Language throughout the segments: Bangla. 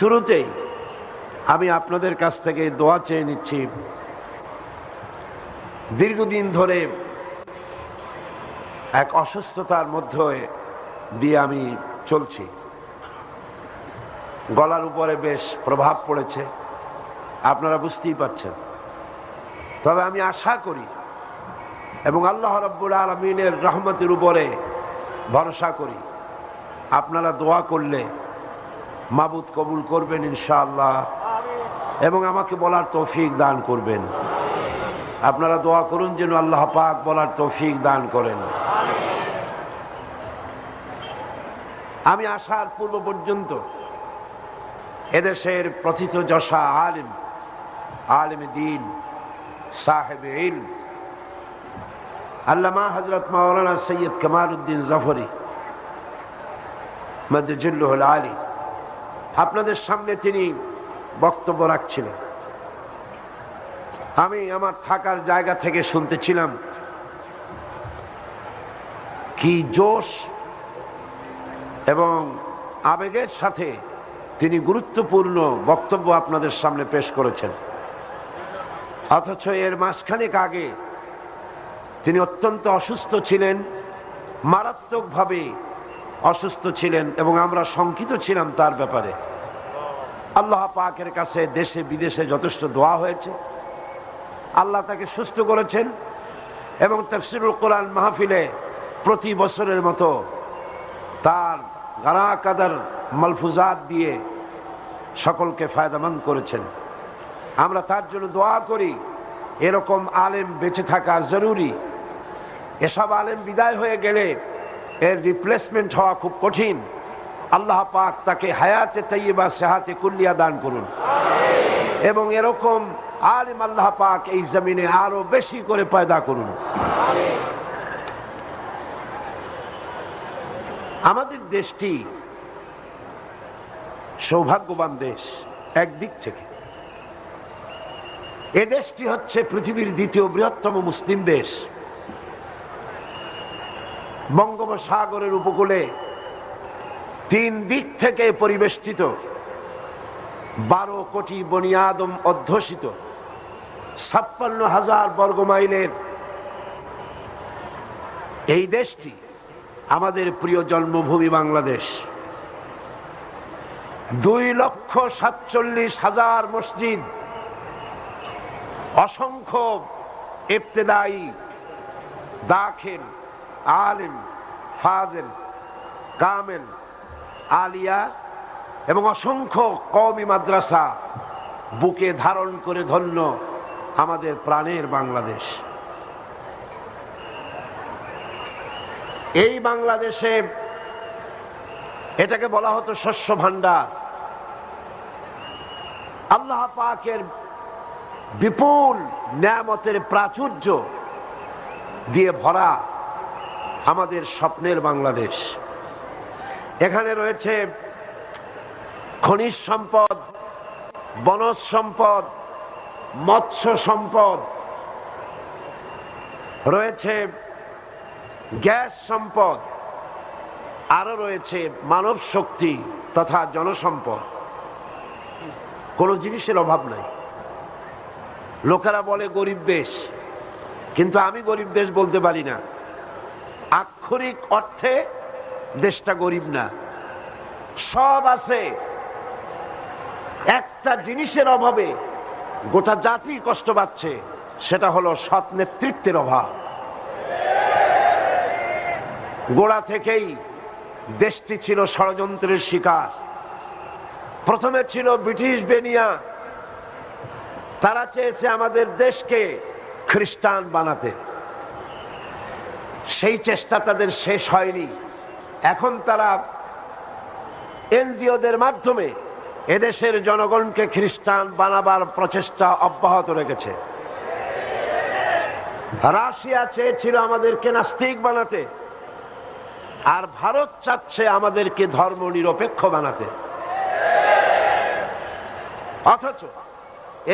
শুরুতেই আমি আপনাদের কাছ থেকে দোয়া চেয়ে নিচ্ছি। দীর্ঘদিন ধরে এক অসুস্থতার মধ্যে দিয়ে আমি চলছি। গলার উপরে বেশ প্রভাব পড়েছে, আপনারা বুঝতেই পারছেন। তবে আমি আশা করি এবং আল্লাহ রাব্বুল আলামিনের রহমতের উপরে ভরসা করি, আপনারা দোয়া করলে মাবুদ কবুল করবেন ইনশাআল্লাহ, এবং আমাকে বলার তৌফিক দান করবেন। আপনারা দোয়া করুন যেন আল্লাহ পাক বলার তৌফিক দান করেন। আমি আসার পূর্ব পর্যন্ত এদেশের প্রথিত যশা আলিম দ্বীন, সাহেব ইলম আল্লামা হযরত মাওলানা সৈয়দ কামাল উদ্দিন জাফরি মাদজুল্লুহুল আলী, আপনাদের সামনে তিনি বক্তব্য রাখছিলেন। আমি আমার থাকার জায়গা থেকে শুনতেছিলাম কি জোশ এবং আবেগের সাথে তিনি গুরুত্বপূর্ণ বক্তব্য আপনাদের সামনে পেশ করেছেন। অথচ এর মাসখানেক আগে তিনি অত্যন্ত অসুস্থ ছিলেন, মারাত্মকভাবে অসুস্থ ছিলেন, এবং আমরা শঙ্কিত ছিলাম তার ব্যাপারে। আল্লাহ পাকের কাছে দেশে বিদেশে যথেষ্ট দোয়া হয়েছে, আল্লাহ তাকে সুস্থ করেছেন, এবং তাফসীরুল কোরআন মাহফিলে প্রতি বছরের মতো তার গারা কাদার মালফুজাত দিয়ে সকলকে ফায়দামন্দ করেছেন। আমরা তার জন্য দোয়া করি। এরকম আলেম বেঁচে থাকা জরুরি। এসব আলেম বিদায় হয়ে গেলে এর রিপ্লেসমেন্ট হওয়া খুব কঠিন। আল্লাহ পাক তাকে হায়াতে তাইয়্যিবা সেহাতে কুল্লিয়া দান করুন, এবং এরকম আলেম আল্লাহ পাক এই জমিনে আরো বেশি করে পয়দা করুন। আমাদের দেশটি সৌভাগ্যবান দেশ একদিক থেকে। এ দেশটি হচ্ছে পৃথিবীর দ্বিতীয় বৃহত্তম মুসলিম দেশ। বঙ্গোপসাগরের উপকূলে 3 দিক থেকে পরিবেষ্টিত, 12 কোটি বনি আদম অধ্যুষিত, 56,000 বর্গমাইলের এই দেশটি আমাদের প্রিয় জন্মভূমি বাংলাদেশ। 2,47,000 মসজিদ, অসংখ্য ইবতেদায়ী, দাখিল, আলিম, ফাজিল, কামেল, আলিয়া এবং অসংখ্য কওমি মাদ্রাসা বুকে ধারণ করে ধন্য আমাদের প্রাণের বাংলাদেশ। এই বাংলাদেশে এটাকে বলা হতো শস্য ভাণ্ডার। আল্লাহ পাকের বিপুল নেয়ামতের প্রাচুর্য দিয়ে ভরা আমাদের স্বপ্নের বাংলাদেশ। এখানে রয়েছে খনিজ সম্পদ, বনজ সম্পদ, মৎস্য সম্পদ, রয়েছে গ্যাস সম্পদ, আরো রয়েছে মানব শক্তি তথা জনসম্পদ। কোন জিনিসের অভাব নাই। লোকেরা বলে গরিব দেশ, কিন্তু আমি গরিব দেশ বলতে পারি না। আক্ষরিক অর্থে দেশটা গরিব না, সব আছে। একটা জিনিসের অভাবে গোটা জাতি কষ্ট পাচ্ছে, সেটা হলো সৎ নেতৃত্বের অভাব। গোড়া থেকেই দেশটি ছিল ষড়যন্ত্রের শিকার। প্রথমে ছিল ব্রিটিশ বেনিয়া, তারা চেয়েছে আমাদের দেশকে খ্রিস্টান বানাতে। সেই চেষ্টা তাদের শেষ হয়নি। এখন তারা এনজিওদের মাধ্যমে এদেশের জনগণকে খ্রিস্টান বানাবার প্রচেষ্টা অব্যাহত রেখেছে। রাশিয়া চেয়েছিল আমাদেরকে নাস্তিক বানাতে, আর ভারত চাচ্ছে আমাদেরকে ধর্ম নিরপেক্ষ বানাতে। অথচ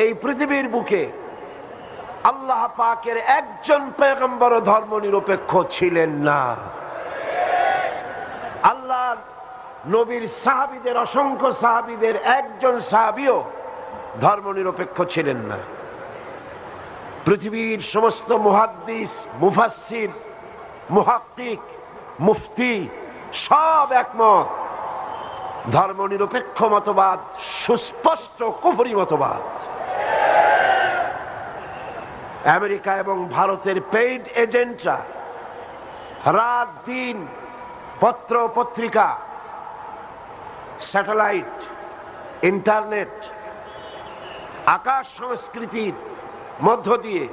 এই পৃথিবীর বুকে আল্লাহ পাকের একজন পয়গম্বর ধর্ম নিরপেক্ষ ছিলেন না। আল্লাহ নবীর সাহাবীদের, অসংখ্য সাহাবীদের একজন সাহাবীও ধর্মনিরপেক্ষ ছিলেন না। পৃথিবীর সমস্ত মুহাদ্দিস, মুফাসসির, মুহাক্কিক, মুফতি সব একমত, ধর্মনিরপেক্ষ মতবাদ সুস্পষ্ট কুফরি মতবাদ। আমেরিকা এবং ভারতের পেইড এজেন্টরা রাত দিন পত্র পত্রিকা, স্যাটেলাইট, ইন্টারনেট, আকাশ সংস্কৃতির মধ্য দিয়ে,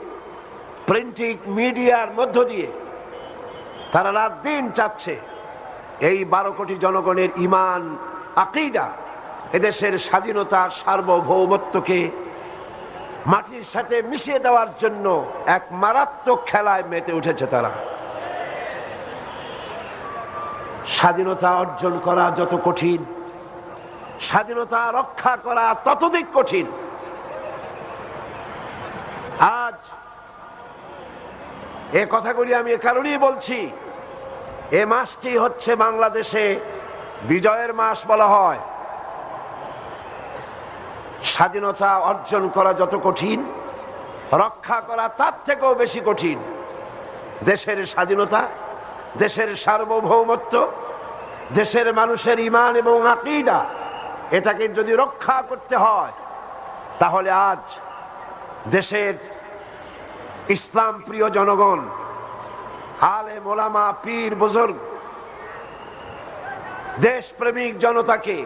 প্রিন্টিং মিডিয়ার মধ্য দিয়ে তারা রাত দিন চাচ্ছে এই 12 কোটি জনগণের ঈমান, আকীদা, এদেশের স্বাধীনতার সার্বভৌমত্বকে মাটির সাথে মিশিয়ে দেওয়ার জন্য এক মারাত্মক খেলায় মেতে উঠেছে তারা। স্বাধীনতা অর্জন করা যত কঠিন, স্বাধীনতা রক্ষা করা ততোধিক কঠিন। আজ এ কথাগুলি আমি এ কারণেই বলছি, এ মাসটি হচ্ছে বাংলাদেশে বিজয়ের মাস বলা হয়। স্বাধীনতা অর্জন করা যত কঠিন, রক্ষা করা তার থেকেও বেশি কঠিন। দেশের স্বাধীনতা, দেশের সার্বভৌমত্ব, দেশের মানুষের ঈমান এবং আকীদা, এটাকে যদি রক্ষা করতে হয় তাহলে আজ দেশের ইসলাম প্রিয় জনগণ, আলেম ওলামা, পীর বুজুর্গ, দেশপ্রেমিক জনতাকে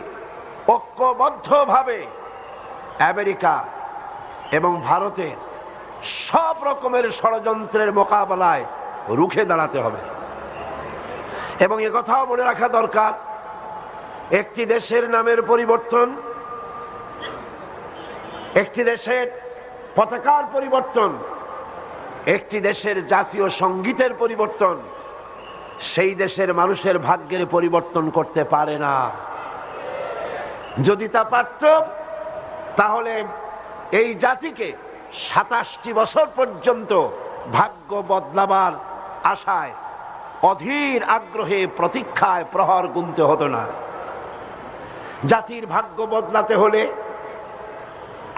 ঐক্যবদ্ধভাবে আমেরিকা এবং ভারতের সব রকমের ষড়যন্ত্রের মোকাবেলায় রুখে দাঁড়াতে হবে। এবং এ কথাও মনে রাখা দরকার, একটি দেশের নামের পরিবর্তন, একটি দেশের পতাকার পরিবর্তন, একটি দেশের জাতীয় সঙ্গীতের পরিবর্তন সেই দেশের মানুষের ভাগ্যের পরিবর্তন করতে পারে না। যদি তা পারত তাহলে এই জাতিকে 27টি বছর পর্যন্ত ভাগ্য বদলাবার আশায় অধীর আগ্রহে প্রতীক্ষায় প্রহর গুনতে হতো না। জাতির ভাগ্য বদলাতে হলে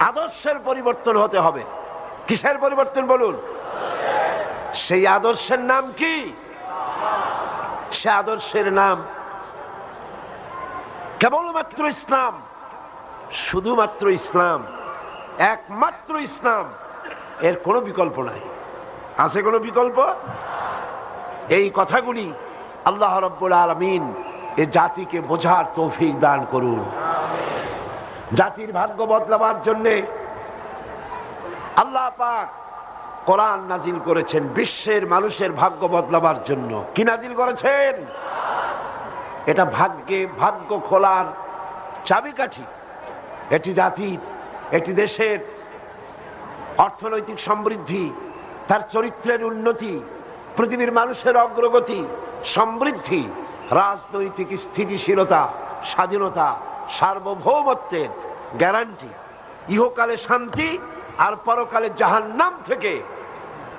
আদর্শের পরিবর্তন হতে হবে। কিসের পরিবর্তন বলুন? সেই আদর্শের নাম কি? সে আদর্শের নাম কেবলমাত্র ইসলাম, শুধুমাত্র ইসলাম, একমাত্র ইসলাম। এর কোনো বিকল্প নাই। আছে কোনো বিকল্প? এই কথাগুলি আল্লাহ রাব্বুল আলামিন এ জাতিকে বোঝার তৌফিক দান করুন। জাতির ভাগ্য বদলাবার জন্য আল্লাহ পাক কোরআন নাজিল করেছেন, বিশ্বের মানুষের ভাগ্য বদলাবার জন্য। কি নাজিল করেছেন? এটা ভাগ্য খোলার চাবিকাঠি। এটি জাতির, একটি দেশের অর্থনৈতিক সমৃদ্ধি, তার চরিত্রের উন্নতি, পৃথিবীর মানুষের অগ্রগতি, সমৃদ্ধি, রাজনৈতিক স্থিতিশীলতা, স্বাধীনতা, সার্বভৌমত্বের গ্যারান্টি, ইহকালে শান্তি আর পরকালে জাহান্নাম থেকে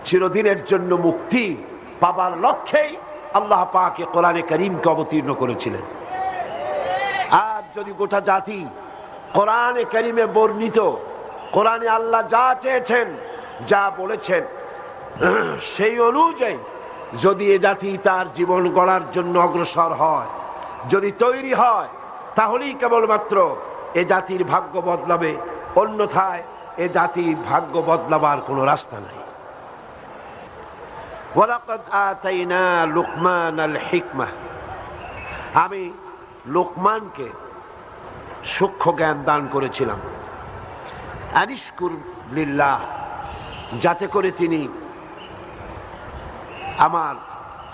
চিরদিনের জন্য মুক্তি পাবার লক্ষ্যেই আল্লাহ পাক কোরআনে কারীমকে অবতীর্ণ করেছিলেন। আজ যদি গোটা জাতি কোরআনে কারীমে বর্ণিত, কোরআনে আল্লাহ যা চেয়েছেন, যা বলেছেন, সেই অনুযায়ী যদি এ জাতি তার জীবন গড়ার জন্য অগ্রসর হয়, যদি তৈরি হয়, তাহলেই কেবলমাত্র এ জাতির ভাগ্য বদলাবে। অন্যথায় এ জাতির ভাগ্য বদলাবার কোনো রাস্তা নাই। ওয়ালাকাদ আতাইনা লুকমানাল হিকমাহ, আমি লোকমানকে সূক্ষ্ম জ্ঞান দান করেছিলাম। আনিশকুর লিল্লাহ, যাতে করে তিনি আমার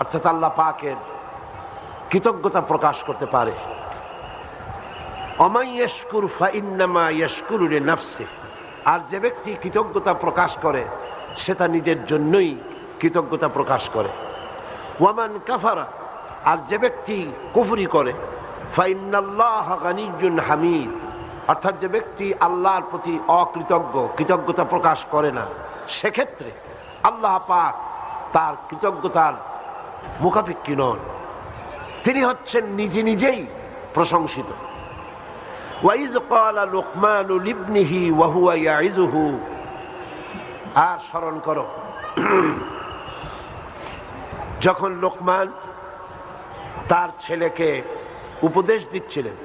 অর্থাৎ আল্লাহ পাকের কৃতজ্ঞতা প্রকাশ করতে পারে। ওমান ইয়াশকুর ফাইন্নামা ইয়াশকুরু লিনাফসিহি, আর যে ব্যক্তি কৃতজ্ঞতা প্রকাশ করে সে তার নিজের জন্যই কৃতজ্ঞতা প্রকাশ করে। ওয়ামান কাফারা, আর যে ব্যক্তি কুফরি করে, ফাইন্নাল্লাহা গানিয়্যুন হামিদ, অর্থাৎ যে ব্যক্তি আল্লাহর প্রতি অকৃতজ্ঞ, কৃতজ্ঞতা প্রকাশ করে না, সেক্ষেত্রে আল্লাহ পাক তার কৃতজ্ঞতার মুখাপেক্ষী নন। তিনি হচ্ছেন নিজে নিজেই প্রশংসিত। ওয়াইজ ক্বালা লুকমানু লিবনিহি ওয়া হুয়া ইয়াইযুহু, আর স্মরণ করো যখন লোকমান তার ছেলেকে উপদেশ দিচ্ছিলেন,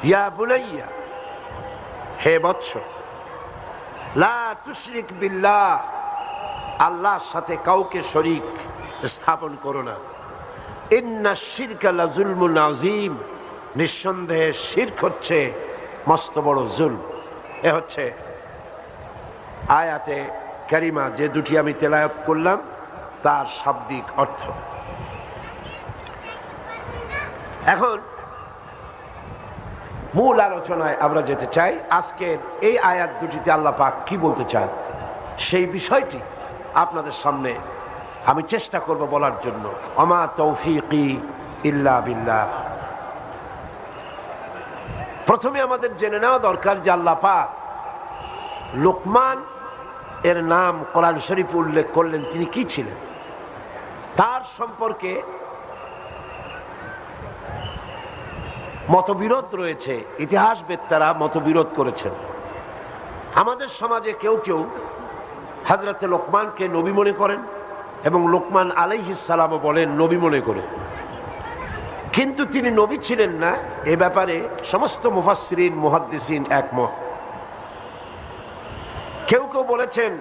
ইয়া বুনাইয়া, হে বৎস, লা তুশরিক বিল্লাহ, আল্লাহর সাথে কাউকে শরীক স্থাপন করো না। ইন্নাশ শিরকা লাযুলমুন আযীম, নিঃসন্দেহে শিরক হচ্ছে মস্ত বড় জুলম। এ হচ্ছে আয়াতে কারিমা যে দুটি আমি তেলাওয়াত করলাম তার শাব্দিক অর্থ। এখন মূল আলোচনায় আমরা যেতে চাই। আজকের এই আয়াত দুটিতে আল্লাহ পাক কি বলতে চান সেই বিষয়টি আপনাদের সামনে আমি চেষ্টা করব বলার জন্য। আমা তৌফিকি ইল্লা বিল্লাহ। প্রথমে আমাদের জেনে নেওয়া দরকার যে আল্লাহ পাক লোকমান এর নাম কোরআন শরীফে উল্লেখ করলেন, তিনি কি ছিলেন, তার সম্পর্কে মতবিরোধ রয়েছে। ইতিহাসবেত্তারা মতবিরোধ করেছেন। আমাদের সমাজে কেউ কেউ হযরতে লোকমানকে নবী মনে করেন এবং লোকমান আলাইহিস সালামও বলেন নবী মনে করে, কিন্তু তিনি নবী ছিলেন না এ ব্যাপারে সমস্ত মুফাসসিরিন মুহাদ্দিসিন একমত। কেউ কেউ বলেছেন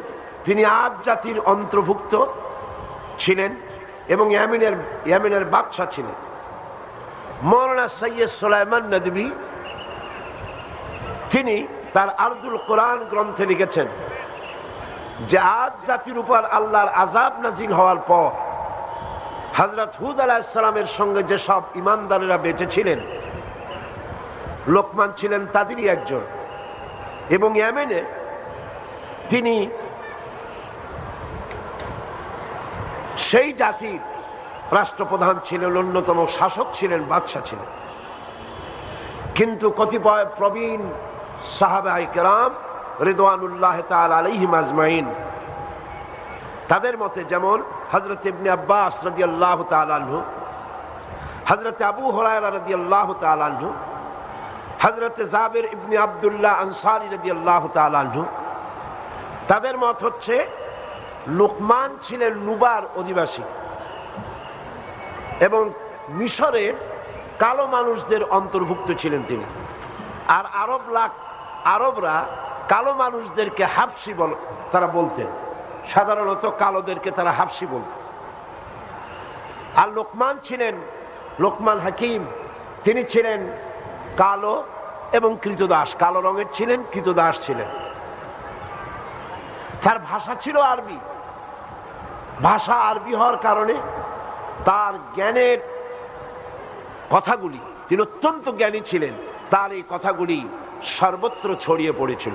তিনি আদ জাতির অন্তর্ভুক্ত ছিলেন এবং ইয়ামেনের বাদশা ছিলেন। মওলানা সৈয়দ সুলাইমান নদভী তিনি তার আরদুল কোরআন গ্রন্থে লিখেছেন যে আদ জাতির উপর আল্লাহর আযাব নাজিল হওয়ার পর হযরত হুদ আলাইহিস সালামের সঙ্গে যেসব ঈমানদারেরা বেঁচে ছিলেন, লোকমান ছিলেন তাদেরই একজন। এবং ইয়ামেনে তিনি সেই জাতির রাষ্ট্রপ্রধান ছিলেন, অন্যতম শাসক ছিলেন, বাদশা ছিলেন। কিন্তু কতিপয় প্রবীণ সাহাবায়ে কেরাম রিদওয়ানুল্লাহ তাআলা আলাইহিম আজমাইন তাদের মতে, যেমন হযরত ইবনে আব্বাস রাদিয়াল্লাহু তাআলা আনহু, হযরত আবু হুরায়রা রাদিয়াল্লাহু তাআলা আনহু, হযরত জাবির ইবনে আব্দুল্লাহ আনসারী রাদিয়াল্লাহু তাআলা আনহু, তাদের মত হচ্ছে লোকমান ছিলেন নুবার অধিবাসী এবং মিশরের কালো মানুষদের অন্তর্ভুক্ত ছিলেন তিনি। আর আরবরা কালো মানুষদেরকে হাবশি তারা বলতেন, সাধারণত কালোদেরকে তারা হাবশি বলত। আর লোকমান ছিলেন, লোকমান হাকিম, তিনি ছিলেন কালো এবং কৃতদাস, কালো রঙের ছিলেন, কৃতদাস ছিলেন। তার ভাষা ছিল আরবি। ভাষা আরবি হওয়ার কারণে তার জ্ঞানের কথাগুলি, তিনি অত্যন্ত জ্ঞানী ছিলেন, তার এই কথাগুলি সর্বত্র ছড়িয়ে পড়েছিল।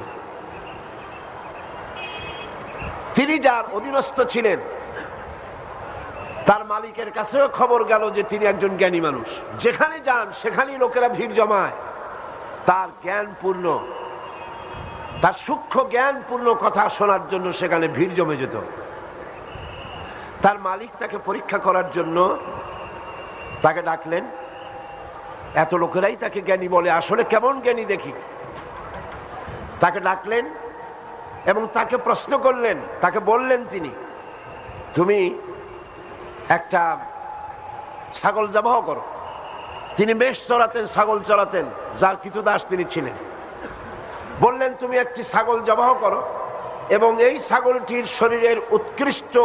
তিনি যার অধীনস্থ ছিলেন তার মালিকের কাছেও খবর গেল যে তিনি একজন জ্ঞানী মানুষ। যেখানে যান সেখানেই লোকেরা ভিড় জমায় তার জ্ঞানপূর্ণ, তার সূক্ষ্ম জ্ঞানপূর্ণ কথা শোনার জন্য সেখানে ভিড় জমে যেত। তার মালিক তাকে পরীক্ষা করার জন্য তাকে ডাকলেন। এত লোকেরাই তাকে জ্ঞানী বলে, আসলে কেমন জ্ঞানী দেখি। তাকে ডাকলেন এবং তাকে প্রশ্ন করলেন। তাকে বললেন তিনি, তুমি একটা ছাগল জবাহ করো। তিনি বেশ চড়াতেন, ছাগল চড়াতেন, যার কৃতদাস তিনি ছিলেন। বললেন তুমি একটি ছাগল জবাহ করো এবং এই ছাগলটির শরীরের উৎকৃষ্ট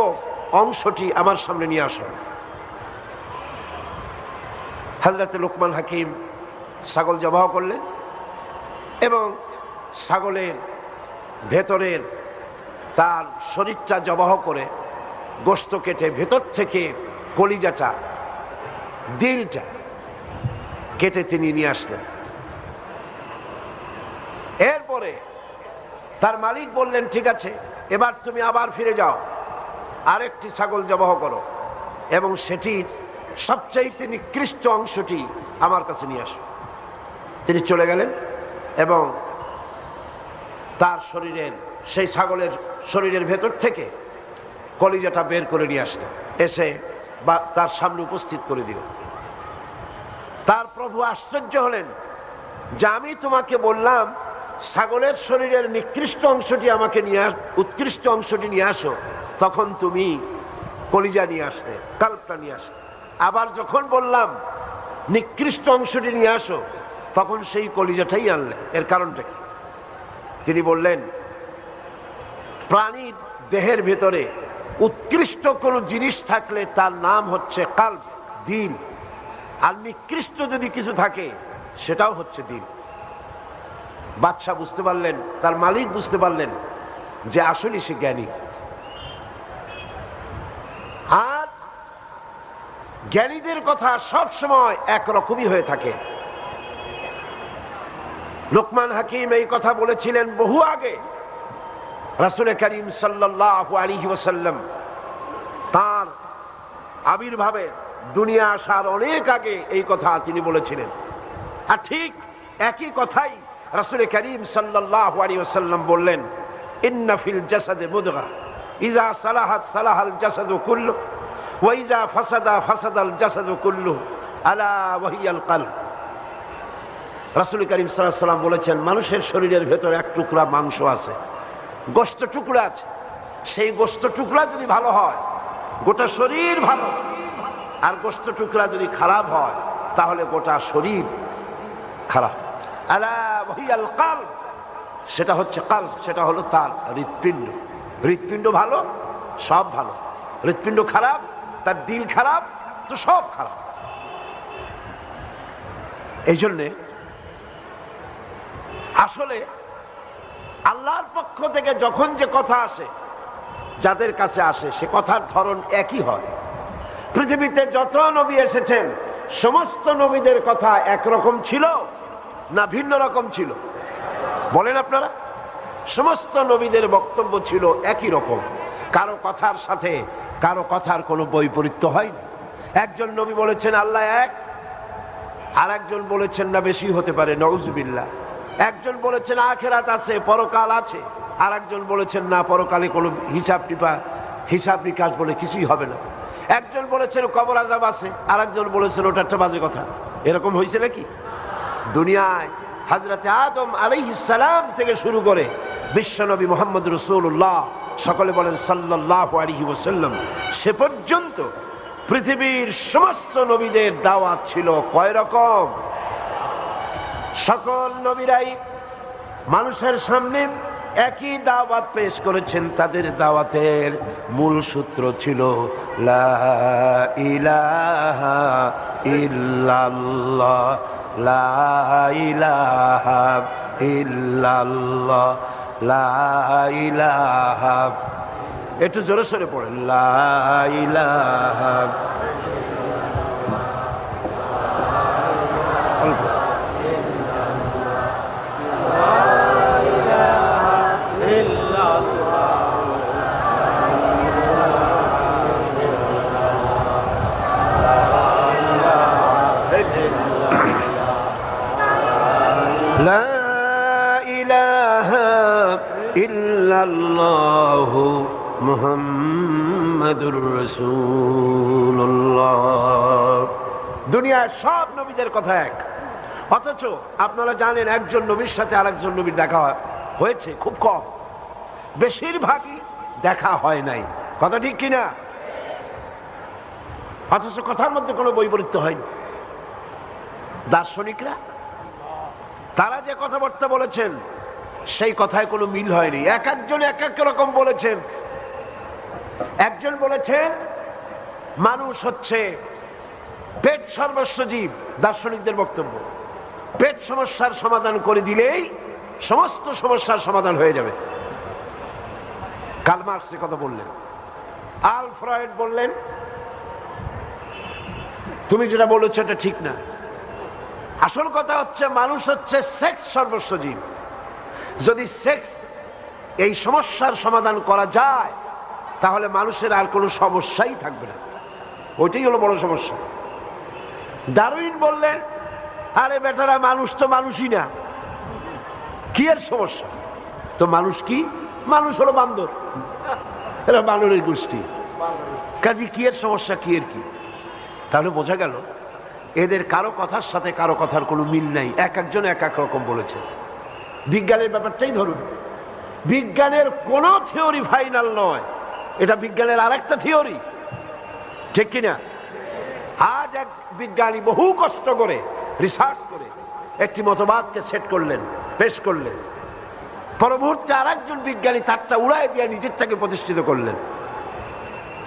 অংশটি আমার সামনে নিয়ে আসো। হযরত লোকমান হাকিম ছাগল জবাহ করলেন এবং ছাগলের ভেতরের তার শরীরটা জবাহ করে গোশত কেটে ভেতর থেকে কলিজাটা, দিলটা কেটে তিনি নিয়ে আসলেন। এরপরে তার মালিক বললেন, ঠিক আছে, এবার তুমি আবার ফিরে যাও, আরেকটি ছাগল জবাহ করো এবং সেটির সবচাইতে নিকৃষ্ট অংশটি আমার কাছে নিয়ে আসো। তিনি চলে গেলেন এবং তার শরীরের, সেই ছাগলের শরীরের ভেতর থেকে কলিজাটা বের করে নিয়ে আসলেন, এসে বা তার সামনে উপস্থিত করে দিল। তার প্রভু আশ্চর্য হলেন যে আমি তোমাকে বললাম ছাগলের শরীরের নিকৃষ্ট অংশটি আমাকে উৎকৃষ্ট অংশটি নিয়ে আসো, তখন তুমি কলিজা নিয়ে আসলে, কাল্পটা নিয়ে আসলে। আবার যখন বললাম নিকৃষ্ট অংশটি নিয়ে আসো, তখন সেই কলিজাটাই আনলে। এর কারণটা কি? তিনি বললেন প্রাণীর দেহের ভেতরে উৎকৃষ্ট কোন জিনিস থাকলে তার নাম হচ্ছে কাল্ব, দিল, আর নিকৃষ্ট যদি কিছু থাকে সেটাও হচ্ছে দিল। বাদশাহ বুঝতে পারলেন, তার মালিক বুঝতে পারলেন যে আসলে সে জ্ঞানী। আর জ্ঞানীদের কথা সব সময় একরকমই হয়ে থাকে। লোকমান হাকিম এই কথা বলেছিলেন বহু আগে। রাসূল করিম সাল্লাল্লাহু আলাইহি ওয়াসাল্লাম তার আবির্ভাবে দুনিয়া আসার অনেক আগে এই কথা তিনি বলেছিলেন। আর ঠিক একই কথাই রাসূল করিম সাল্লাল্লাহু আলাইহি ওয়াসাল্লাম বললেন, ইন্না ফিল জাসাদে মুদগা ইযা সালাহাত সালাহাল জাসাদু কুল্লু ওয়া ইযা ফাসাদা ফাসাদাল জাসাদু কুল্লু আলা ওয়া হিয়াল কলব। রাসূল করিম সাল্লাল্লাহু আলাইহি ওয়াসাল্লাম বলেছেন, মানুষের শরীরের ভেতরে এক টুকরা মাংস আছে, গোশত টুকরা আছে। সেই গোশত টুকরা যদি ভালো হয় গোটা শরীর ভালো, আর গোশত টুকরা যদি খারাপ হয় তাহলে গোটা শরীর খারাপ। আলা ওয়া হিয়াল কলব, সেটা হচ্ছে কলব, সেটা হলো তার হৃৎপিণ্ড। হৃৎপিণ্ড ভালো, সব ভালো। হৃৎপিণ্ড খারাপ, তার দিল খারাপ, তো সব খারাপ। এই জন্যে আসলে আল্লাহর পক্ষ থেকে যখন যে কথা আসে, যাদের কাছে আসে সে কথার ধরন একই হয়। পৃথিবীতে যত নবী এসেছেন সমস্ত নবীদের কথা একরকম ছিল না ভিন্ন রকম ছিল? বলেন আপনারা। সমস্ত নবীদের বক্তব্য ছিল একই রকম, কারো কথার সাথে কারো কথার কোনো বৈপরীত্য হয়নি। একজন নবী বলেছেন আল্লাহ এক, আর একজন বলেছেন না বেশি হতে পারে, নাউজুবিল্লাহ। একজন বলেছেন আখিরাত আছে, পরকাল আছে, আর একজন বলেছেন না, পরকালে কোনো হিসাব নিকাশ বলে কিছুই হবে না। একজন বলেছেন কবর আযাব আছে, আর একজন বলেছেন ওটা একটা বাজে কথা। এরকম হয়েছে নাকি দুনিয়ায়? হযরত আদম আলাইহিস সালাম থেকে শুরু করে বিশ্বনবী মুহাম্মদ রাসূলুল্লাহ, সকলে বলেন সাল্লাল্লাহু আলাইহি ওয়াসাল্লাম, সে পর্যন্ত পৃথিবীর সমস্ত নবীদের দাওয়াত ছিল কয় রকম? সকল নবীরাই মানুষের সামনে একই দাওয়াত পেশ করেছেন। তাদের দাওয়াতের মূল সূত্র ছিল লা ইলাহা ইল্লাল্লাহ, লা ইলাহা ইল্লাল্লাহ, লা ইলাহা। একটু জোরে সরে পড়েন, লা ইলাহা। লা ইলাহা ইল্লাল্লাহু মুহাম্মাদুর রাসূলুল্লাহ। দুনিয়ার সব নবীদের কথা এক, অথচ আপনারা জানেন একজন নবীর সাথে আরেকজন নবীর দেখা হয়েছে খুব কম, বেশিরভাগই দেখা হয় নাই। কথা ঠিক কিনা? অথচ কথার মধ্যে কোনো বৈপরীত্য হয়নি। দার্শনিকরা তারা যে কথাবার্তা বলেছেন সেই কথায় কোনো মিল হয়নি। এক একজন এক এক রকম বলেছেন। একজন বলেছেন মানুষ হচ্ছে পেট সর্বস্ব জীব, দার্শনিকদের বক্তব্য। পেট সমস্যার সমাধান করে দিলেই সমস্ত সমস্যার সমাধান হয়ে যাবে। কার্ল মার্কস এ কথা বললেন। আল ফ্রয়েড বললেন তুমি যেটা বলেছো এটা ঠিক না। আসল কথা হচ্ছে মানুষ হচ্ছে সেক্স সর্বস্ব জীব। যদি সেক্স এই সমস্যার সমাধান করা যায় তাহলে মানুষের আর কোনো সমস্যাই থাকবে না। ওইটাই হলো বড় সমস্যা। ডারউইন বললেন আরে বেটারা মানুষ তো মানুষই না, কি এর সমস্যা? তো মানুষ কি? মানুষ হলো বান্দর, এরা বানরের গোষ্ঠী। কাজী কি এর সমস্যা, কি এর কি? তাহলে বোঝা গেল এদের কারো কথার সাথে কারো কথার কোনো মিল নাই, এক একজন এক এক রকম বলেছে। বিজ্ঞানের ব্যাপারটাই ধরুন, বিজ্ঞানের কোনো থিওরি ফাইনাল নয়, এটা বিজ্ঞানের আরেকটা থিওরি, ঠিক কিনা? আজ এক বিজ্ঞানী বহু কষ্ট করে রিসার্চ করে একটি মতবাদকে সেট করলেন, পেশ করলেন, পরবর্তী আর একজন বিজ্ঞানী তারটা উড়াই দিয়ে নিজেরটাকে প্রতিষ্ঠিত করলেন।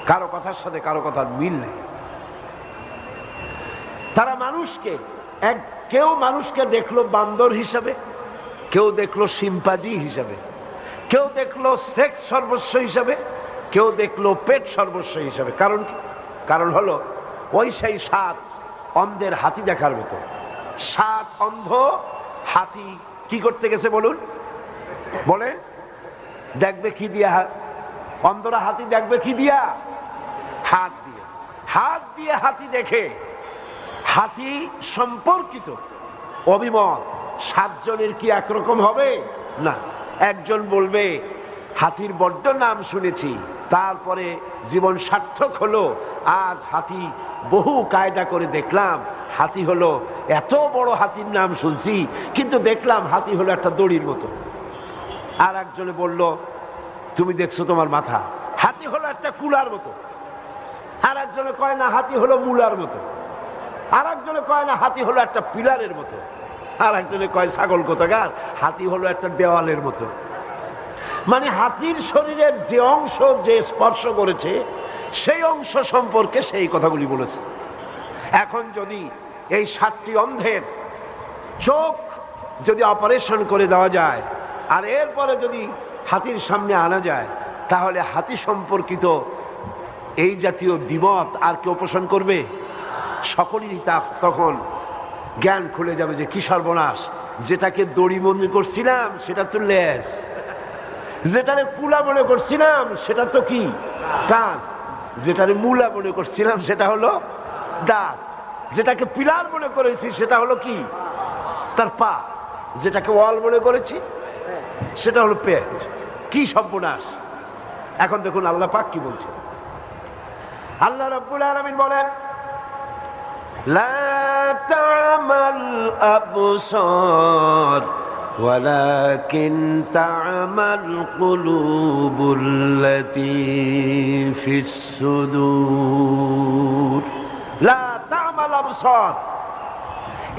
কারো কথার সাথে কারো কথার মিল নেই। তারা মানুষকে কেউ মানুষকে দেখলো বান্দর হিসাবে, কেউ দেখলো সিম্পাজি হিসাবে, কেউ দেখলো সেক্স সর্বস্ব হিসাবে, কেউ দেখলো পেট সর্বস্ব হিসাবে। কারণ কি? কারণ হলো ওই সেই 7 অন্ধের হাতি দেখার মতো। 7 অন্ধ হাতি কি করতে গেছে বলুন? বলে দেখবে কি দিয়া? অন্ধরা হাতি দেখবে কি দিয়া? হাত দিয়ে। হাত দিয়ে হাতি দেখে। হাতি সম্পর্কিত অভিমত 7 জনের কি একরকম হবে? না। একজন বলবে হাতির বড্ড নাম শুনেছি, তারপরে জীবন সার্থক হলো, আজ হাতি বহু কায়দা করে দেখলাম হাতি হলো, এত বড় হাতির নাম শুনছি কিন্তু দেখলাম হাতি হলো একটা দড়ির মতো। আর একজনে বলল তুমি দেখছো তোমার মাথা, হাতি হলো একটা কুলার মতো। আর একজনে কয় না হাতি হলো মূলার মতো। আর একজনে কয় না হাতি হলো একটা পিলারের মতো। আর একজনে কয় ছাগল কোথাকার, হাতি হলো একটা দেওয়ালের মতো। মানে হাতির শরীরের যে অংশ যে স্পর্শ করেছে সেই অংশ সম্পর্কে সেই কথাগুলি বলেছে। এখন যদি এই 7টি অন্ধের চোখ যদি অপারেশন করে দেওয়া যায় আর এরপরে যদি হাতির সামনে আনা যায়, তাহলে হাতি সম্পর্কিত এই জাতীয় দ্বিমত আর কেউ পোষণ করবে? সকলেরই তা তখন জ্ঞান খুলে যাবে যে কি সর্বনাশ, যেটাকে দড়ি মনে করছিলাম সেটা তো লেজ, যেটারে কুলা মনে করছিলাম সেটা তো কি কান, যেটারে মূলা মনে করছিলাম সেটা হলো দাঁত, যেটাকে পিলার মনে করেছি সেটা হলো কি তার পা, যেটাকে ওয়াল মনে করেছি সেটা হলো পেট। কি সর্বনাশ! এখন দেখুন আল্লাহ পাক কি বলছে। আল্লাহ রাব্বুল আলামিন বলেন লা তা'মাল আবসার ওয়ালাকিন তা'মাল কুলুবুল্লাতী ফিস সুদূর। লা তা'মাল আবসার,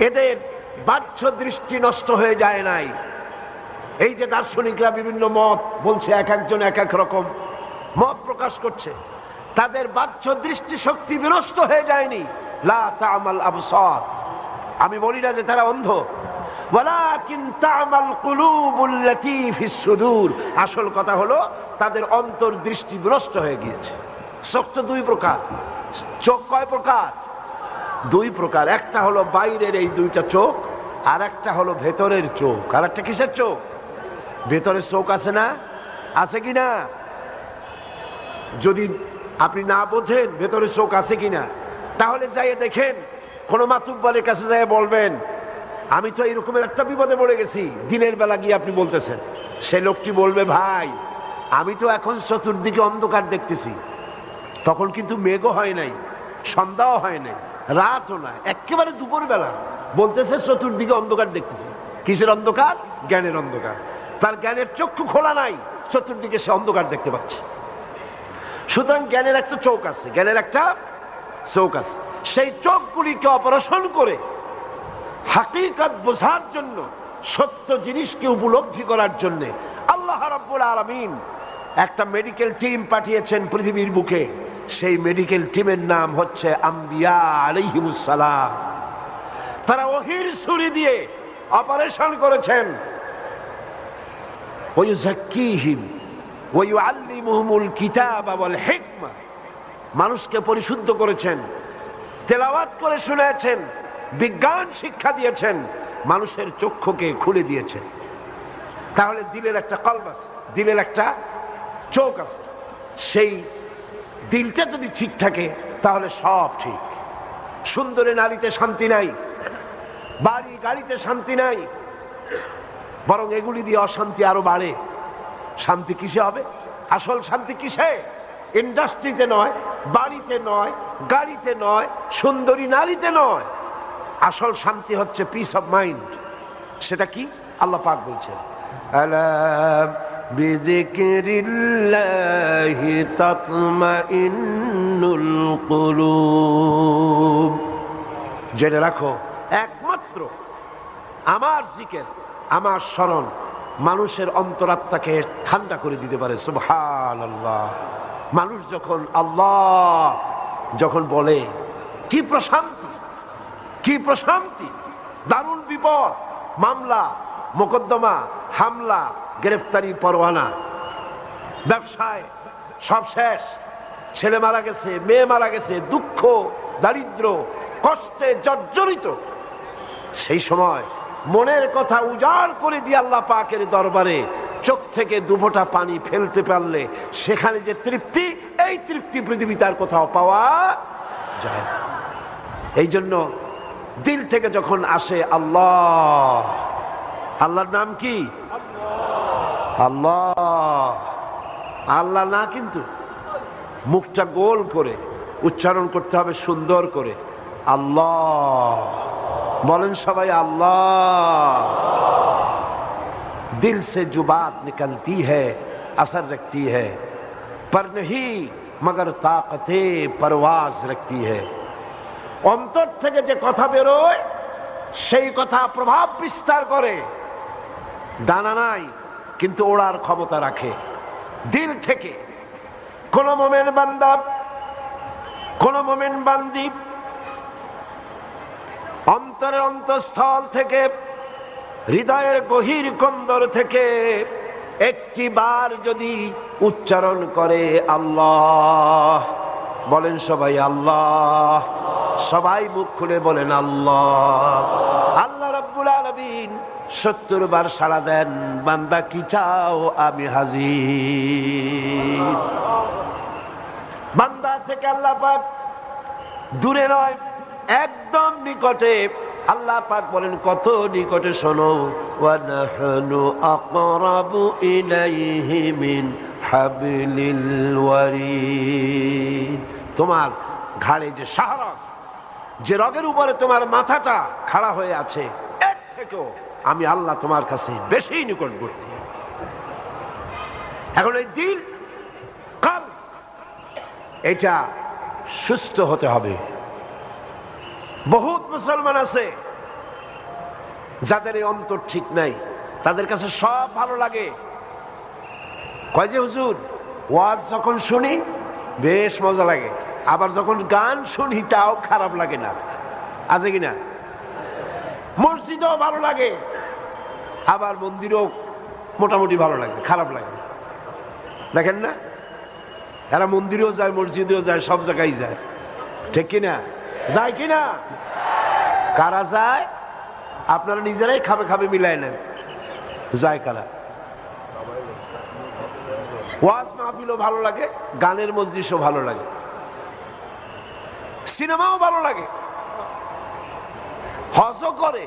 এদের বাহ্য দৃষ্টি নষ্ট হয়ে যায় নাই। এই যে দার্শনিকরা বিভিন্ন মত বলছে, এক একজন এক এক রকম মত প্রকাশ করছে, তাদের বাহ্য দৃষ্টি শক্তি বিনষ্ট হয়ে যায়নি। লা তা'মাল আবসার, আমি বলি না যে তারা অন্ধ, ওয়ালাকিন তা'মাল কুলুবুল্লাতী ফিস সুদূর, আসল কথা হলো তাদের অন্তর দৃষ্টি বিনষ্ট হয়ে গিয়েছে। চোখ তো 2 প্রকার। চোখ কয় প্রকার? 2 প্রকার। একটা হলো বাইরের এই 2টা চোখ, আর একটা হলো ভেতরের চোখ। আর একটা কিসের চোখ? ভেতরের চোখ আছে না? আছে কিনা? যদি আপনি না বোঝেন ভেতরের চোখ আছে কিনা, তাহলে যাই দেখেন, কোন মাতুব্বরের কাছে যাই বলবেন আমি তো এইরকমের একটা বিপদে পড়ে গেছি, দিনের বেলা গিয়ে আপনি বলতেছেন, সে লোকটি বলবে ভাই আমি তো এখন চতুর্দিকে অন্ধকার দেখতেছি। তখন কিন্তু মেঘও হয় নাই, সন্ধ্যাও হয় নাই, রাতও না, একেবারে দুপুর বেলা বলতেছে চতুর্দিকে অন্ধকার দেখতেছি। কিসের অন্ধকার? জ্ঞানের অন্ধকার। তার জ্ঞানের চক্ষু খোলা নাই, চতুর্দিকে সে অন্ধকার দেখতে পাচ্ছে। সুতরাং জ্ঞানের একটা চোখ আছে, জ্ঞানের একটা চোখ আছে। সেই চোখগুলিকে অপারেশন করে হাকিকত বোঝার জন্য, সত্য জিনিসকে উপলব্ধি করার জন্য আল্লাহ রাব্বুল আলামিন একটা মেডিকেল টিম পাঠিয়েছেন পৃথিবীর বুকে। সেই মেডিকেল টিমের নাম হচ্ছে আম্বিয়া আলাইহিমুস সালাম। তারা ওহীর ছুরি দিয়ে অপারেশন করেছেন। ওয়ায়ুযাক্কিহিম ওয়া ইউআল্লিমুহুমুল কিতাবা ওয়াল হিকমা, মানুষকে পরিশুদ্ধ করেছেন, তেলাওয়াত করে শুনিয়েছেন, বিজ্ঞান শিক্ষা দিয়েছেন, মানুষের চক্ষুকে খুলে দিয়েছেন। তাহলে দিলের একটা কলব আছে, দিলের একটা চোখ আছে। সেই দিলটা যদি ঠিক থাকে তাহলে সব ঠিক। সুন্দরী নারীতে শান্তি নাই, বাড়ি গাড়িতে শান্তি নাই, বরং এগুলি দিয়ে অশান্তি আরো বাড়ে। শান্তি কিসে হবে? আসল শান্তি কিসে? ইন্ডাস্ট্রিতে নয়, বাড়িতে নয়, গাড়িতে নয়, সুন্দরী নারীতে নয়, আসল শান্তি হচ্ছে পিস অফ মাইন্ড। সেটা কি? আল্লাহ পাক বলছেন, আলা বিযিকরিল্লাহি তাতমাইন্নুল কুলুব। জেনে রাখো, একমাত্র আমার জিকির, আমার স্মরণ মানুষের অন্তরাত্মাকে ঠান্ডা করে দিতে পারে। সুবহানাল্লাহ। মানুষ যখন আল্লাহ যখন বলে, কি প্রশান্তি, কি প্রশান্তি! দারুণ বিপদ, মামলা মোকদ্দমা, হামলা, গ্রেফতারি পরোয়ানা, ব্যবসায় সব শেষ, ছেলে মারা গেছে, মেয়ে মারা গেছে, দুঃখ দারিদ্র কষ্টে জর্জরিত। সেই সময় মনের কথা উজাড় করে দিয়ে আল্লাহ পাকের দরবারে চোখ থেকে দুফোঁটা পানি ফেলতে পারলে সেখানে যে তৃপ্তি, এই তৃপ্তি পৃথিবীতে আর কোথাও পাওয়া যায় না। এই জন্য দিল থেকে যখন আসে আল্লাহ, আল্লাহর নাম কি? আল্লাহ। আল্লাহ না, কিন্তু মুখটা গোল করে উচ্চারণ করতে হবে সুন্দর করে, আল্লাহ। বলেন সবাই আল্লাহ। दिल से जो बात निकलती है असर रखती है पर नहीं मगर ताकते परवाज रखती है। অন্তর থেকে যে কথা বেরোয় সেই কথা প্রভাব বিস্তার করে। ডানা নাই কিন্তু ওড়ার ক্ষমতা রাখে। দিল থেকে কোন মোমেন বান্দা, কোন মোমেন বান্দি অন্তরের অন্তঃস্থল থেকে, হৃদয়ের গভীর কন্দর থেকে একটি বার যদি উচ্চারণ করে আল্লাহ, বলেন সবাই আল্লাহ, সবাই মুখ খুলে বলেন আল্লাহ। আল্লাহ রাব্বুল আলামিন 70 বার সাড়া দেন, বান্দা কি চাও আমি হাজির। বান্দা থেকে আল্লাহ পাক দূরে নয়, একদম নিকটে। আল্লাহ পাক বলেন কত নিকটে, শোনো, ওয়া নাহনু আকরাবু ইলাইহি মিন হাবলিল ওয়ারিদ। তোমার ঘাড়ে যে শাহরগ, যে রগের উপরে তোমার মাথাটা খাড়া হয়ে আছে, এর থেকেও আমি আল্লাহ তোমার কাছে বেশি নিকটবর্তী। এখন এই দিল, কাল, এটা সুস্থ হতে হবে। বহুত মুসলমান আছে যাদের এই অন্তর ঠিক নাই, তাদের কাছে সব ভালো লাগে। কয় যে হুজুর, ওয়াজ যখন শুনি বেশ মজা লাগে, আবার যখন গান শুনি তাও খারাপ লাগে না, আছে কিনা? মসজিদও ভালো লাগে, আবার মন্দিরও মোটামুটি ভালো লাগে, খারাপ লাগে। দেখেন না, এরা মন্দিরেও যায়, মসজিদেও যায়, সব জায়গায় যায়, ঠিক কিনা? যায় কিনা? কারা যায়? আপনারা নিজেরাই খাবে খাবে মিলাই নেন, যায় কারা? ওয়াজ মাহফিলও ভালো লাগে, গানের মজলিসও ভালো লাগে, সিনেমাও ভালো লাগে, হজও করে,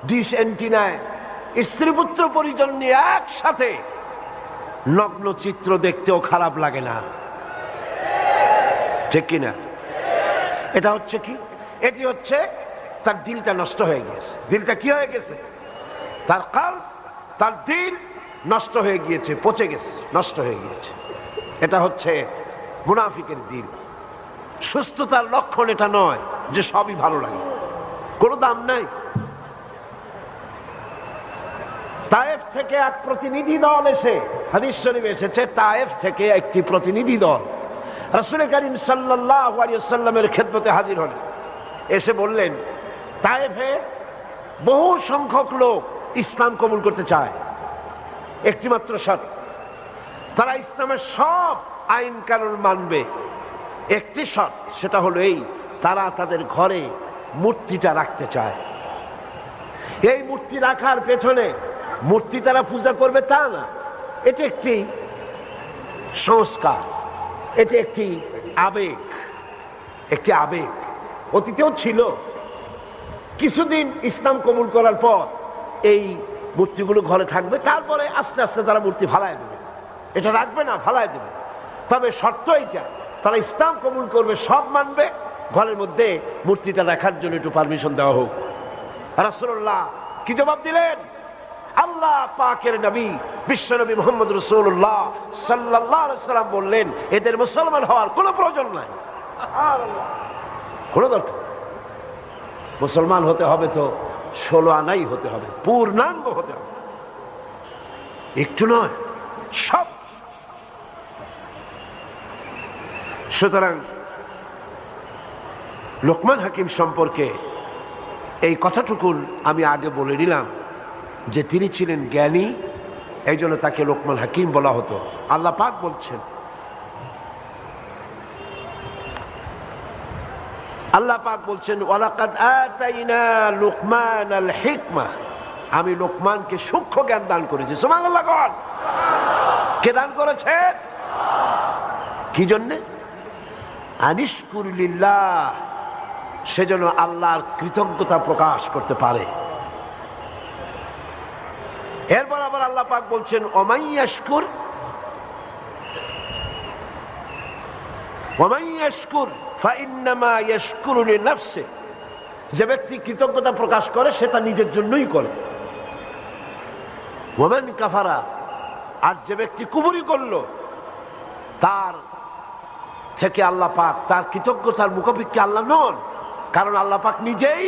ডিশ এন্টিনায় স্ত্রী পুত্র পরিজন নিয়ে একসাথে নগ্ন চিত্র দেখতেও খারাপ লাগে না, ঠিক কিনা? এটা হচ্ছে কি? এটি হচ্ছে তার দিলটা নষ্ট হয়ে গেছে। দিলটা কি হয়ে গেছে? তার কলব, তার দিল নষ্ট হয়ে গিয়েছে, পচে গেছে, নষ্ট হয়ে গিয়েছে। এটা হচ্ছে মুনাফিকের দিল। সুস্থতার লক্ষণ এটা নয় যে সবই ভালো লাগে, কোনো দাম নাই। তায়েফ থেকে এক প্রতিনিধি দল এসে, হাদিস শরীফে এসেছে, তায়েফ থেকে একটি প্রতিনিধি দল রাসূল করিম সাল্লাল্লাহু আলাইহি ওয়াসাল্লামের খেদমতে হাজির হলেন। এসে বললেন, তায়েফে বহু সংখ্যক লোক ইসলাম কবুল করতে চায়, একটি মাত্র শর্ত, তারা ইসলামের সব আইন কানুন মানবে। একটি শর্ত, সেটা হলো এই, তারা তাদের ঘরে মূর্তিটা রাখতে চায়। এই মূর্তি রাখার পেছনে মূর্তি তারা পূজা করবে তা না, এটি একটি সংস্কার, এটি একটি আবেগ, একটি আবেগ। অতীতেও ছিল। কিছুদিন ইসলাম কবুল করার পর এই মূর্তিগুলো ঘরে থাকবে, তারপরে আস্তে আস্তে তারা মূর্তি ফালায় দেবে, এটা রাখবে না, ফালায় দেবে। তবে শর্ত এইটা, তারা ইসলাম কবুল করবে, সব মানবে, ঘরের মধ্যে মূর্তিটা রাখার জন্য একটু পারমিশন দেওয়া হোক। রাসূলুল্লাহ কি জবাব দিলেন? আল্লাহ পাকের নবী বিশ্ব নবী মুহাম্মদ রাসূলুল্লাহ সাল্লাল্লাহু আলাইহি ওয়াসাল্লাম বললেন, এদের মুসলমান হওয়ার কোনো প্রয়োজন নাই, কোনো দরকার। মুসলমান হতে হবে তো 16 আনাই হতে হবে, পূর্ণাঙ্গ হতে হবে, একটু নয়, সব। সুতরাং লোকমান হাকিম সম্পর্কে এই কথাটুকু আমি আগে বলে নিলাম যে তিনি ছিলেন জ্ঞানী, এই জন্য তাকে লোকমান হাকিম বলা হতো। আল্লাহ পাক বলছেন, আল্লাহ পাক বলছেন ওয়ালাকাদ আতাইনা লুকমানাল হিকমা, আমি লোকমানকে সূক্ষ্ম জ্ঞান দান করেছি। সুবহানাল্লাহ। কে দান করেছে? কি জন্য? আনিশকুর লিল্লাহ, সেজন্য আল্লাহর কৃতজ্ঞতা প্রকাশ করতে পারে। এরপর আবার আল্লাহ পাক বলছেন ওমাইয়াশকুর ফাইন্নামা ইয়াশকুরু লিনাফসি, যে ব্যক্তি কৃতজ্ঞতা প্রকাশ করে সেটা নিজের জন্যই করে। ওয়ামান কাফারা, আর যে ব্যক্তি কুফরি করলো তার থেকে আল্লাহ পাক তার কৃতজ্ঞতার মুখাপেক্ষী আল্লাহ নন, কারণ আল্লাহ পাক নিজেই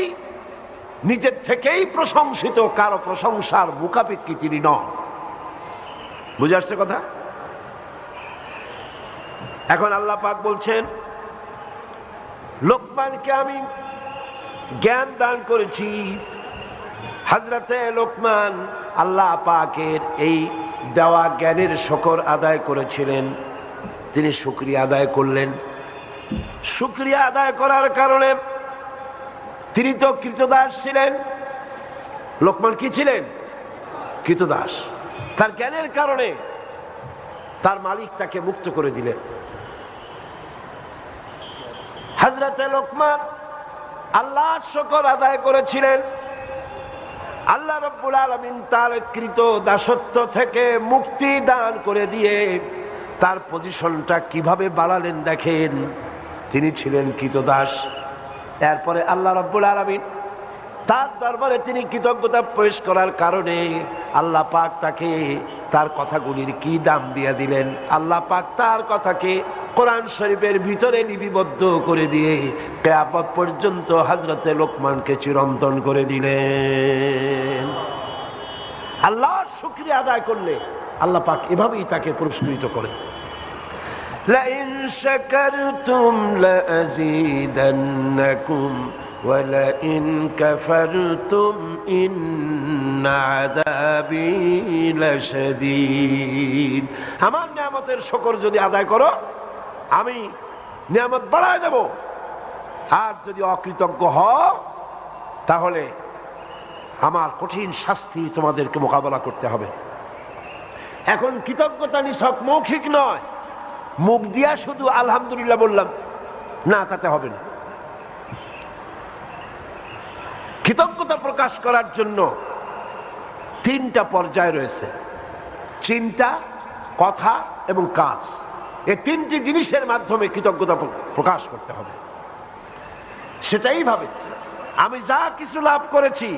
নিজের থেকেই প্রশংসিত, কারো প্রশংসার মুখাপেক্ষী তিনি নন। বুঝে আসছে কথা? এখন আল্লাহ পাক বলছেন লোকমানকে আমি জ্ঞান দান করেছি। হযরতে লোকমান আল্লাহ পাকের এই দেওয়া জ্ঞানের শকর আদায় করেছিলেন, তিনি শুকরিয়া আদায় করলেন। শুকরিয়া আদায় করার কারণে তিনি তো কৃতদাস ছিলেন। লোকমান কি ছিলেন? কৃতদাস। তার জ্ঞানের কারণে তার মালিক তাকে মুক্ত করে দিলেন। হযরতে লোকমান আল্লাহর শুকর আদায় করেছিলেন। আল্লাহ রাব্বুল আলামিন তার কৃত দাসত্ব থেকে মুক্তি দান করে দিয়ে তার পজিশনটা কিভাবে বাড়ালেন দেখেন। তিনি ছিলেন কৃতদাস, এরপরে আল্লাহ রাব্বুল আলামিন তার দরবারে তিনি কৃতজ্ঞতা পেশ করার কারণে আল্লাহ পাক তাকে তার কথাগুলির কি দাম দিয়ে দিলেন। আল্লাহ পাক তার কথাকে কোরআন শরীফের ভিতরে লিপিবদ্ধ করে দিয়ে কিয়ামত পর্যন্ত হযরতে লোকমানকে চিরন্তন করে দিলেন। আল্লাহর শুকরিয়া আদায় করলে আল্লাহ পাক এভাবেই তাকে পুরস্কৃত করেন। লাইন শাকারতুম লাযীদান্নাকুম ওয়ালাইন কাফারতুম ইন্না আযাবী লাশাদীদ। আমার নিয়ামতের শুকর যদি আদায় করো আমি নিয়ামত বাড়ায় দেব, আর যদি অকৃতজ্ঞ হও তাহলে আমার কঠিন শাস্তি তোমাদেরকে মোকাবেলা করতে হবে। এখন কৃতজ্ঞতা নিছক মৌখিক নয়, মুখ দিয়া শুধু আলহামদুলিল্লাহ বললাম না, তাতে হবে না। কৃতজ্ঞতা প্রকাশ করার জন্য 3টা পর্যায় রয়েছে: চিন্তা, কথা এবং কাজ। এই 3টি জিনিসের মাধ্যমে কৃতজ্ঞতা প্রকাশ করতে হবে। সেটাই ভাবে আমি যা কিছু লাভ করেছি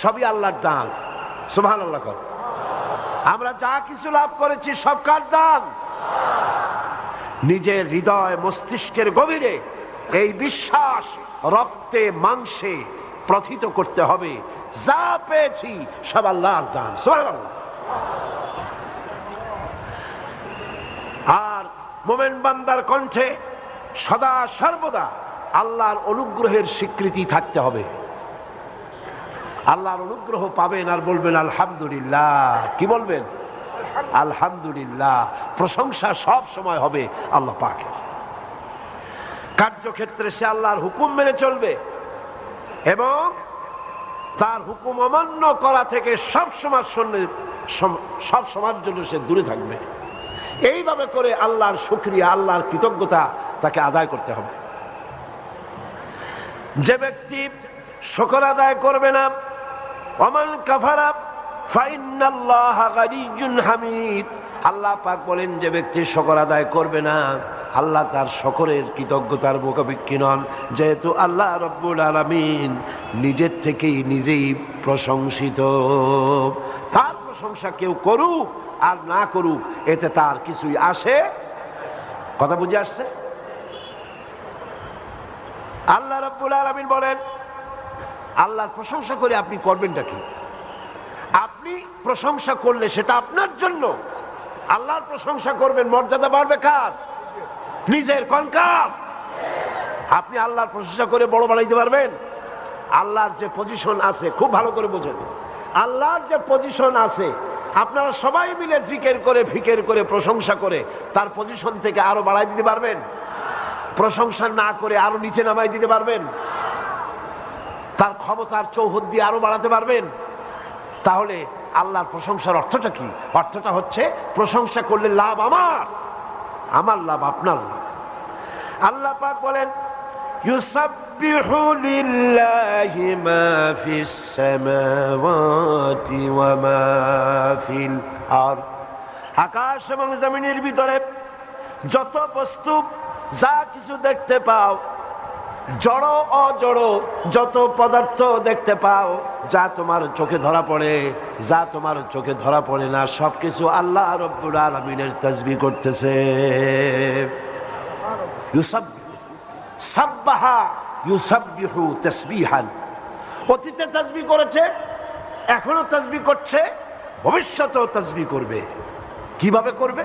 সবই আল্লাহর দান। সুবহানাল্লাহ। আমরা যা কিছু লাভ করেছি সব কার দান? নিজের হৃদয় মস্তিষ্কের গভীরে এই বিশ্বাস রক্তে মাংসে প্রথিত করতে হবে, যা পেয়েছি সব আল্লাহর দান। সুবহানাল্লাহ। আর মুমিন বান্দার কণ্ঠে সদা সর্বদা আল্লাহর অনুগ্রহের স্বীকৃতি থাকতে হবে। আল্লাহর অনুগ্রহ পাবেন আর বলবেন আলহামদুলিল্লাহ। কি বলবেন? আলহামদুলিল্লাহ। প্রশংসা সব সময় হবে আল্লাহ পাকের। কার্যক্ষেত্রে সে আল্লাহর হুকুম মেনে চলবে এবং তার হুকুম অমান্য করা থেকে সব সময়ের জন্য সে দূরে থাকবে। এইভাবে করে আল্লাহর শুকরিয়া, আল্লাহর কৃতজ্ঞতা তাকে আদায় করতে হবে। যে ব্যক্তি শুকর আদায় করবে না, ওমান কাফারা ফাইন্নাল্লাহা গানিয়্যুন হামিদ, আল্লাহ পাক বলেন যে ব্যক্তি শুকর আদায় করবে না আল্লাহ তার সকলের কৃতজ্ঞতার মুখাপেক্ষী নন, যেহেতু আল্লাহ রব্বুল আলামিন নিজের থেকেই নিজেই প্রশংসিত। তার প্রশংসা কেউ করুক আর না করুক, এতে তার কিছুই আসে। কথা বুঝে আসছে? আল্লাহ রব্বুল আলামিন বলেন, আল্লাহর প্রশংসা করে আপনি করবেনটা কি? আপনি প্রশংসা করলে সেটা আপনার জন্য। আল্লাহর প্রশংসা করবেন, মর্যাদা বাড়বে কার? নিজের। কনকার আপনি আল্লাহর প্রশংসা করে বড় বানাইতে পারবেন? আল্লাহর যে পজিশন আছে, খুব ভালো করে বোঝেন, আল্লাহর যে পজিশন আছে, আপনারা সবাই মিলে জিকির করে ফিকির করে প্রশংসা করে তার পজিশন থেকে আরো বাড়াই দিতে পারবেন? প্রশংসা না করে আরো নিচে নামাই দিতে পারবেন? তার ক্ষমতার চৌহদ দিয়ে আরো বাড়াতে পারবেন? তাহলে আল্লাহর প্রশংসার অর্থটা কি? অর্থটা হচ্ছে প্রশংসা করলে লাভ আমার, আমার লাভ আপনার লাভ। আল্লাহ পাক বলেন, ইউসাব্বিহু লিল্লাহি মা ফিস সামাওয়াতি ওয়া মা ফিল আরদ। আকাশ এবং জমিনের ভিতরে যত বস্তু, যা কিছু দেখতে পাও, জড় অজড় যত পদার্থ দেখতে পাও, যা তোমার চোখে ধরা পড়ে, যা তোমার চোখে ধরা পড়ে না, সবকিছু আল্লাহ রব্বুল আলামিনের তাসবিহ করতেছে। সাব্বাহা ইউসাব্বিহু তাসবিহান। অতীতে তাসবিহ করেছে, এখনো তাসবিহ করছে, ভবিষ্যতেও তাসবিহ করবে। কিভাবে করবে?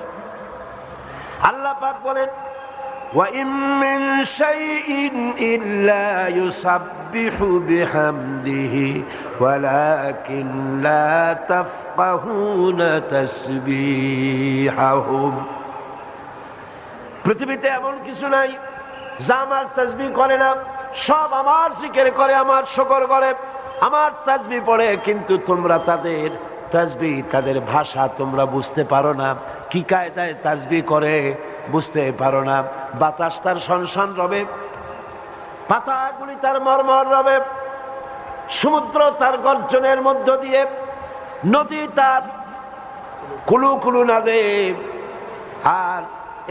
আল্লাহ পাক বলেন, وَإِن مِّن شَيْءٍ إِلَّا يُسَبِّحُ بِحَمْدِهِ وَلَكِن لَّا تَفْقَهُونَ تَسْبِيحَهُمْ। পৃথিবীতে এমন কিছু নাই যা আমার তাসবিহ করে না। সব আমার জিকির করে, আমার শুকর করে, আমার তাসবিহ পড়ে, কিন্তু তোমরা তাদের তাসবিহ, তাদের ভাষা তোমরা বুঝতে পারো না। কি কায়দায় তাসবিহ করে বুঝতে পারো না। বাতাস তার শনশন রবে, পাতাগুলি তার মরমর রবে, সমুদ্র তার গর্জনের মধ্য দিয়ে, নদী তার কুলু কুলু নাদে, আর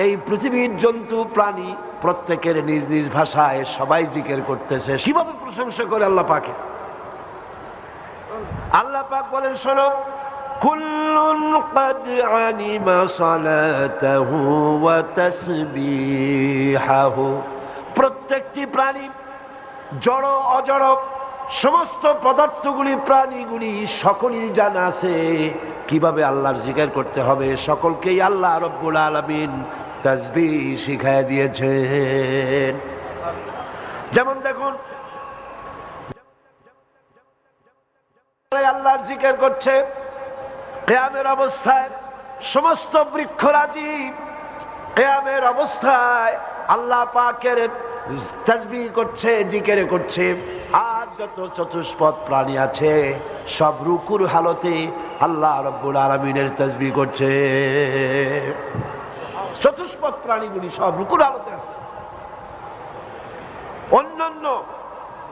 এই পৃথিবীর জন্তু প্রাণী প্রত্যেকের নিজ নিজ ভাষায় সবাই জিকির করতেছে। কিভাবে প্রশংসা করে আল্লাহ পাকে? আল্লাহ পাক বলেন, শোনো, কুল্লুন ক্বাদ আলিমা সালাতাহু ওয়া তাসবিহাহু। প্রত্যেকটি প্রাণী, জড় অজড় সমস্ত পদার্থগুলি, প্রাণীগুলি সকলই জানা আছে কিভাবে আল্লাহর জিকির করতে হবে। সকলকেই আল্লাহ রব্বুল আলামিন তাসবিহ শিখায় দিয়েছেন। যেমন দেখুন, আল্লাহর জিকির করছে কিয়ামের অবস্থায়, সমস্ত বৃক্ষরাজি কিয়ামের অবস্থায় আল্লাহ পাকের তাসবিহ করছে, জিকির করছে। আর যত চতুষ্পদ প্রাণী আছে সব রুকুর হালতে আল্লাহ রব্বুল আলামিনের তাসবিহ করছে। চতুষ্পদ প্রাণীগুলি সব রুকুর হালতে আছে। অন্যান্য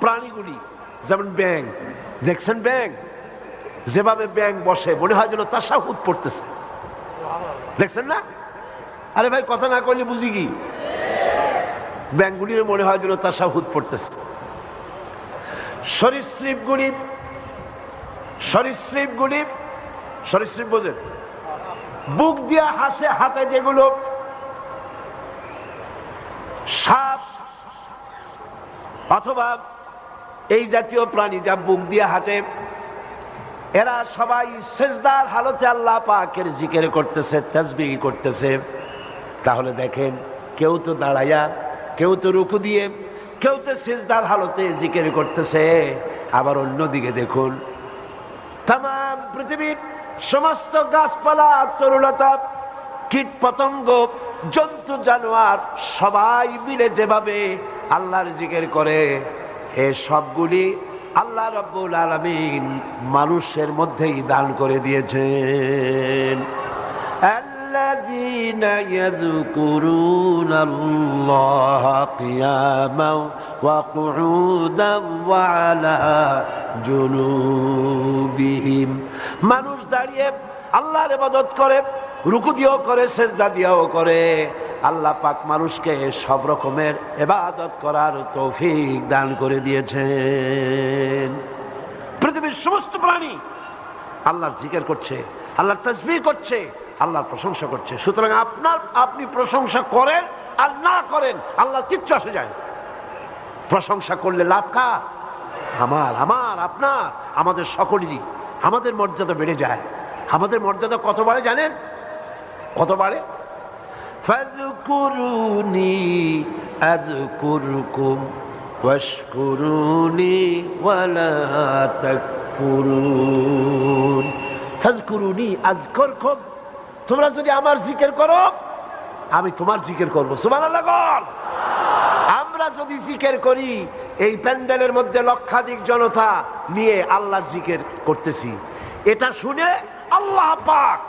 প্রাণীগুলি যেমন ব্যাঙ, দেখছেন ব্যাঙ যেভাবে ব্যাঙ বসে, মনে হয় যেন তাশাহুদ পড়তেছে, দেখছেন না? আরে ভাই, কথা না করলে বুঝি কি? ব্যাঙগুলির মনে হয় যেন তাশাহুদ পড়তেছে। সরীসৃপগুলি, সরীসৃপগুলি, সরীসৃপ বোঝেন? বুক দিয়া হাসে, হাতে যেগুলো সাপ অথবা এই জাতীয় প্রাণী যা বুক দিয়া হাঁটে, এরা সবাই সিজদার হালতে আল্লাহ পাকের জিকির করতেছে, তাসবিহ করতেছে। তাহলে দেখেন, কেউ তো দাঁড়াইয়া, কেউ তো রুকু দিয়ে, কেউ তো সিজদার হালতে জিকির করতেছে। আবার অন্যদিকে দেখুন, তামাম পৃথিবীর সমস্ত গাছপালা, তরুলতা, কীট পতঙ্গ, জন্তু জানোয়ার সবাই মিলে যেভাবে আল্লাহর জিকির করে, এ সবগুলি আল্লাহ রাব্বুল আলামিন মানুষের মধ্যেই দান করে দিয়েছেন। আল্লাযীনা ইয়াযকুরুনাল্লাহা কিয়ামান ওয়া কুউদান ওয়া আলা জুনুবিহিম। মানুষ দাঁড়িয়ে আল্লাহর ইবাদত করে, রুকু দিয়েও করে, সিজদা দিয়েও করে, আল্লাহ পাক মানুষকে সব রকমের ইবাদত করার তৌফিক দান করে দিয়েছেন। পৃথিবীর সমস্ত প্রাণী আল্লাহর জিকির করছে, আল্লাহর তাসবিহ করছে, আল্লাহর প্রশংসা করছে। সুতরাং আপনি প্রশংসা করেন আর না করেন, আল্লাহর কিচ্ছু আসে যায়। প্রশংসা করলে লাভ কার? আমার, আপনার, আমাদের সকলেরই। আমাদের মর্যাদা বেড়ে যায়। আমাদের মর্যাদা কত বাড়ে জানেন? কত বাড়ে? ফাযকুরুনি আযকুরকুম ওয়াশকুরুনি ওয়ালা তাকফুরুন। ফাযকুরুনি আযকুরকুম, তোমরা যদি আমার জিকির করো আমি তোমার জিকির করব। সুবহানাল্লাহ। আমরা যদি জিকির করি, এই প্যান্ডেলের মধ্যে লক্ষাধিক জনতা নিয়ে আল্লাহর জিকির করতেছি, এটা শুনে আল্লাহ পাক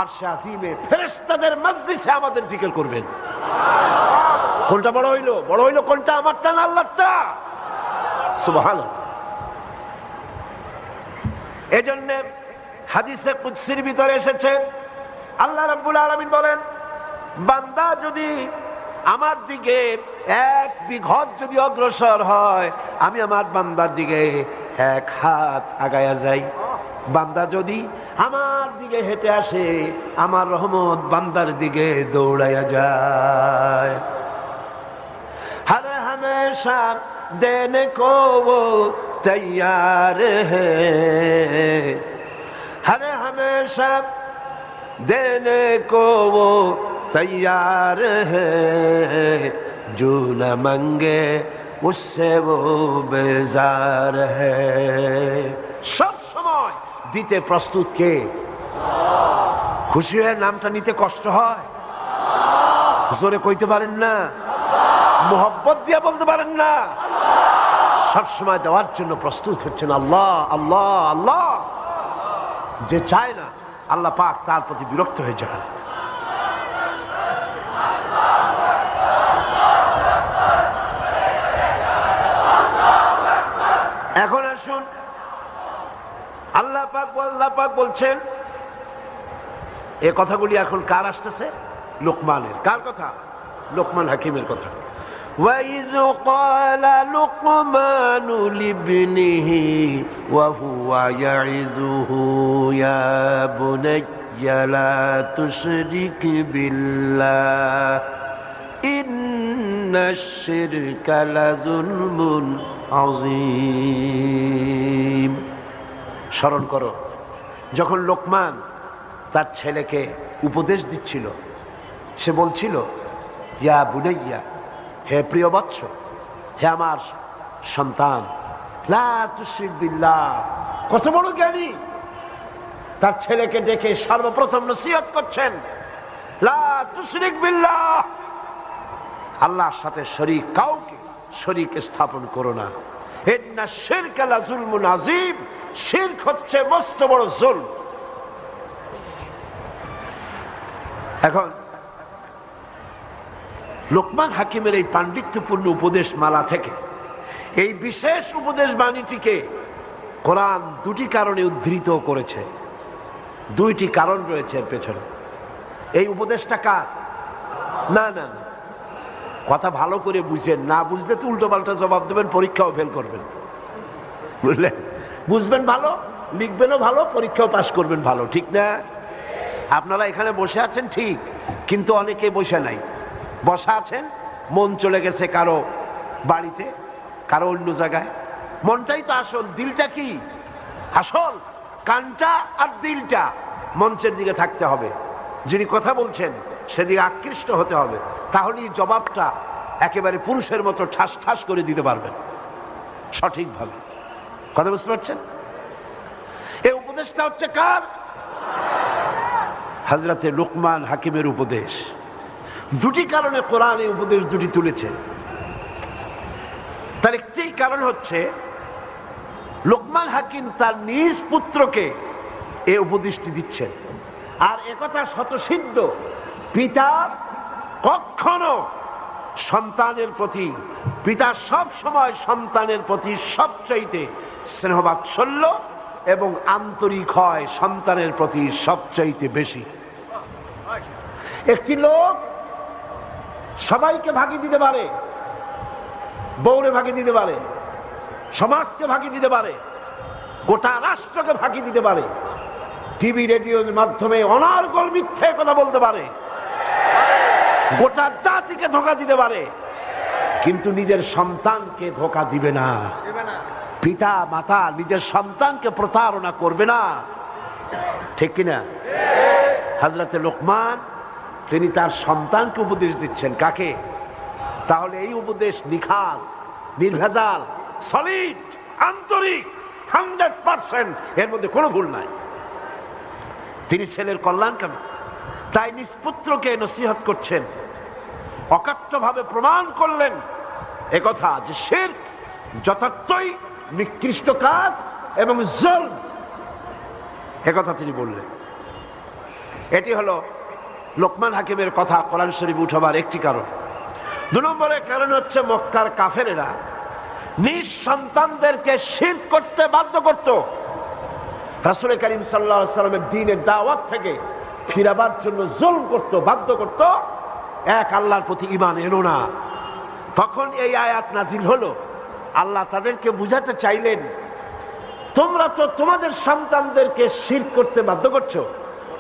আরশে আজিমে ফেরেশতাদের মজলিসে আমাদের জিকির করবেন। কোনটা বড় হইলো? বড় হইলো কোনটা? আমারটা না আল্লাহরটা? সুবহানাল্লাহ। এজন্য হাদিসে কুদসির ভিতরে এসেছে, আল্লাহ রাব্বুল আলামিন বলেন, বান্দা যদি আমার দিকে 1 বিঘত যদি অগ্রসর হয়, আমি আমার বান্দার দিকে 1 হাত আগায়া যাই। বান্দা যদি আমার দিকে হেঁটে আসে, আমার রহমত বান্দার দিকে দৌড়াইয়া যায়। हर हमेशा देने को वो तैयार है, हर हमेशा देने को वो तैयार है, जो न मांगे उससे वो बेजार है। सब समय দিতে প্রস্তুত কে? খুশি হয়ে নামটা নিতে কষ্ট হয়? জোরে কইতে পারেন না? মোহব্বত দিয়ে বলতে পারেন না? সবসময় দেওয়ার জন্য প্রস্তুত হচ্ছেন আল্লাহ, আল্লাহ, আল্লাহ। যে চায় না আল্লাহ পাক তার প্রতি বিরক্ত হয়ে যায়। এখন আসুন, আল্লাহ পাক বলছেন, এ কথাগুলি এখন কার আসতেছে? লোকমানের। কার কথা? লোকমান হাকিমের কথা। وَإِذْ قَالَ لُقْمَانُ لِابْنِهِ وَهُوَ يَعِظُهُ يَا بُنَيَّ لَا تُشْرِكْ بِاللَّهِ إِنَّ الشِّرْكَ لَظُلْمٌ عَظِيمٌ। স্মরণ করো, যখন লোকমান তার ছেলেকে উপদেশ দিচ্ছিল, সে বলছিল, ইয়া বুনাইয়া, হে প্রিয় বৎস, হে আমার সন্তান, লা তুশরিক বিল্লাহ। কত বড় জ্ঞানী! তার ছেলেকে ডেকে সর্বপ্রথম নসিহত করছেন, লা তুশরিক বিল্লাহ, আল্লাহর সাথে শরীক, কাউকে শরীক স্থাপন করো না। ইন্না শিরকা লাযুলমুন আযীম, শিরক হচ্ছে মস্ত বড় জুলম। এখন লোকমান হাকিমের এই পাণ্ডিত্যপূর্ণ উপদেশ মালা থেকে এই বিশেষ উপদেশ বাণীটিকে কোরআন 2টি কারণে উদ্ধৃত করেছে। 2টি কারণ রয়েছে এর পেছনে। এই উপদেশটা কার? না না, কথা ভালো করে বুঝেন, না বুঝলে তো উল্টো পাল্টা জবাব দেবেন, পরীক্ষাও ফেল করবেন। বুঝলেন? বুঝবেন ভালো, লিখবেনও ভালো, পরীক্ষাও পাস করবেন ভালো, ঠিক না? আপনারা এখানে বসে আছেন ঠিক, কিন্তু অনেকে বসে নাই। বসা আছেন, মন চলে গেছে কারো বাড়িতে, কারো অন্য জায়গায়। মনটাই তো আসল, দিলটা কি আসল? কানটা আর দিলটা মঞ্চের দিকে থাকতে হবে। যিনি কথা বলছেন সেদিকে আকৃষ্ট হতে হবে, তাহলেই জবাবটা একেবারে পুরুষের মতো ঠাস ঠাস করে দিতে পারবেন সঠিকভাবে। কথা বুঝতে পারছেন? এই উপদেশটা হচ্ছে কার? হযরতে লোকমান হাকিমের উপদেশ। 2টি কারণে কোরআন এই উপদেশ 2টি তুলেছে। তার একটি কারণ হচ্ছে লোকমান হাকিম তার নিজ পুত্রকে এই উপদেশটি দিচ্ছেন। আর একথা শতসিদ্ধ, পিতা কখনো সন্তানের প্রতি, পিতা সব সময় সন্তানের প্রতি সবচাইতে স্নেহবাৎসল্য এবং আন্তরিক হয় সন্তানের প্রতি সবচাইতে বেশি। একটি লোক সবাইকে ভাগি দিতে পারে, বউরে ভাগি দিতে পারে, সমাজকে ভাগি দিতে পারে, গোটা রাষ্ট্রকে ভাগি দিতে পারে, টিভি রেডিওর মাধ্যমে অনর্গল মিথ্যে কথা বলতে পারে, গোটা জাতিকে ধোঁকা দিতে পারে, কিন্তু নিজের সন্তানকে ধোঁকা দিবে না। পিতা মাতা নিজের সন্তানকে প্রতারণা করবে না, ঠিক কিনা? হযরতে লোকমান তিনি তার সন্তানকে উপদেশ দিচ্ছেন। কাকে? তাহলে এই উপদেশ নিখাল, নির্ভেজাল, সলিড, আন্তরিক, 100%, এর মধ্যে কোনো ভুল নাই। তিনি ছেলের কল্যাণ কেন, তাই নিজ পুত্রকে নসিহত করছেন, অকাট্যভাবে প্রমাণ করলেন একথা যে শিরক যথার্থই নিকৃষ্ট কাজ এবং জুলম, একথা তিনি বললেন। এটি হলো লোকমান হাকিমের কথা কোরআন শরীফে উঠাবার একটি কারণ। 2 নম্বরের কারণ হচ্ছে মক্কার কাফেরেরা নিজ সন্তানদেরকে শিরক করতে বাধ্য করত। রাসূল করিম সাল্লাল্লাহু আলাইহি ওয়াসাল্লামের দ্বীনের দাওয়াত থেকে ফিরাবার জন্য জুলম করত, বাধ্য করত, এক আল্লাহর প্রতি ঈমান এনো না। তখন এই আয়াত নাজিল হলো। আল্লাহ তাদেরকে বুঝাতে চাইলেন, তোমরা তো তোমাদের সন্তানদেরকে শিরক করতে বাধ্য করছো,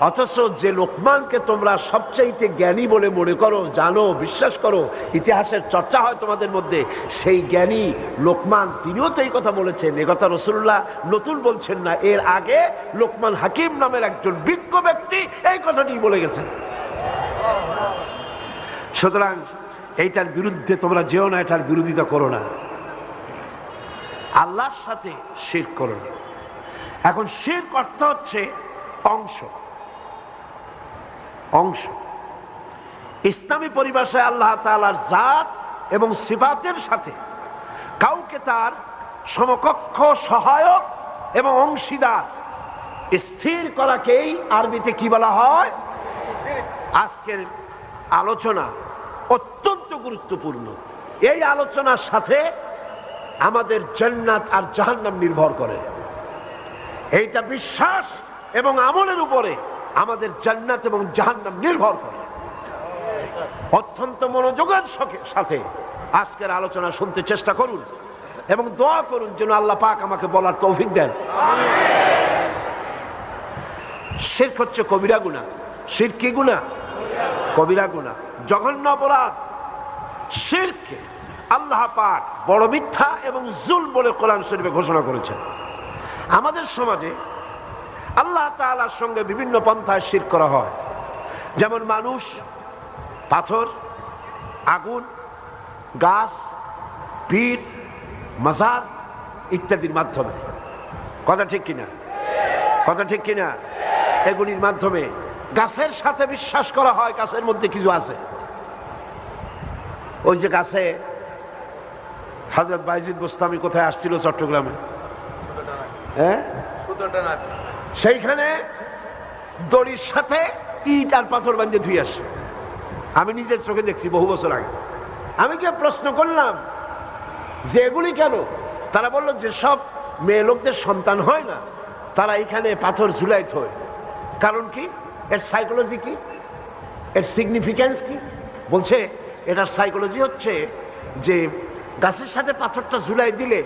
অথচ যে লোকমানকে তোমরা সবচাইতে জ্ঞানী বলে মনে করো, জানো, বিশ্বাস করো, ইতিহাসের চর্চা হয় তোমাদের মধ্যে, সেই জ্ঞানী লোকমান তিনিও তো এই কথা বলেছেন। এ কথা রাসূলুল্লাহ নতুন বলছেন না, এর আগে লোকমান হাকিম নামের একজন বিজ্ঞ ব্যক্তি এই কথাটি বলে গেছেন। সুতরাং এইটার বিরুদ্ধে তোমরা যেও না, এটার বিরোধিতা করো না, আল্লাহর সাথে শিরক করো না। এখন শিরক অর্থ হচ্ছে অংশ। অংশ ইসলামী পরিভাষায় আল্লাহ তাআলার জাত এবং সিফাতের সাথে কাউকে তার সমকক্ষ, সহায়ক এবং অংশীদার স্থির করাকেই আরবিতে কি বলা হয়? আজকের আলোচনা অত্যন্ত গুরুত্বপূর্ণ। এই আলোচনার সাথে আমাদের জান্নাত আর জাহান্নাম নির্ভর করে। এইটা বিশ্বাস এবং আমলের উপরে আমাদের জান্নাত এবং জাহান্নাম নির্ভর করে। অত্যন্ত মনোযোগের সাথে আজকের আলোচনা শুনতে চেষ্টা করুন এবং দোয়া করুন যেন আল্লাহ পাক আমাকে বলার তৌফিক দেন। শিরক হচ্ছে কবিরা গুনাহ। শিরক কি গুনাহ? কবিরা গুনাহ, জঘন্য অপরাধ। শিরককে আল্লাহ পাক বড় মিথ্যা এবং জুলম বলে কোরআন শরীফে ঘোষণা করেছেন। আমাদের সমাজে আল্লাহ তাআলার সঙ্গে বিভিন্ন পন্থায় শিরক করা হয়, যেমন মানুষ, পাথর, আগুন, গাছ, পীর, মাজার ইত্যাদির মাধ্যমে। কথা ঠিক কিনা? কথা ঠিক কিনা? এগুলির মাধ্যমে গাছের সাথে বিশ্বাস করা হয় গাছের মধ্যে কিছু আছে। ওই যে গাছে হযরত বাইজিদ বোস্তামি কোথায় আসছিল? চট্টগ্রামে। হ্যাঁ, সেইখানে দড়ির সাথে ইট আর পাথর বাঁধে ধুই আসে। আমি নিজের চোখে দেখছি বহু বছর আগে। আমি কে প্রশ্ন করলাম যে এগুলি কেন? তারা বলল যে সব মেয়ে লোকদের সন্তান হয় না, তারা এখানে পাথর ঝুলাই থয়। কারণ কি? এর সাইকোলজি কি? এর সিগনিফিক্যান্স কি? বলছে এটার সাইকোলজি হচ্ছে যে গাছের সাথে পাথরটা ঝুলাই দিলে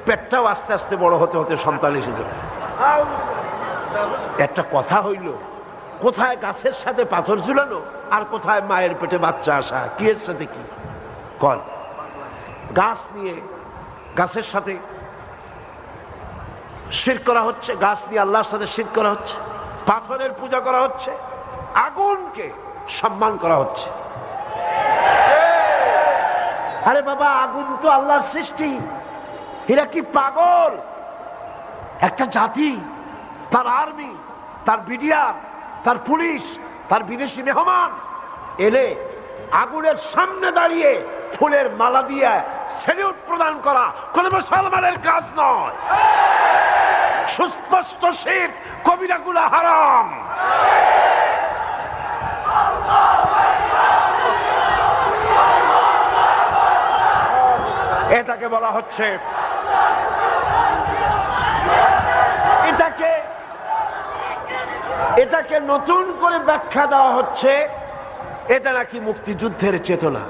পেটটাও আস্তে আস্তে বড় হতে হতে সন্তান এসে যাবে। একটা কথা হইল, কোথায় গাছের সাথে পাথর ঝুলানো আর কোথায় মায়ের পেটে বাচ্চা আসা, কি এর সাথে কি? কল গাছ নিয়ে, গাছের সাথে শিরক করা হচ্ছে, গাছ নিয়ে আল্লাহর সাথে শিরক করা হচ্ছে, পাথরের পূজা করা হচ্ছে, আগুনকে সম্মান করা হচ্ছে। আরে বাবা, আগুন তো আল্লাহর সৃষ্টি। এরা কি পাগল? একটা জাতি, তার আর্মি, তার বিডিআর, তার পুলিশ, তার বিদেশি মেহমান এলে আগুনের সামনে দাঁড়িয়ে ফুলের মালা দিয়ে সেলিউট প্রদান করা কোন মুসলমানের কাজ নয়। সুস্পষ্ট শিরক, কবিরা গুনাহ, হারাম। এটাকে বলা হচ্ছে, এটাকে নতুন করে ব্যাখ্যা দেওয়া হচ্ছে এটা নাকি মুক্তিযুদ্ধের চেতনা।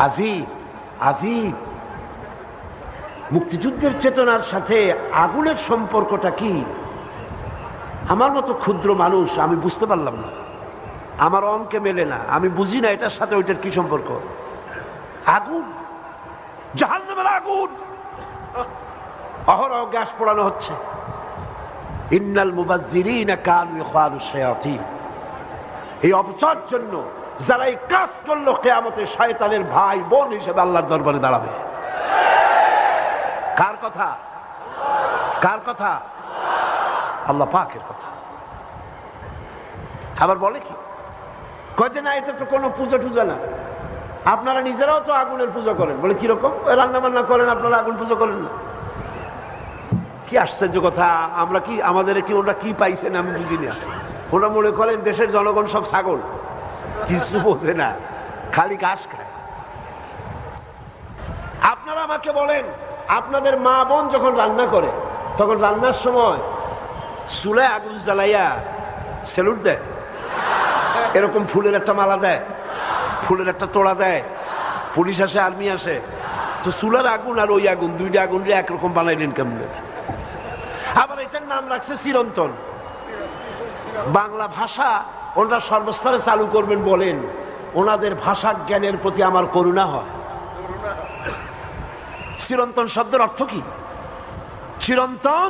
আজিব আজিব, মুক্তিযুদ্ধের চেতনার সাথে আগুনের সম্পর্কটা কি? আমার মতো ক্ষুদ্র মানুষ আমি বুঝতে পারলাম না, আমার অঙ্কে মেলে না, আমি বুঝি না এটার সাথে ওইটার কি সম্পর্ক। আগুন, জাহান্নামের আগুন, অহরহ গ্যাস পোড়ানো হচ্ছে। ইন্নাল মুবাজ্জিরিনা কানু ইখওয়ানুশ শায়াতিন, এই অপচয়ের জন্য যারা এই কাজ করলো কিয়ামতে শয়তানের ভাই বোন হিসেবে আল্লাহর দরবারে দাঁড়াবে। কার কথা? কার কথা? আল্লাহ পাকের কথা। আবার বলে কি, কয় যে না এটা তো কোনো পূজা টুজা না, আপনারা নিজেরাও তো আগুনের পূজা করেন। বলে কিরকম? রান্না বান্না করেন আপনারা, আগুন পূজা করেন না? কি আশ্চর্য কথা! আমরা কি, আমাদের কি ওরা কি পাইছেন আমি বুঝি না। ওরা মনে করেন দেশের জনগণ সব ছাগল, কিছু বোঝে না, খালি ঘাস খায়। আপনারা আমাকে বলেন, আপনাদের মা বোন যখন রান্না করে তখন রান্নার সময় চুলায় আগুন জ্বালাইয়া সেলুট দেয়, এরকম ফুলের একটা মালা দেয়, ফুলের একটা তোড়া দেয়, পুলিশ আসে, আর্মি আসে, তো চুলার আগুন আর ওই আগুন, দুইটা আগুন একরকম বানাইলেন কেমনে? আবার এটার নাম রাখছে চিরন্তন। বাংলা ভাষা ওনারা সর্বস্তরে চালু করবেন বলেন, ওনাদের ভাষা জ্ঞানের প্রতি আমার করুণা হয়। চিরন্তন শব্দের অর্থ কি? চিরন্তন,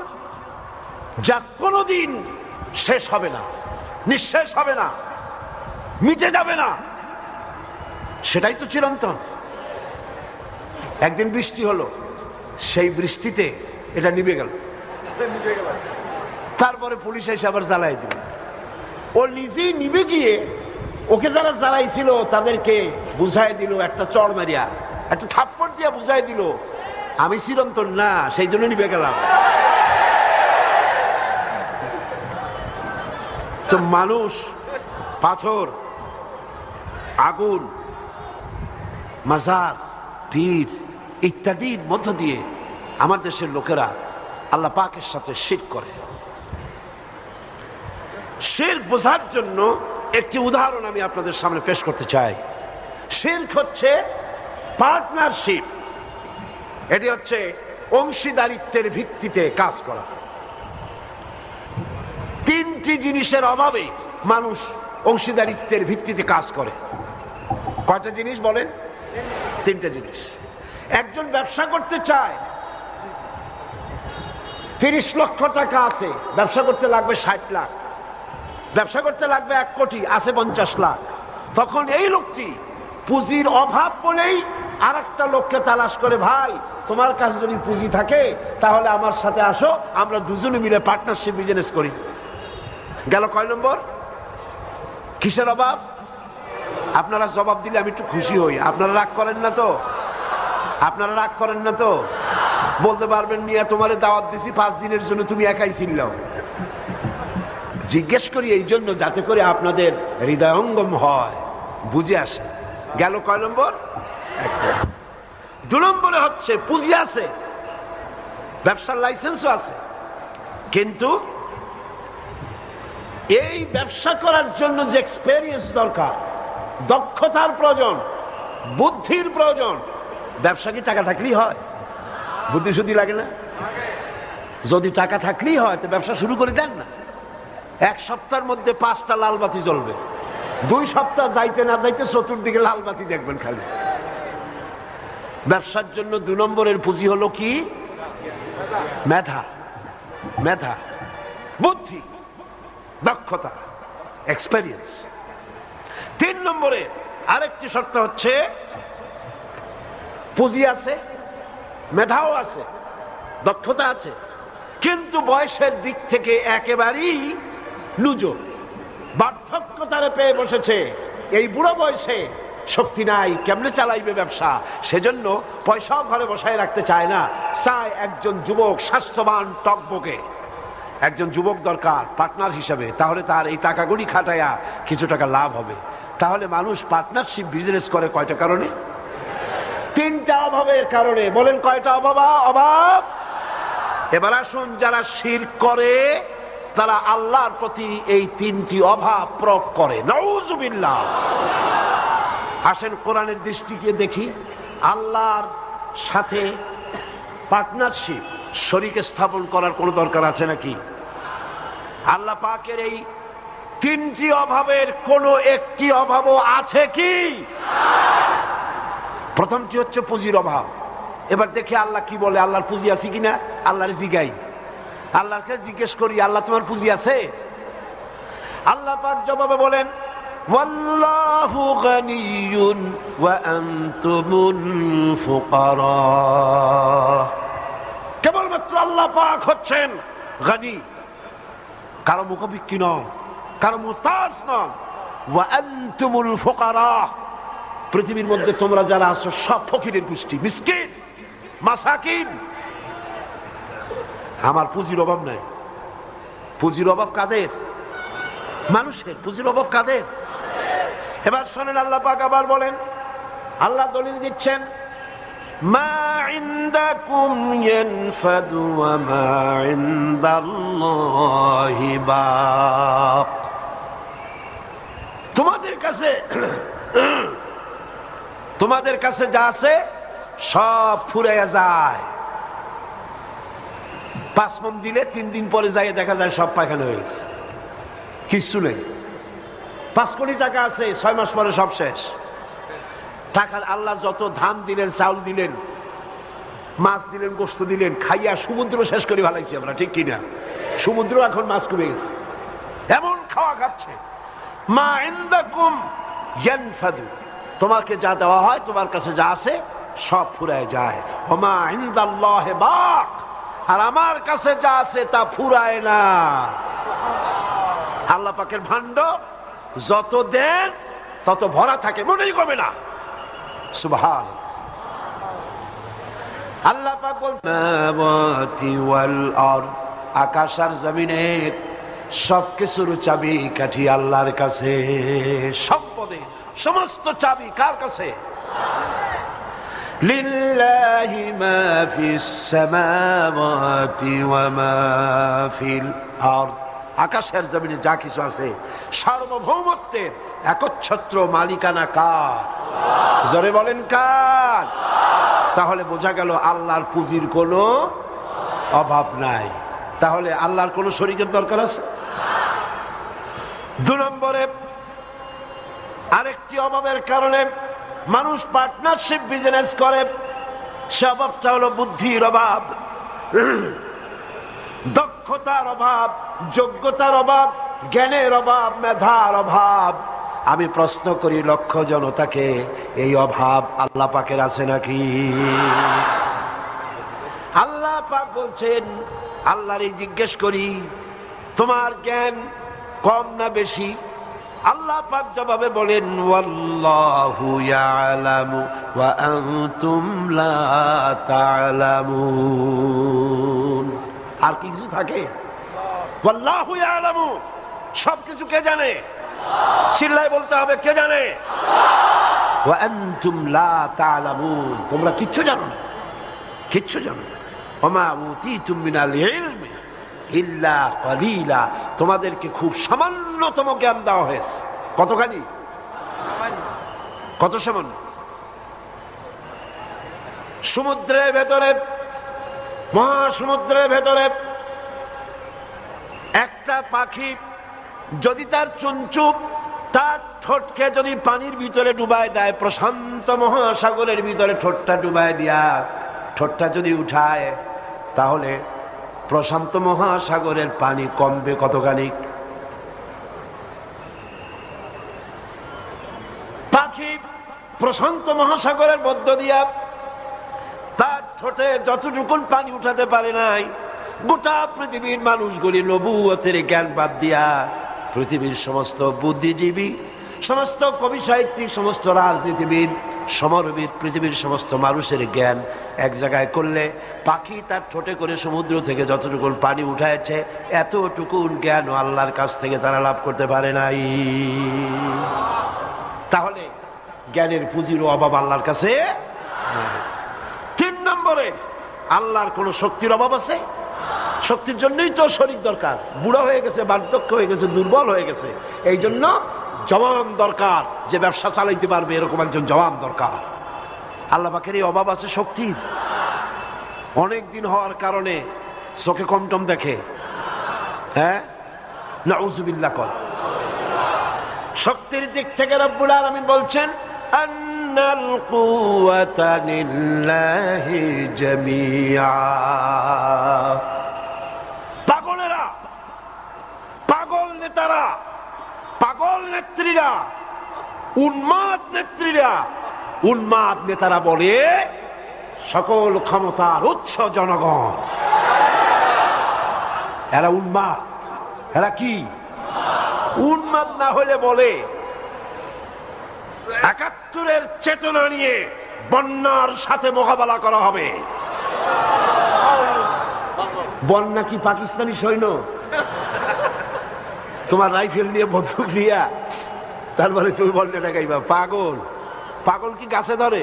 যা কোনোদিন শেষ হবে না, নিঃশেষ হবে না, মিটে যাবে না, সেটাই তো চিরন্তন। একদিন বৃষ্টি হলো, সেই বৃষ্টিতে এটা নিভে গেল, তারপরে পুলিশ এসে আবার জ্বালাই দিল। ও নিজেই নিভে গিয়ে ওকে যারা জ্বালাইছিল তাদেরকে বুঝাই দিল, একটা চড় মারিয়া, একটা থাপ্পড় দিয়া বুঝাই দিল আমি চিরন্তন না, সেই জন্য নিভে গেলাম। তো মানুষ, পাথর, আগুন, মাজার, পীর ইত্যাদির মধ্য দিয়ে আমার দেশের লোকেরা আল্লাহ পাকের সাথে শিরক করে। শিরক বোঝার জন্য একটি উদাহরণ আমি আপনাদের সামনে পেশ করতে চাই। শিরক হচ্ছে পার্টনারশিপ, এটি হচ্ছে অংশীদারিত্বের ভিত্তিতে কাজ করা। তিনটি জিনিসের অভাবে মানুষ অংশীদারিত্বের ভিত্তিতে কাজ করে। কয়টা জিনিস বলেন? তিনটা জিনিস। একজন ব্যবসা করতে চায়, 30 লক্ষ টাকা আছে, ব্যবসা করতে লাগবে 60 লাখ, ব্যবসা করতে লাগবে 1 কোটি, আছে 50 লাখ। তখন এই লোকটি পুঁজির অভাব বলেই আর একটা লোককে তালাশ করে, ভাই তোমার কাছে যদি পুঁজি থাকে তাহলে আমার সাথে আসো, আমরা দুজনে মিলে পার্টনারশিপ বিজনেস করি। গেল কয় নম্বর? কিসের অভাব? আপনারা জবাব দিলে আমি একটু খুশি হই। আপনারা রাগ করেন না তো? আপনারা রাগ করেন না তো? বলতে পারবেন মিয়া তোমারে দাওয়াত দিছি 5 দিনের জন্য, তুমি একাই ছিলাও। জিজ্ঞেস করি এই জন্য যাতে করে আপনাদের হৃদয়ঙ্গম হয়, বুঝে আসে। গেল কয় নম্বর? 2 নম্বরে হচ্ছে পুঁজি আছে, ব্যবসার লাইসেন্সও আছে, কিন্তু এই ব্যবসা করার জন্য যে এক্সপেরিয়েন্স দরকার, দক্ষতার প্রয়োজন, বুদ্ধির প্রয়োজন। ব্যবসা কি টাকা থাকলেই হয়? বুদ্ধি শুদ্ধি লাগে না? যদি টাকা থাকলেই হয় তো ব্যবসা শুরু করে দেন না। 1 সপ্তাহের মধ্যে 5টা লাল বাতি জ্বলবে, 2 সপ্তাহ যাইতে না যাইতে চতুর্দিকে লাল বাতি দেখবেন খালি। ব্যবসার জন্য 2 নম্বরের পুঁজি হলো কি? মেধা, মেধা, বুদ্ধি, দক্ষতা, এক্সপেরিয়েন্স। 3 নম্বরে আরেকটি শর্ত হচ্ছে পুঁজি আছে, মেধাও আছে, দক্ষতা আছে, কিন্তু বয়সের দিক থেকে একেবারেই লুজো, বার্ধক্যতারে পেয়ে বসেছে। এই বুড়ো বয়সে শক্তি নাই, কেমনে চালাইবে ব্যবসা? সেজন্য পয়সাও ঘরে বসায় রাখতে চায় না, চায় একজন যুবক, স্বাস্থ্যবান, টকবকে একজন যুবক দরকার পার্টনার হিসাবে, তাহলে তার এই টাকাগুলি খাটায়া কিছু টাকা লাভ হবে। তাহলে মানুষ পার্টনারশিপ বিজনেস করে কয়টা কারণে? 3টা অভাবের কারণে। বলেন কয়টা অভাব? এবার আসুন, যারা শিরক করে তারা আল্লাহর প্রতি এই তিনটি অভাব প্রয়োগ করে। নাউযুবিল্লাহ। আসেন কোরআনের দৃষ্টিকে দেখি, আল্লাহর সাথে পার্টনারশিপ, শরীক স্থাপন করার কোনো দরকার আছে নাকি? আল্লাহ পাকের এই তিনটি অভাবের কোনো একটি অভাবও আছে কি? প্রথমটি হচ্ছে পুঁজির অভাব। এবার দেখি আল্লাহ কি বলে, আল্লাহর পুঁজি আছে কিনা আল্লাহর জিগাই, আল্লাহকে জিজ্ঞেস করি, আল্লাহ তোমার পুঁজি আছে? আল্লাহ পাক জবাবে বলেন, ওয়াল্লাহু গানিয়্যুন ওয়া আনতুমুল ফুকারা। কেবলমাত্র আল্লাহ পাক হচ্ছেন গানি, কারো মুখাপেক্ষী নন, কারো মুহতাজ নন। ওয়া আনতুমুল ফুকারা, পৃথিবীর মধ্যে তোমরা যারা আছো সব ফকিরের গোষ্ঠী, মিসকিন, মাসাকিন। আমার পুঁজির অভাব নাই। পুঁজির অভাব কাদের? মানুষের। পুঁজির অভাব কাদের? এবার শোনেন, আল্লাহ পাক আবার বলেন, আল্লাহ দলিল দিচ্ছেন, মা ইনদাকুম ইয়ানফাদু ওয়া মা ইনদাল্লাহি বাক। তোমাদের কাছে যা আছে সব ফুরাইয়া যায়। 5 মণ দিলে 3 দিন পরে যাই দেখা যায় সব পায়খানা হয়ে গেছে, কিচ্ছু নেই। 5 কোটি টাকা আছে, 6 মাস পরে সব শেষ। টাকার আল্লাহ যত ধান দিলেন, চাউল দিলেন, মাছ দিলেন, গোশত দিলেন, খাইয়া সমুদ্র শেষ করে ফেলাইছি আমরা, ঠিক কিনা? সমুদ্র এখন মাছ কমে গেছে, এমন খাওয়া খাচ্ছে। মা ইনদাকুম ইয়ানফাদু, তোমাকে যা দেওয়া হয়, তোমার কাছে যা আছে সব ফুরায় যায়। ওয়া মা ইনদাল্লাহি বাক, আর আমার কাছে যা আছে তা ফুরায় না। আল্লাহ পাকের ভান্ড যত দেন তত ভরা থাকে, মনেই কমে না। সুবহানাল্লাহ। আল্লাহ পাক বলেন, আকাশ আর জমিনের সবকিছুর চাবি কাঠি আল্লাহর কাছে। সম্পদের সমস্ত চাবি কার কাছে? লিল্লাহি মা ফিস সামাওয়াতি ওয়া মা ফিল আরদ। আকাশের জমিনে যা কিছু আছে সার্বভৌমত্বের একচ্ছত্র মালিকানা কার? জোরে বলেন কার? তাহলে বোঝা গেল আল্লাহর পুঁজির কোনো অভাব নাই। তাহলে আল্লাহর কোনো শরীকের দরকার আছে? 2 নম্বরে আরেকটি অভাবের কারণে মানুষ পার্টনারশিপ বিজনেস করে, সে অভাবটা হলো বুদ্ধির অভাব, দক্ষতার অভাব, যোগ্যতার অভাব, জ্ঞানের অভাব, মেধার অভাব। আমি প্রশ্ন করি লক্ষ জনতাকে, এই অভাব আল্লাহ পাকের আছে নাকি? আল্লাহ পাক বলছেন, আল্লাহরে জিজ্ঞেস করি, তোমার জ্ঞান কম না বেশি? আল্লাহ পাক জবাবে বলেন, ওয়াল্লাহু ইয়ালামু ওয়া আনতুম লা তা'লামুন। আর কিছু থাকে? ওয়াল্লাহু ইয়ালামু, সবকিছু কে জানে? চিল্লায় বলতে হবে, কে জানে? ওয়া আনতুম লা তা'লামুন, তোমরা কিচ্ছু জানো না, কিচ্ছু জানো না। ওয়া মা উতীতুম মিনাল ইলমি ইল্লা কালিলা, তোমাদেরকে খুব সামান্যতম জ্ঞান দেওয়া হয়েছে। কতখানি? কত সামান্য? সমুদ্রের ভেতরে, মহাসমুদ্রের ভেতরে একটা পাখি যদি তার চুনচুপ, তার ঠোঁটকে যদি পানির ভিতরে ডুবায় দেয়, প্রশান্ত মহাসাগরের ভিতরে ঠোঁটটা ডুবায় দিয়া ঠোঁটটা যদি উঠায়, তাহলে প্রশান্ত মহাসাগরের পানি কমবে কতখানি? পাখি প্রশান্ত মহাসাগরের মধ্য দিয়া তার ঠোঁটে যতটুকু পানি উঠাতে পারে নাই, গোটা পৃথিবীর মানুষগুলি নবুয়তের জ্ঞান বাদ দিয়া পৃথিবীর সমস্ত বুদ্ধিজীবী, সমস্ত কবি সাহিত্যিক, সমস্ত রাজনীতিবিদ, সমরবিদ, পৃথিবীর সমস্ত মানুষের জ্ঞান এক জায়গায় করলে পাখি তার ঠোঁটে করে সমুদ্র থেকে যতটুকু পানি উঠাইছে, এতটুকু জ্ঞান আল্লাহর কাছ থেকে তারা লাভ করতে পারে নাই। তাহলে জ্ঞানের পুঁজির অভাব আল্লাহর কাছে। 3 নম্বরে, আল্লাহর কোন শক্তির অভাব আছে? শক্তির জন্যই তো শরীর দরকার। বুড়া হয়ে গেছে, বার্ধক্য হয়ে গেছে, দুর্বল হয়ে গেছে, এই জন্য জওয়ান দরকার, যে ব্যবসা চালাইতে পারবে এরকম একজন জওয়ান দরকার। আল্লাহ পাকের এই অভাব আছে শক্তির। অনেক দিন হওয়ার কারণে চোখে কমটম দেখে, হ্যাঁ, নাউযুবিল্লাহ। কর শক্তির দিক থেকে রব্বুল আলামিন বলছেন আন্নাল কুওয়াতা লিল্লাহি জামিআ। পাগলেরা, পাগল নেতারা, পাগল নেত্রীরা, উন্মাদ নেত্রীরা, উন্মাদ নেতারা বলে সকল ক্ষমতার উৎস জনগণ। এরা উন্মাদ। এরা কি উন্মাদ না হলে বলে ৭১-এর চেতনা নিয়ে বন্যার সাথে মোকাবেলা করা হবে। বন্যা কি পাকিস্তানি সৈন্য? তোমার রাইফেল নিয়ে, বন্দুক নিয়ে, তারপরে তুমি বন্যাটা গাইবা? পাগল। পাগল কি গাছে ধরে?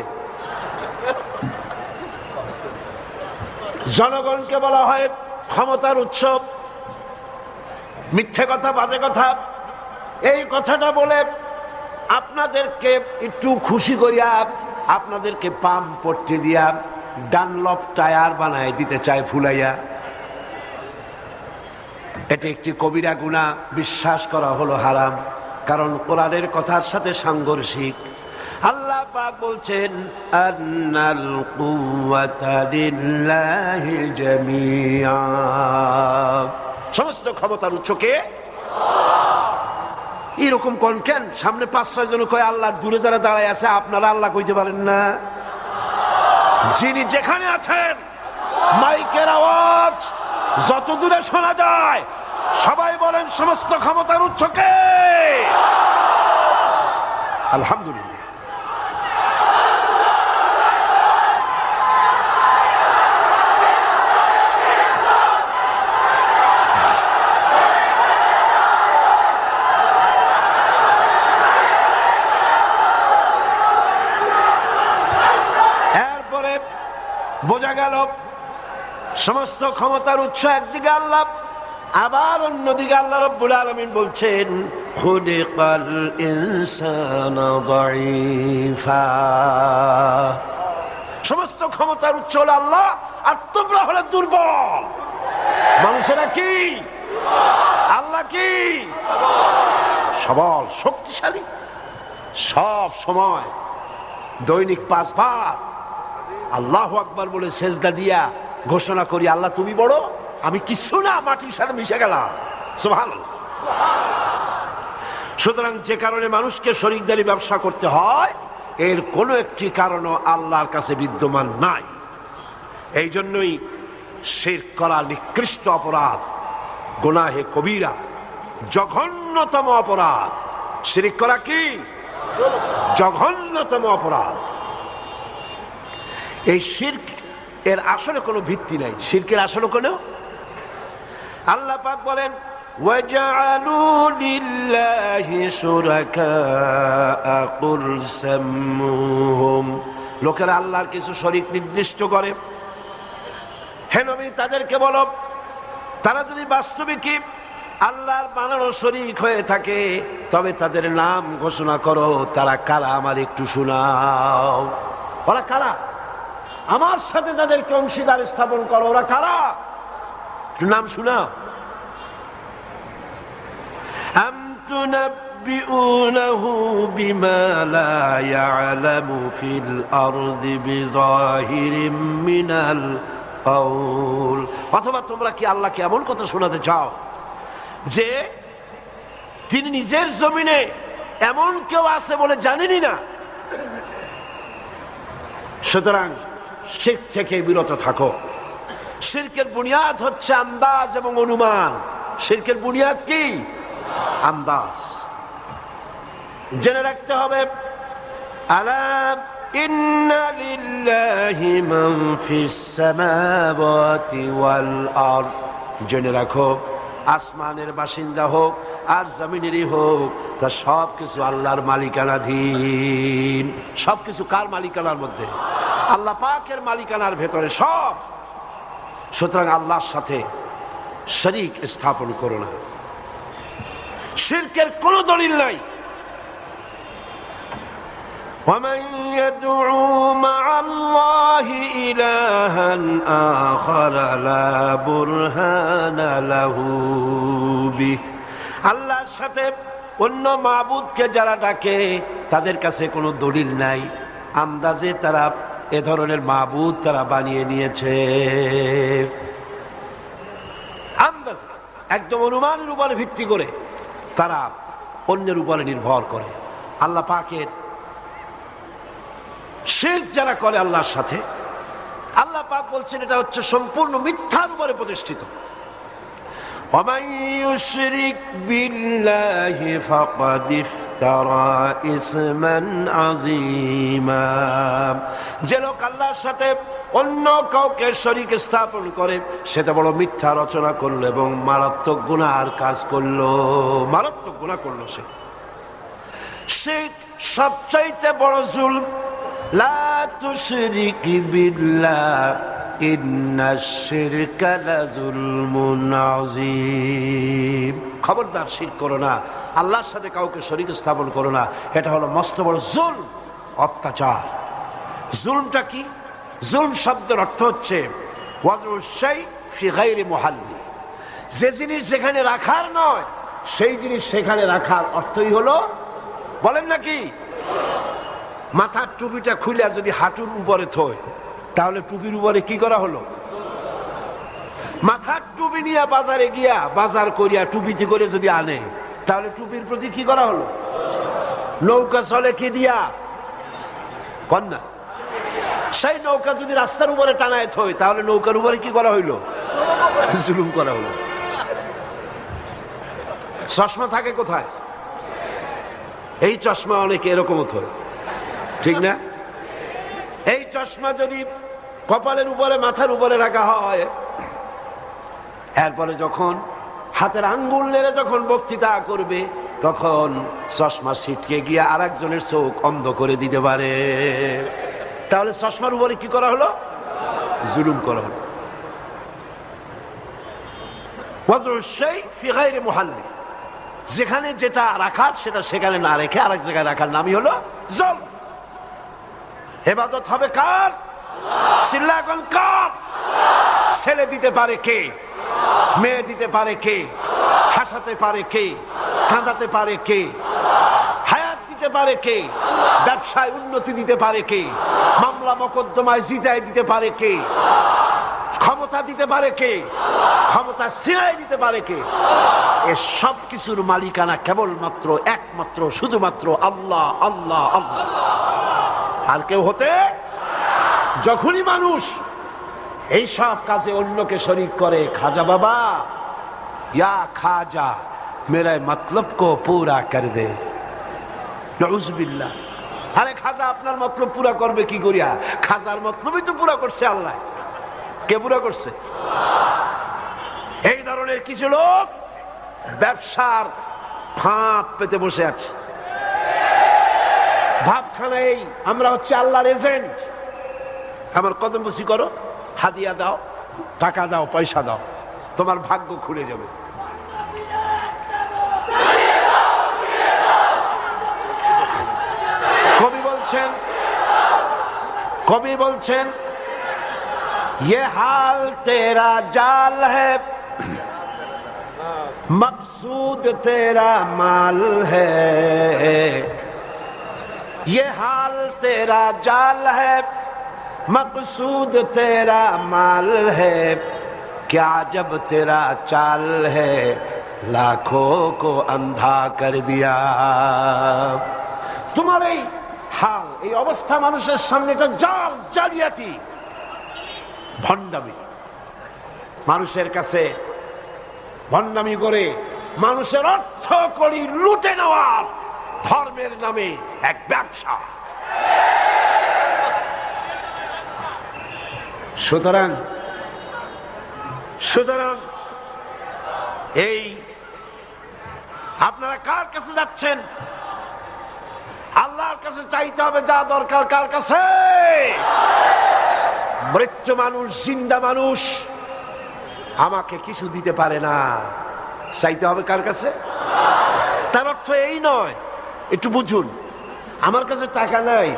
জনগণকে বলা হয় ক্ষমতার উৎসব। মিথ্যে কথা, বাজে কথা। এই কথাটা বলে আপনাদেরকে একটু খুশি করিয়া, আপনাদেরকে পাম্প পট্টি দিয়া ডানলপ টায়ার বানায় দিতে চায় ফুলাইয়া। এটি একটি কবিরা গুনাহ, বিশ্বাস করা হলো হারাম, কারণ কোরআনের কথার সাথে সাংঘর্ষিক। আল্লাহ পাক বলছেন আন্নাল কুওয়াতা লিল্লাহি জামিআ। সমস্ত ক্ষমতার উৎস কে? এরকম কোন কেন? সামনে ৫-৬ জন কয় আল্লাহ, দূরে যারা দাঁড়ায় আছে আপনারা আল্লাহ কইতে পারেন না? যিনি যেখানে আছেন, মাইকের আওয়াজ যত দূরে শোনা যায়, সবাই বলেন সমস্ত ক্ষমতার উৎস কে? আলহামদুলিল্লাহ। বোঝা গেল সমস্ত ক্ষমতার উৎস একদিকে আল্লাহ, আবার অন্যদিকে আল্লাহ রাব্বুল আলামিন বলছেন খুলিকাল ইনসানু যায়ীফা। সমস্ত ক্ষমতার উৎস হলো আল্লাহ, আর তোমরা হলে দুর্বল। মানুষেরা কি? আল্লাহ কি? সবল, শক্তিশালী। সব সময় দৈনিক ৫ বার আল্লাহু আকবার বলে সেজদা দিয়া ঘোষণা করি, আল্লাহ তুমি বড়, আমি কিছু না, মাটির সাথে মিশে গেলাম। সুবহানাল্লাহ। সুতরাং যে কারণে মানুষকে শরীকদারি ব্যবসা করতে হয়, এর কোনো একটি কারণও আল্লাহর কাছে বিদ্যমান নাই। এই জন্যই শিরক করা নিকৃষ্ট অপরাধ, গুনাহে কবিরা, জঘন্যতম অপরাধ। শিরক করা কি? জঘন্যতম অপরাধ। এই শিরক এর আসলে কোনো ভিত্তি নাই। শিরকের আসলে কোনো, আল্লাহ পাক বলেন ওয়াজআলু লিল্লাহি শুরাকা কুল সাম্মুহুম। লোকেরা আল্লাহর কিছু শরীক নির্দিষ্ট করে। হে নবী, তাদেরকে বলো, তারা যদি বাস্তবিকই আল্লাহর বানানো শরীক হয়ে থাকে, তবে তাদের নাম ঘোষণা করো। তারা কারা আমার একটু শোনাও। ওরা কারা? আমার সাথে তাদেরকে অংশীদার স্থাপন করো। ওরা কারা? নাম শোনাও। আম তুনাব্বিউনাহু বিমা লা ইয়ালামু ফিল আরদি বিযাহিরিম মিনাল কাউল। অথবা তোমরা কি আল্লাহকে এমন কথা শোনাতে চাও যে তিনি নিজের জমিনে এমন কেউ আছে বলে জানেনই না? সুতরাং শিরক থেকে বিরত থাকো। শিরকের বুনিয়াদ হচ্ছে আন্দাজ এবং অনুমান। শিরকের বুনিয়াদ কি? আন্দাজ। জেনে রাখতে হবে আলা ইন্না লিল্লাহি মান ফিস সামাওয়াতি ওয়াল আরদ। জেনে রাখো, আসমানের বাসিন্দা হোক আর জমিনেরই হোক, তা সব কিছু আল্লাহর মালিকানাধীন। সব কিছু কার মালিকানার মধ্যে? আল্লাহ পাকের মালিকানার ভেতরে সব। সুতরাং আল্লাহর সাথে শরীক স্থাপন করো না। শিরকের কোনো দলিল নাই। ومن يدعو مع الله إلها آخر لا برهان له به। আল্লাহর সাথে অন্য মাবুদকে যারা ডাকে তাদের কাছে কোনো দলিল নাই, আন্দাজে তারা এ ধরনের মাবুদ তারা বানিয়ে নিয়েছে। আন্দাজে একদম অনুমানের উপরে ভিত্তি করে তারা অন্যের উপরে নির্ভর করে। আল্লাহ পাকের শিরক যারা করে আল্লাহর সাথে, আল্লাহ পাক বলছেন এটা হচ্ছে সম্পূর্ণ মিথ্যার উপরে প্রতিষ্ঠিত। ومن يشرك بالله فقد افترى إثما عظيما। যে লোক আল্লাহর সাথে অন্য কাউকে শরীক স্থাপন করে সেটা বড় মিথ্যা রচনা করলো এবং মারাত্মক গুনাহের কাজ করলো, মারাত্মক গুনাহ করলো। সে সবচাইতে বড় জুলম। লা তুশরিক বিল্লাহ ইন্নাশ শিরকা লাযুলমুন আযীম। খবরদার শিরক করো না, আল্লাহর সাথে কাউকে শরীক স্থাপন করো না, এটা হলো মস্ত বড় জুলম, অত্যাচার। জুলমটা কি? জুলম শব্দের অর্থ হচ্ছে ওয়াজউশ শাই ফি গায়রি মুহাল্লি। যে জিনিস যেখানে রাখার নয় সেই জিনিস সেখানে রাখার অর্থই হলো, বলেন নাকি? মাথার টুপিটা খুলে যদি হাঁটুর উপরে থয় তাহলে টুপির উপরে কি করা হলো? মাথার টুপি নিয়ে বাজারে গিয়া বাজার করিয়া টুপিতে করে যদি আনে তাহলে টুপির প্রতি কি করা হলো? নৌকা চলে কি দিয়া? কন্যা সেই নৌকা যদি রাস্তার উপরে টানায় থয় তাহলে নৌকার উপরে কি করা হইলো? জুলুম করা হলো। চশমা থাকে কোথায়? এই চশমা অনেকে এরকম থয়, ঠিক না? এই চশমা যদি কপালের উপরে মাথার উপরে রাখা হয়, এরপরে যখন হাতের আঙ্গুল নেড়ে যখন বক্তৃতা করবে তখন চশমা ছিটকে গিয়ে আর একজনের চোখ অন্ধ করে দিতে পারে। তাহলে চশমার উপরে কি করা হলো? জুলুম করা হলো। ওয়াজউশ শাই ফি গায়রি মুহাল্লি। যেখানে যেটা রাখার সেটা সেখানে না রেখে আরেক জায়গায় রাখার নামই হলো জুলম। ইবাদত হবে কার? চিল্লা এখন কার? ছেলে দিতে পারে কে? মেয়ে দিতে পারে কে? হাসাতে পারে কে? কাঁদাতে পারে কে? হায়াত দিতে পারে কে? ব্যবসায় উন্নতি দিতে পারে কে? মামলা মোকদ্দমায় জিতায় দিতে পারে কে? ক্ষমতা দিতে পারে কে? ক্ষমতা ছিনাই দিতে পারে কে? এ সব কিছুর মালিকানা কেবলমাত্র একমাত্র শুধুমাত্র আল্লাহ, আল্লাহ, আল্লাহ, আর কেউ হতে। যখনই মানুষ এই সব কাজে অন্যকে শরীক করে, খাজা বাবা ইয়া খাজা মেরা মতলব কো পুরা কর দে, নাউজুবিল্লাহ। আরে খাজা আপনার মতলব পুরা করবে কি করিয়া? খাজার মতলবই তো পুরা করছে আল্লাহ। কে পুরা করছে? এই ধরনের কিছু লোক ব্যবসার ফাঁদ পেতে বসে আছে। ভাবখানা এই আমরা হচ্ছে আল্লাহর এজেন্ট, আমার কদম বসি করো, হাদিয়া দাও, টাকা দাও, পয়সা দাও, তোমার ভাগ্য খুলে যাবে। কবি বলছেন ये हाल तेरा जाल है, मकसूद तेरा माल है, ये हाल तेरा जाल है, मकसूद तेरा माल है, क्या जब तेरा चाल है लाखों को अंधा कर दिया। তোমার এই হাল, এই অবস্থা মানুষের সামনে একটা জাল, জালিয়াতি, ভণ্ডামি। মানুষের কাছে ভণ্ডামি করে মানুষের অর্থ করি লুটে নেওয়ার ধর্মের নামে এক ব্যবসা। সুতরাং এই আপনারা কার কাছে যাচ্ছেন? আল্লাহর কাছে চাইতে হবে যা দরকার। কার কাছে? মৃত্যু মানুষ, জিন্দা মানুষ আমাকে কিছু দিতে পারে না, চাইতে হবে কার কাছে? তার অর্থ এই নয়, একটু বুঝুন, আমার কাছে টাকা নাই,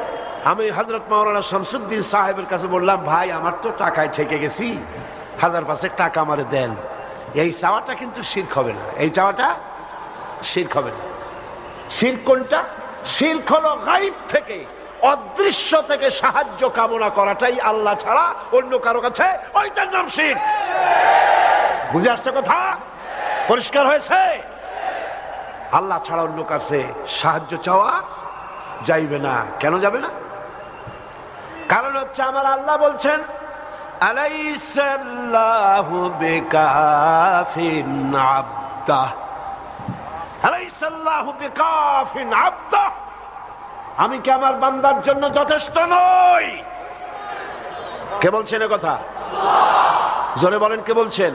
আমি হযরত মাওলানা শামসুদ্দিন সাহেবের কাছে বললাম, ভাই আমার তো টাকায় ঠেকে গেছি, 1000 টাকা আমারে দেন, এই চাওয়াটা কিন্তু শিরক হবে না। এই চাওয়াটা শিরক হবে না। শিরক কোনটা? শিরক হলো গায়ব থেকে, অদৃশ্য থেকে সাহায্য কামনা করাটাই আল্লাহ ছাড়া অন্য কারো কাছে, ওইটার নাম শিরক। বুঝে আসছে কথা? পরিষ্কার হয়েছে? আল্লাহ ছাড়া অন্য কাছে সাহায্য চাওয়া যাইবে না। কেন যাবে না? কারণ হচ্ছে আমার আল্লাহ বলছেন, আলাইসাল্লাহু বিকাফিন আবদাহ, আলাইসাল্লাহু বিকাফিন আবদাহ, আমি কি আমার বান্দার জন্য যথেষ্ট নই? কে বলছেন কথা? জোরে বলেন, কে বলছেন?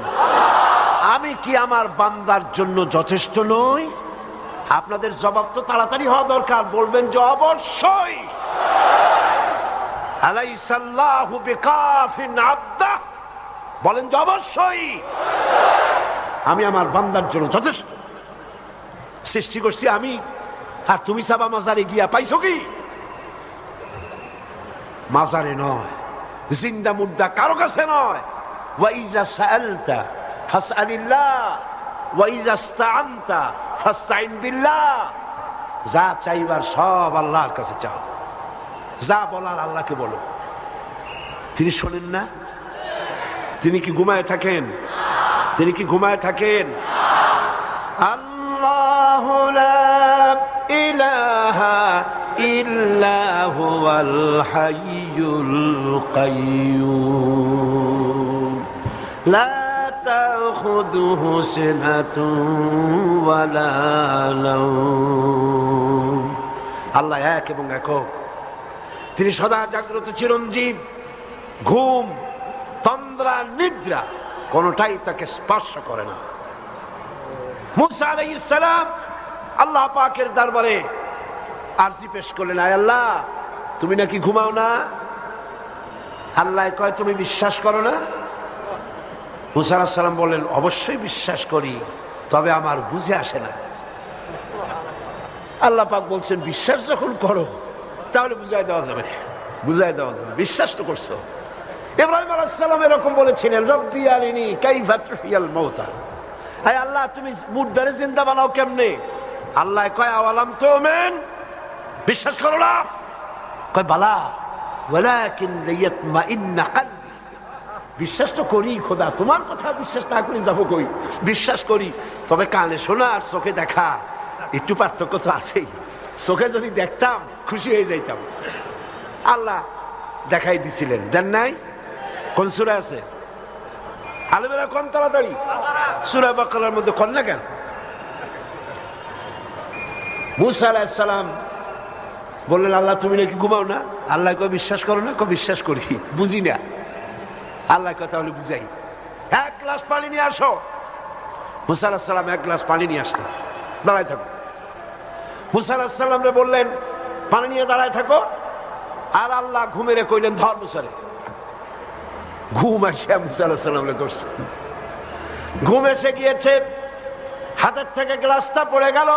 আমি কি আমার বান্দার জন্য যথেষ্ট নই? আপনাদের জবাব তো তাড়াতাড়ি হওয়া দরকার, বলবেন যে অবশ্যই। আলাইসাল্লাহু বিকাফিন আবদাহ, বলেন যে অবশ্যই আমি আমার বান্দার জন্য যথেষ্ট। সৃষ্টি করছি আমি, আর তুমি সাবা মাজারে গিয়া পাইছো কি? মাজারে নয়, জিন্দা মুর্দা কারো কাছে নয়। ওয়াইজা সাআলতা ফাসআলিল্লাহ ওয়াইজা ইসতাআনতা ফাসতাইন বিল্লাহ। যা চাইবার সব আল্লাহর কাছে চাও, যা বলার আল্লাহকে বলো। তিনি শোনেন না? তিনি কি ঘুমায় থাকেন? তিনি কি ঘুমায় থাকেন? আল্লাহু লা ইলাহা ইল্লা হুয়াল হাইয়ুল কাইয়্যুম লা তাখুযুহু সিনাতুন ওয়ালা নাওম। আল্লাহ এক এবং একক, তিনি সদা জাগ্রত, চিরঞ্জীব। ঘুম, তন্দ্রা, নিদ্রা কোনটাই তাকে স্পর্শ করে না। মুসা আলাইহিস সালাম আল্লাহ পাকের দরবারে আরজি পেশ করলেন, আয় আল্লাহ, তুমি নাকি ঘুমাও না? আল্লাহ কয়, তুমি বিশ্বাস করো না? মুসা আলাইহিস সালাম বললেন, অবশ্যই বিশ্বাস করি, তবে আমার বুঝে আসে না। আল্লাহ পাক বলছেন, বিশ্বাস যখন করো তাহলে বুঝাই দেওয়া যাবে, বুঝাই দেওয়া যাবে। বিশ্বাস তো করছো। ইব্রাহিম আলাইহিস সালাম এরকম বলেছিলেন, রব্বি আরিনি কাইফা তুহিয়াল মাউতা, আয় আল্লাহ, তুমি মুর্দারে জিন্দা বানাও কেমনে? আল্লাহ কয়, আওয়ালাম তুমিন, বিশ্বাস করো না? কয় বালা ওয়ালাকিন লিয়াতমাইন্না কলবি, বিশ্বাস তো করি খোদা, তোমার কথা বিশ্বাস না করি যাবো কই? বিশ্বাস করি, তবে কানে শোনা আর চোখে দেখা একটু পার্থক্য তো আছেই। চোখে যদি দেখতাম খুশি হয়ে যাইতাম। আল্লাহ দেখাই দিছিলেন, দেন নাই? কোন সূরা আছে? আলেমেরা কোন তাড়াতাড়ি সূরা বাকারার মধ্যে কোন না কেন? মুসা আলাইহিস সালাম বললেন, আল্লাহ তুমি নাকি ঘুমাও না? আল্লাহ কয়, বিশ্বাস করো না? কয় বিশ্বাস করি, বুঝি না। আল্লাহ কয়, তাহলে বুঝাই, 1 গ্লাস পানি নিয়ে আসো। মুসা আলাইহিস সালাম 1 গ্লাস পানি নিয়ে আসলেন, দাঁড়ায় থাকো। মুসা আলাইহিস সালামরে বললেন, পানি নিয়ে দাঁড়ায় থাকো। আর আল্লাহ ঘুমেরে কইলেন, ধর মুসারে। ঘুম আসে মুসা আলাইহিস সালামরে করছে। ঘুম এসে গিয়েছে, হাতের থেকে গ্লাসটা পড়ে গেল,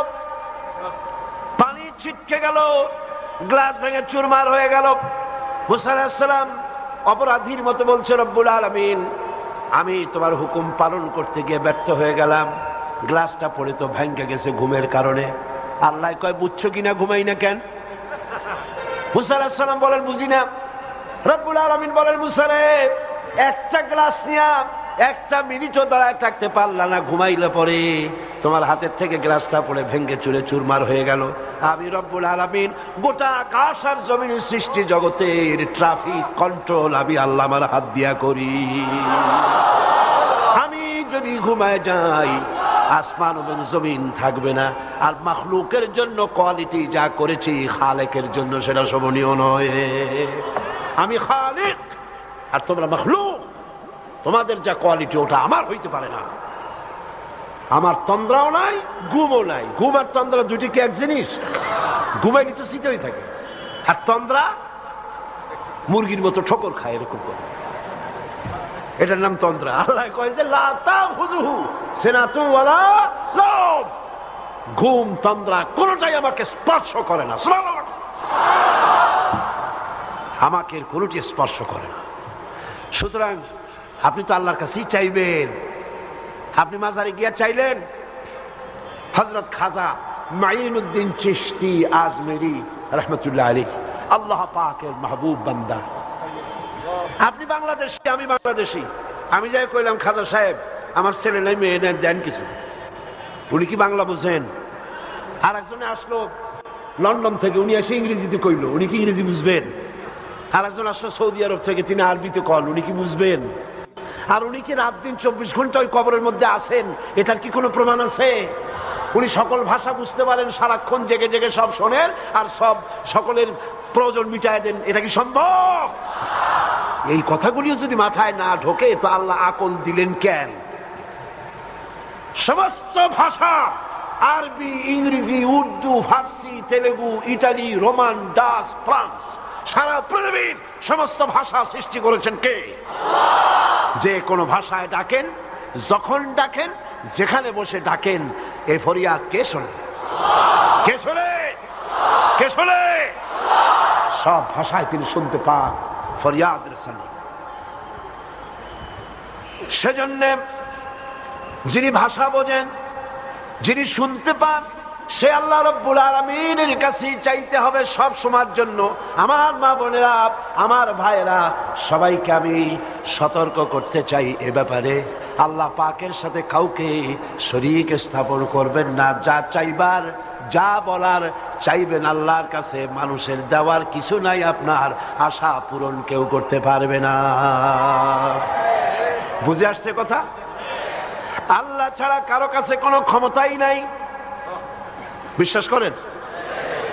পানি ছিটকে গেল, গ্লাস ভেঙে চুরমার হয়ে গেল। মুসা আলাইহিস সালাম অপরাধীর মতো বলছে, রব্বুল আলামিন, আমি তোমার হুকুম পালন করতে গিয়ে ব্যর্থ হয়ে গেলাম, গ্লাসটা পড়ে তো ভেঙে গেছে ঘুমের কারণে। আল্লাহ কয়, বুঝছো কিনা ঘুমাই না কেন? মুসা আলাইহিস সালাম বলেন, বুঝি না। রব্বুল আলামিন বলেন, মুসা রে, একটা গ্লাস নিয়া 1 মিনিটও দাঁড়ায় থাকতে পারলা না, ঘুমাইলে পরে তোমার হাতের থেকে গ্লাসটা পড়ে ভেঙ্গে চুরে চুরমার হয়ে গেল। আমি রব্বুল আলামিন গোটা আকাশ আর জমিনের সৃষ্টি জগতের ট্রাফিক কন্ট্রোল আমি আল্লাহ আমার হাত দিয়া করি। আমি যদি ঘুমায় যাই, আসমান এবং জমিন থাকবে না। আর মাখলুকের জন্য কোয়ালিটি যা করেছি, খালেকের জন্য সেটা শোভনীয় নয়। আমি খালিক আর তোমরা মাখলুক, তোমাদের যা কোয়ালিটি ওটা আমার হইতে পারে না। আমার তন্দ্রাও নাই, ঘুমও নাই। ঘুম আর তন্দ্রা দুটি কি এক জিনিস? ঘুমাইনি তো শীতই থাকে, আর তন্দ্রা মুরগির মতো ঠোকর খায়, এরকম করে। এটার নাম তন্দ্রা। আল্লাহ কয় যে লা তাখুযুহু সিনাতুন ওয়ালা নাওম, ঘুম তন্দ্রা কোনটাই আমাকে স্পর্শ করে না। সুবহানাল্লাহ, আমাকে কোনটি স্পর্শ করে না। সুতরাং আপনি তো আল্লাহর কাছেই চাইবেন। আপনি মাজারে গিয়া চাইলেন, হযরত খাজা মাইনুদ্দিন চিশতি আজমেরি রাহমাতুল্লাহ আলাইহি, আল্লাহ পাকের মাহবুব বান্দা। আপনি বাংলাদেশি, আমি বাংলাদেশি। আমি যাই কইলাম খাজা সাহেব আমার ছেলে নাই মেয়ে নেই, দেন কিছু। উনি কি বাংলা বুঝেন? আর একজনে আসলো লন্ডন থেকে, উনি এসে ইংরেজিতে কইল, উনি কি ইংরেজি বুঝবেন? আর একজন আসলো সৌদি আরব থেকে, তিনি আরবিতে কল, উনি কি বুঝবেন? আর উনি কি রাত দিন 24 ঘন্টা ওই কবরের মধ্যে আছেন, এটার কি কোনো প্রমাণ আছে? উনি সকল ভাষা বুঝতে পারেন, সারাক্ষণ জেগে জেগে সব শোনেন আর সব সকলের প্রয়োজন মিটায় দেন, এটা কি সম্ভব? এই কথাগুলিও যদি মাথায় না ঢোকে তো আল্লাহ আকল দিলেন কেন? সমস্ত ভাষা, আরবি, ইংরেজি, উর্দু, ফার্সি, Telugu, Italy, Roman, Dutch, France, সারা পৃথিবীর সমস্ত ভাষা সৃষ্টি করেছেন কে? যে কোনো ভাষায় ডাকেন, যখন ডাকেন, যেখানে বসে ডাকেন, এই ফরিয়াদ কে শোনে? কে শোনে? কে শোনে? সব ভাষায় তিনি শুনতে পান ফরিয়াদ রসানি। সেজন্য যিনি ভাষা বোঝেন, যিনি শুনতে পান, সে আল্লাহ রাব্বুল আলামিনের কাছে চাইতে হবে সব সময়ের জন্য। আমার মা বোনেরা, আমার ভাইয়েরা, সবাইকে আমি সতর্ক করতে চাই এ ব্যাপারে, আল্লাহ পাকের সাথে কাউকে শরীক স্থাপন করবেন না। যা চাইবার, যা বলার চাইবেন আল্লাহর কাছে, মানুষের দেওয়ার কিছু নাই, আপনার আশা পূরণ কেউ করতে পারবে না। বুঝে আসছে কথা? আল্লাহ ছাড়া কারো কাছে কোনো ক্ষমতাই নাই, বিশ্বাস করেন?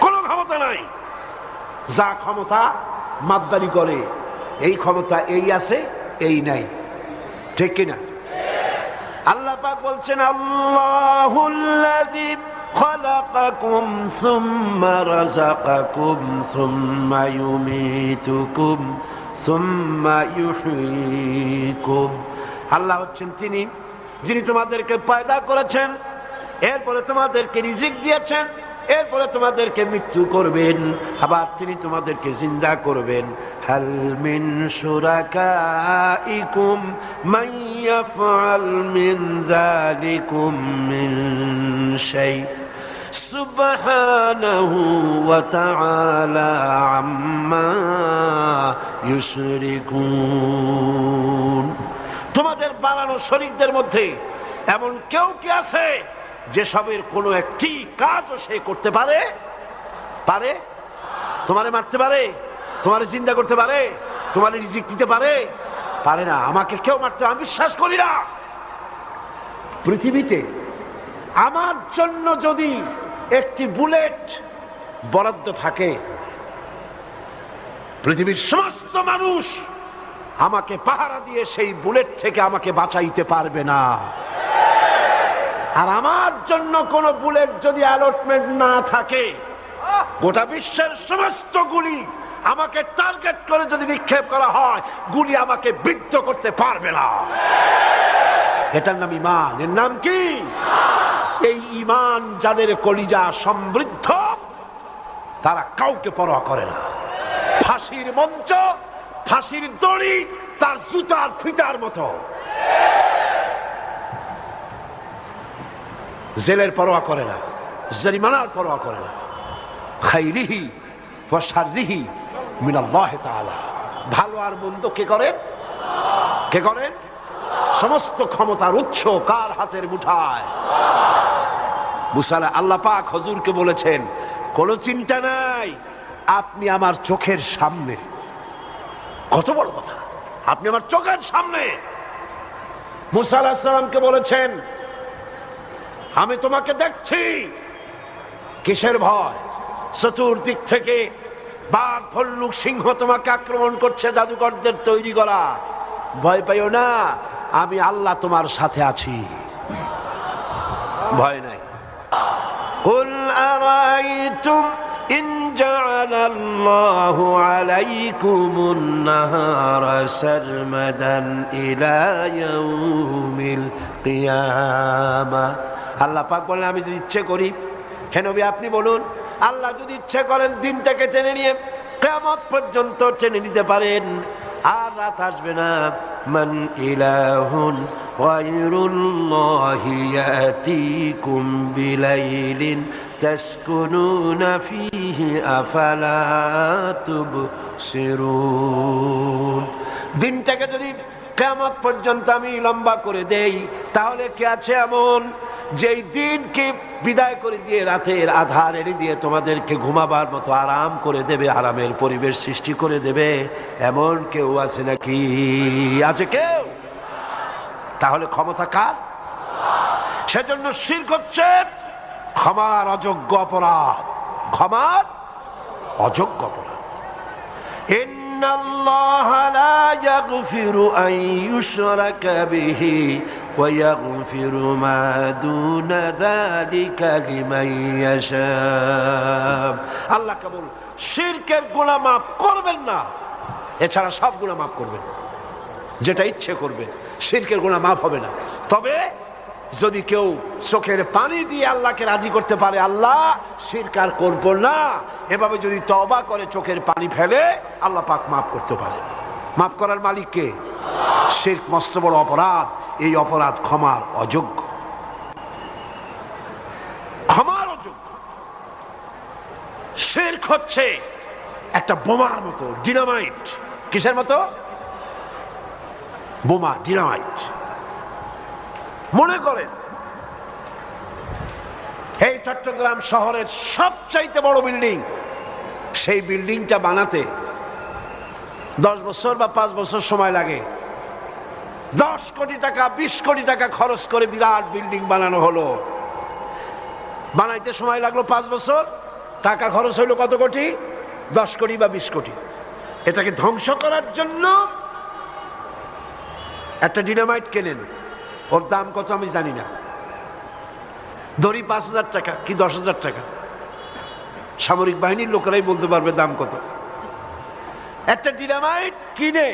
কোনো ক্ষমতা নাই। যা ক্ষমতা মাতবারি করে, এই ক্ষমতা এই আছে, এই নাই, ঠিক কিনা? আল্লাহ পাক বলছেন আল্লাহুল্লাযী খালাকাকুম সুম্মা রাযাকাকুম সুম্মা ইউমীতুকুম সুম্মা ইউহয়ীকুম। আল্লাহ হচ্ছেন তিনি যিনি তোমাদেরকে পয়দা করেছেন, এরপরে তোমাদেরকে রিজিক দিয়েছেন, এরপরে তোমাদেরকে মৃত্যু করবেন, আবার তিনি তোমাদেরকে জিন্দা করবেন। হাল মিন শুরাকাইকুম মান ইয়াফআল মিন যালিকুম মিন শাই সুবহানাহু ওয়া তাআলা আম্মা ইউশরিকুন। তোমাদের বানানো শরীকদের মধ্যে এমন কেউ কি আছে যে সবের কোনো একটি কাজও সে করতে পারে? পারে? তোমারে মারতে পারে? তোমারে জিন্দা করতে পারে? তোমারে রিজিক দিতে পারে? পারে না। আমাকে কেউ মারতে, আমি বিশ্বাস করি না। পৃথিবীতে আমার জন্য যদি একটি বুলেট বরাদ্দ থাকে, পৃথিবীর সমস্ত মানুষ আমাকে পাহারা দিয়ে সেই বুলেট থেকে আমাকে বাঁচাইতে পারবে না। আর আমার জন্য কোন বুলেট যদি অ্যালটমেন্ট না থাকে, গোটা বিশ্বের সমস্ত গুলি আমাকে টার্গেট করে যদি নিক্ষেপ করা হয়, গুলি আমাকে বিদ্ধ করতে পারবে না। এটার নাম ঈমান। এর নাম কি? এই ঈমান যাদের কলিজা সমৃদ্ধ, তারা কাউকে পরোয়া করে না। ফাঁসির মঞ্চ, ফাঁসির দড়ি তার জুতার ফিতার মতো। জেলের পরোয়া করে না, জরিমানার পরোয়া করে না। খাইরিহি ওয়া শাররিহি মিনাল্লাহ তাআলা। ভালো আর মন্দ কে করেন? কে করেন? সমস্ত ক্ষমতার উৎস কার হাতের মুঠায়? মুসা আল্লাহ পাক হুজুরকে বলেছেন, কোনো চিন্তা নাই, আপনি আমার চোখের সামনে। কত বড় কথা! আপনি আমার চোখের সামনে। মুসা আলাইহিস সালামকে বলেছেন, আমি তোমাকে দেখছি। কিসের ভয়? চতুর্দিক থেকে বাঘ, ভল্লুক, সিংহ তোমাকে আক্রমণ করছে, জাদুকরদের তৈরি করা। ভয় পাইও না, আমি আল্লাহ তোমার সাথে আছি, ভয় নাই। কুল আরাইতুম ইন জাআলাল্লাহু আলাইকুমুন নাহারা সারমাদান ইলা ইয়াউমিল কিয়ামা। আল্লাহ পাক বলেন, আমি যদি ইচ্ছে করি, হে নবী আপনি বলুন, আল্লাহ যদি ইচ্ছে করেন দিনটাকে টেনে নিয়ে কিয়ামত পর্যন্ত টেনে নিতে পারেন, আর রাত আসবে না। মান ইলাহুন গায়রুল্লাহি ইয়াতিকুম বিলাইলিন তাসকুনুনা ফীহি আফালা তুবসিরুন। দিনটাকে যদি কিয়ামত পর্যন্ত আমি লম্বা করে দেই, তাহলে কি আছে এমন যেই দিনকে বিদায় করে দিয়ে রাতের আধার এনে দিয়ে তোমাদেরকে ঘুমাবার মতো আরাম করে দেবে, আরামের পরিবেশ সৃষ্টি করে দেবে, এমন কেউ আছে নাকি? আছে কেউ? তাহলে ক্ষমতা কার? সেজন্য শিরক হচ্ছে ক্ষমার অযোগ্য অপরাধ, ক্ষমার অযোগ্য অপরাধ। ইন্নাল্লাহা লা ইয়াগফিরু আন ইউশরাকা বিহি ওয়া ইয়াগফিরু মা দুনা যালিকা লিমান ইয়াশা। আল্লাহ কেবল শিরকের গুনাহ মাফ করবেন না, এছাড়া সব গুনাহ মাফ করবেন, যেটা ইচ্ছে করবেন। শিরকের গুনাহ মাফ হবে না। তবে যদি কেউ চোখের পানি দিয়ে আল্লাহকে রাজি করতে পারে, আল্লাহ শিরক আর করব না, এভাবে যদি তওবা করে চোখের পানি ফেলে, আল্লাহ পাক মাফ করতে পারে। মাফ করার মালিক কে? শিরক মস্ত বড় অপরাধ, এই অপরাধ ক্ষমার অযোগ্য, ক্ষমার অযোগ্য। শিরক হচ্ছে একটা বোমার মতো, ডিনামাইট। কিসের মতো? বোমা, ডিনামাইট। মনে করেন এই চট্টগ্রাম শহরের সবচাইতে বড় বিল্ডিং, সেই বিল্ডিংটা বানাতে 10 বছর বা 5 বছর সময় লাগে। 10 কোটি টাকা 20 কোটি টাকা খরচ করে বিরাট বিল্ডিং বানানো হলো। বানাইতে সময় লাগলো 5 বছর, টাকা খরচ হইলো কত কোটি? 10 কোটি বা 20 কোটি। এটাকে ধ্বংস করার জন্য একটা ডিনামাইট কেনেন, ওর দাম কত আমি জানি না, ধরি 5,000 টাকা কি 10,000 টাকা। সামরিক বাহিনীর লোকেরাই বলতে পারবে দাম কত। একটা ডিনামাইট কিনে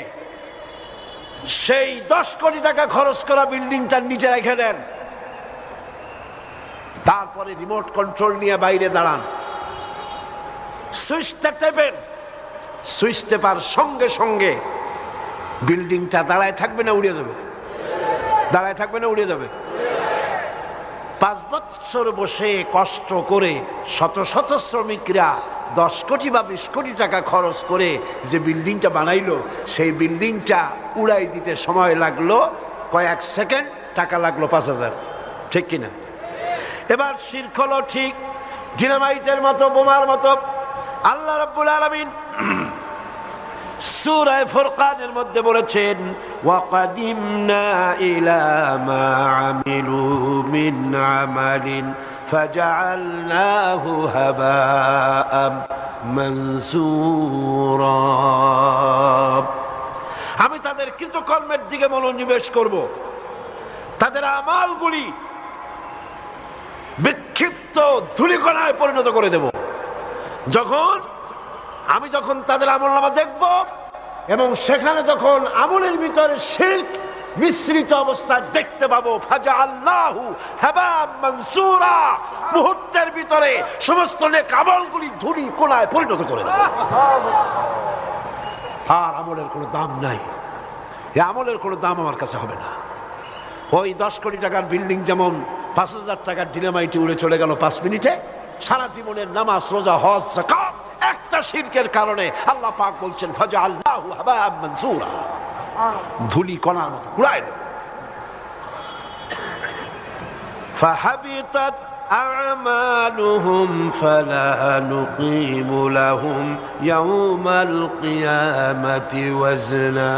সেই 10 কোটি টাকা খরচ করা বিল্ডিংটা নিচে রেখে দেন, তারপরে রিমোট কন্ট্রোল নিয়ে বাইরে দাঁড়ান, সুইচটা টেপেন, সুইচ টেপার সঙ্গে সঙ্গে বিল্ডিংটা দাঁড়ায় থাকবে না উড়ে যাবে? দাঁড়ায় থাকবে না উড়ে যাবে? 5 বছর বসে কষ্ট করে শত শত শ্রমিকরা 10 কোটি বা 20 কোটি টাকা খরচ করে যে বিল্ডিংটা বানাইলো, সেই বিল্ডিংটা উড়াই দিতে সময় লাগলো কয়েক সেকেন্ড, টাকা লাগলো 5,000। ঠিক কিনা? এবার শিরক হলো ঠিক ডিনামাইটের মতো, বোমার মতো। আল্লাহ রাব্বুল আলামিন সূরা ফুরকানের মধ্যে বলেছেন, ওয়াকাদিমনা ইলা মা আমিলু মিন আমালিন ফাজআলনাহু হাবাআম মানসুরা। আমি তাদের কৃতকর্মের দিকে মনোনিবেশ করব, তাদের আমলগুলি বিক্ষিপ্ত ধূলিকণায় পরিণত করে দেব। আমি যখন তাদের আমলনামা দেখব এবং সেখানে যখন আমলের ভিতরে শিরক মিশ্রিত অবস্থায় দেখতে পাবো, ফাজআলনাহু হাবাআম মানসুরা, মুহূর্তের ভিতরে সমস্ত নেক আমলগুলি ধূলি কোণায় পরিণত করে দেব। আর আমলের কোনো দাম নাই, এই আমলের কোনো দাম আমার কাছে হবে না। ওই 10 কোটি টাকার বিল্ডিং যেমন 5,000 টাকার ডিনামাইটে উড়ে চলে গেল 5 মিনিটে, সারা জীবনের নামাজ, রোজা, হজ, যাকাত একটা শিরকের কারণে আল্লাহ পাক বলছেন ফাজআলনাহু হাবাআম মানসুরা, ধুলি কণার মতো উড়ায় দেব। ফাহাবিতাত আ'মালুহুম ফালা নুকিমু লাহুম ইয়াওমাল কিয়ামাতি ওয়াজনা।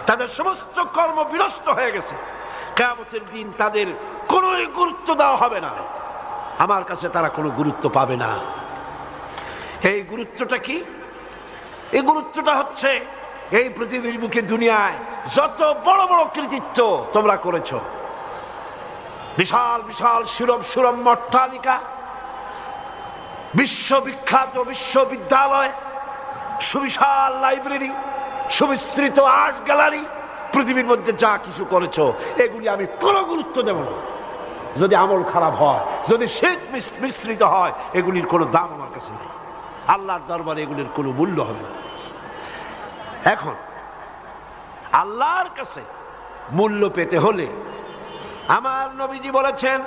তাদের সমস্ত কর্ম বিনষ্ট হয়ে গেছে, কিয়ামতের দিন তাদের কোনো গুরুত্ব দেওয়া হবে না, আমার কাছে তারা কোনো গুরুত্ব পাবে না। এই গুরুত্বটা কি? এই গুরুত্বটা হচ্ছে এই পৃথিবীর বুকে দুনিয়ায় যত বড় বড় কৃতিত্ব তোমরা করেছ, বিশাল বিশাল শিরব সুরম অট্টালিকা, বিশ্ববিখ্যাত বিশ্ববিদ্যালয়, সুবিশাল লাইব্রেরি, সুবিস্তৃত আর্ট গ্যালারি, পৃথিবীর মধ্যে যা কিছু করেছো এগুলি আমি কোনো গুরুত্ব দেব না। যদি আমল খারাপ হয়, যদি শিরক মিশ্রিত হয়, এগুলির কোনো দাম আমার কাছে নেই। আল্লাহর দরবারে এগুলির কোনো মূল্য হবে না। এখন আল্লাহর কাছে মূল্য পেতে হলে আমার নবীজি বলেছেন,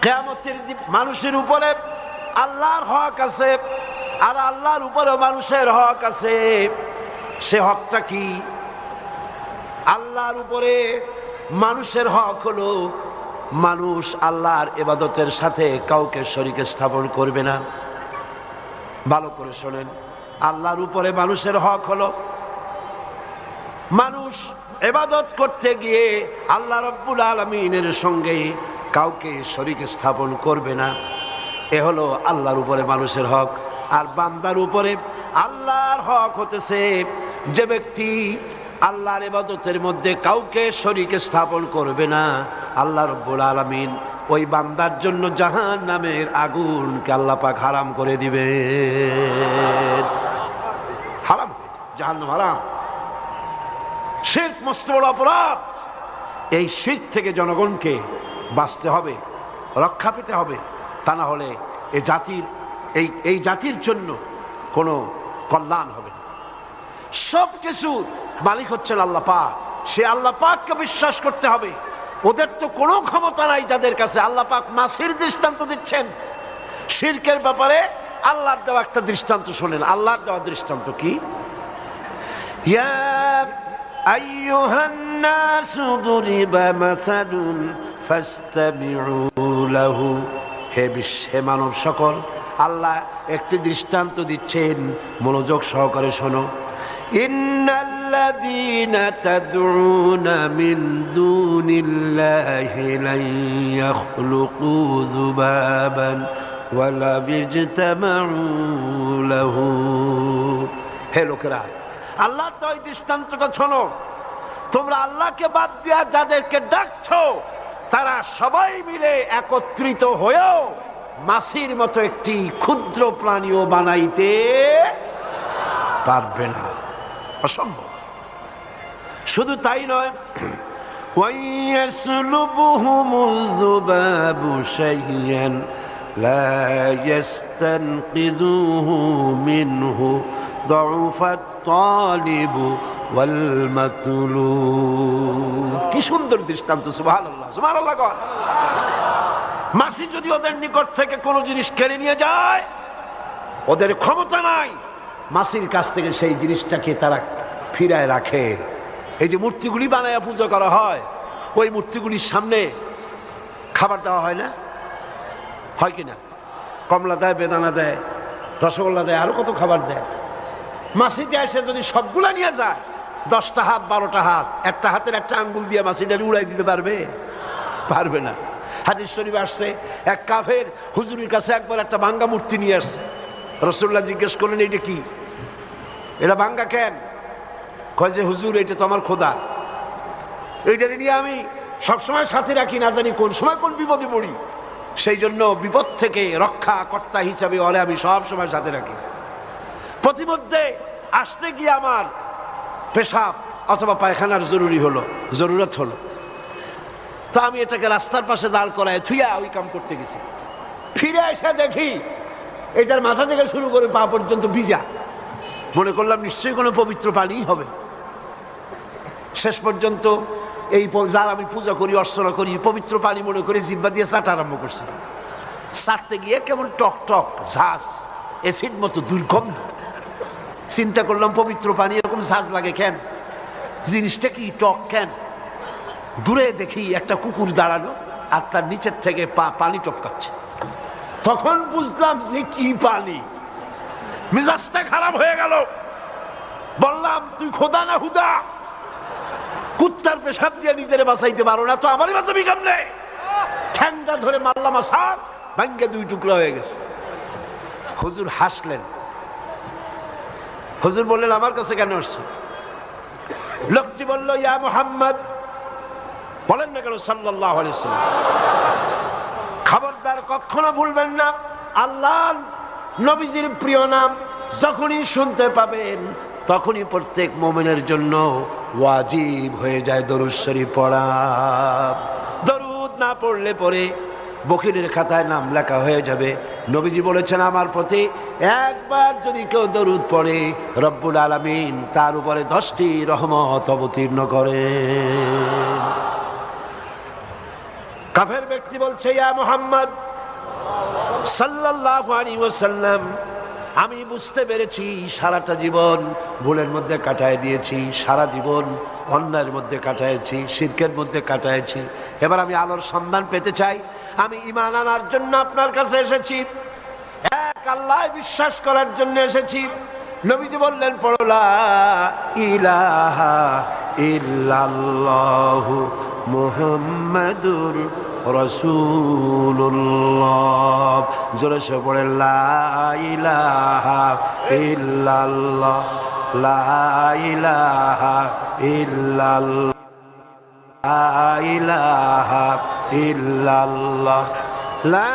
কিয়ামতের দিন মানুষের উপরে আল্লাহর হক আছে, আর আল্লাহর উপরে মানুষের হক আছে। সে হকটা কি? আল্লাহর উপরে মানুষের হক হলো মানুষ আল্লাহর ইবাদতের সাথে কাউকে শরীক স্থাপন করবে না। ভালো করে শোনেন, আল্লাহর উপরে মানুষের হক হলো মানুষ ইবাদত করতে গিয়ে আল্লাহ রাব্বুল আলামিনের সঙ্গে কাউকে শরীক স্থাপন করবে না। এ হলো আল্লাহর উপরে মানুষের হক। আর বান্দার উপরে আল্লাহর হক হতেছে যে ব্যক্তি আল্লাহর ইবাদতের মধ্যে কাউকে শরীক স্থাপন করবে না, আল্লাহ রাব্বুল আলামিন ওই বান্দার জন্য জাহান্নামের আগুনকে আল্লাহ পাক হারাম করে দিবে। হারাম, জাহান্নাম হারাম। শিরক মস্ত বড় অপরাধ। এই শিরক থেকে জনগণকে বাঁচতে হবে, রক্ষা পেতে হবে। তা না হলে এই জাতির জন্য কোনো কল্যাণ হবে না। সব কিছু মালিক হচ্ছেন আল্লাহ পাক। সে আল্লাহ পাককে বিশ্বাস করতে হবে। ওদের তো কোনো ক্ষমতা নাই যাদের কাছে। আল্লাহ পাক মাসির দৃষ্টান্ত দিচ্ছেন শিরকের ব্যাপারে। আল্লাহর দেওয়া একটা দৃষ্টান্ত শোনেন। আল্লাহর দেওয়া দৃষ্টান্ত কি? ইয়া আইয়ুহান নাসু দুরিবা মাসালুন ফাসতামিউ লাহু। হে মানব সকল, আল্লাহ একটি দৃষ্টান্ত দিচ্ছেন, মনোযোগ সহকারে শোনো। ইন্নাল্লাযীনা তাদউনা মিন দুনিল্লাহি লা ইয়াখলুকু যুবাবান ওয়ালা বিজতামাউ লাহু। হে লোকেরা, আল্লাহর তো এই দৃষ্টান্তটা শোনো। তোমরা আল্লাহকে বাদ দিয়া যাদেরকে ডাকছো, তারা সবাই মিলে একত্রিত হয়েও মাছির মতো একটি ক্ষুদ্র প্রাণীও বানাইতে পারবে না, অসম্ভব। শুধু তাই নয়, ওয়াইয়াসলুবুহুমুয যুবাবু শাইয়ান লা ইস্তানকিযুহু মিনহু যউফাত তালিবু ওয়াল মাতলুব। কি সুন্দর দৃষ্টান্ত! সুবহানাল্লাহ, সুবহানাল্লাহ। মাছি যদি ওদের নিকট থেকে কোনো জিনিস কেড়ে নিয়ে যায়, ওদের ক্ষমতা নাই মাছির কাছ থেকে সেই জিনিসটাকে তারা ফিরায় রাখে। এই যে মূর্তিগুলি বানায়া পূজা করা হয়, ওই মূর্তিগুলির সামনে খাবার দেওয়া হয় না, হয় কিনা? কমলা দেয়, বেদানা দেয়, রসগোল্লা দেয়, আরো কত খাবার দেয়। মাছিতে এসে যদি সবগুলা নিয়ে যায়, 10টা হাত 12টা হাত, একটা হাতের একটা আঙ্গুল দিয়ে মাছিটাকে উড়াই দিতে পারবে? পারবে না। হাদিস শরীফে আসছে, এক কাফের হুজুরের কাছে একবার একটা ভাঙ্গা মূর্তি নিয়ে আসছে। রাসূলুল্লাহ জিজ্ঞেস করলেন, এটা কি? এটা ভাঙ্গা কেন? কয় যে হুজুর, এটা তো আমার খোদা, এইটা নিয়ে আমি সবসময় সাথে রাখি, না জানি কোন সময় কোন বিপদে পড়ি। সেই জন্য বিপদ থেকে রক্ষা কর্তা হিসাবে ওরে আমি সব সময় সাথে রাখি। প্রতিমধ্যে আসতে গিয়ে আমার পেশাব অথবা পায়খানার জরুরত হলো, তো আমি এটাকে রাস্তার পাশে দাঁড় করায় থুইয়া ওই কাম করতে গেছি। ফিরে এসে দেখি এটার মাথা থেকে শুরু করে পা পর্যন্ত ভিজা। মনে করলাম নিশ্চয়ই কোনো পবিত্র পানি হবে। শেষ পর্যন্ত এই যার আমি পূজা করি, অর্চনা করি, পবিত্র পানি মনে করে জিহ্বা দিয়ে চাটা আরম্ভ করছি। চাটতে গিয়ে কেমন টক টক ঝাঁজ, অ্যাসিড মতো দুর্গন্ধ। চিন্তা করলাম পবিত্র পানি এরকম ঝাঁজ লাগে কেন? জিনিসটা কি টক কেন? দূরে দেখি একটা কুকুর দাঁড়ানো, আর তার নিচের থেকে পানি টপকাচ্ছে। তখন বুঝলাম যে কি পানি। মেজাজটা খারাপ হয়ে গেল। বললাম, তুই খোদা না হুদা? কুত্তার পেশাব দিয়ে নিজের বাঁচাইতে পারো না, তো আমারই বাঁচাবি কেমনে? ঠ্যাংটা ধরে মারলাম, আসাদ ভাঙ্গে 2 টুকরা হয়ে গেছে। হুজুর হাসলেন। হুজুর বললেন, আমার কাছে কেন আসছে? লোকটি বলল, ইয়া মুহাম্মদ। বলেন না কেন সাল্লাল্লাহু আলাইহি ওয়াসাল্লাম? খবরদার কখনো ভুলবেন না, আল্লাহ নবীজির প্রিয় নাম যখনই শুনতে পাবেন তখনই প্রত্যেক মুমিনের জন্য ওয়াজিব হয়ে যায় দরুদ শরীফ পড়া। দরুদ না পড়লে পরে বখিরের খাতায় নাম লেখা হয়ে যাবে। নবীজি বলেছেন, আমার প্রতি একবার যদি কেউ দরুদ পড়ে রব্বুল আলামিন তার উপরে 10টি রহমত অবতীর্ণ করে। কাফের ব্যক্তি বলছে, ইয়া মুহাম্মদ সাল্লাল্লাহু আলাইহি ওয়াসাল্লাম, আমি বুঝতে পেরেছি সারাটা জীবন ভুলের মধ্যে কাটায় দিয়েছি, সারা জীবন অন্যায়ের মধ্যে কাটাইছি, শিরকের মধ্যে কাটাইছি। এবার আমি আলোর সন্ধান পেতে চাই, আমি ঈমান আনার জন্য আপনার কাছে এসেছি, এক আল্লাহ বিশ্বাস করার জন্য এসেছি। নবীজি বললেন, পড়ো লা ইলাহা ইল্লাল্লাহু মুহাম্মাদুর রাসূলুল্লাহ। জোরে সে পড়ে লা ইলাহা ইল্লাল্লাহ, লা ইলাহা ইল্লাল্লাহ, লা ইলাহা ইল্লাল্লাহ, লা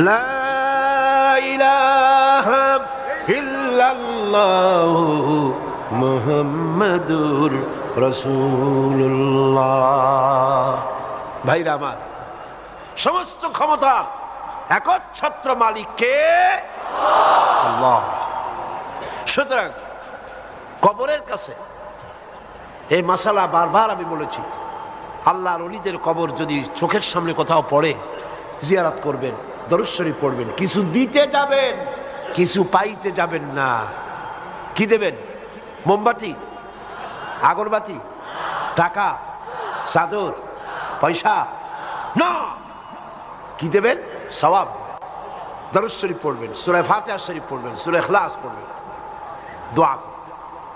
লা ইলাহা ইল্লাল্লাহু মুহাম্মাদুর রাসূলুল্লাহ। ভাইরা আমার, সমস্ত ক্ষমতা একচ্ছত্র মালিক কে? আল্লাহ। সুতরাং কবরের কাছে এই মাসালা বারবার আমি বলেছি, আল্লাহর ওলিদের কবর যদি চোখের সামনে কোথাও পড়ে জিয়ারত করবেন, দরুদ শরীফ পড়বেন। কিছু দিতে যাবেন, কিছু পাইতে যাবেন না। কি দেবেন? মোমবাতি, আগরবাতি, টাকা, চাদর, পয়সা না। কি দেবেন? সওয়াব। দরুদ শরীফ পড়বেন, সূরা ফাতিহা শরীফ পড়বেন, সূরা ইখলাস পড়বেন, দোয়া।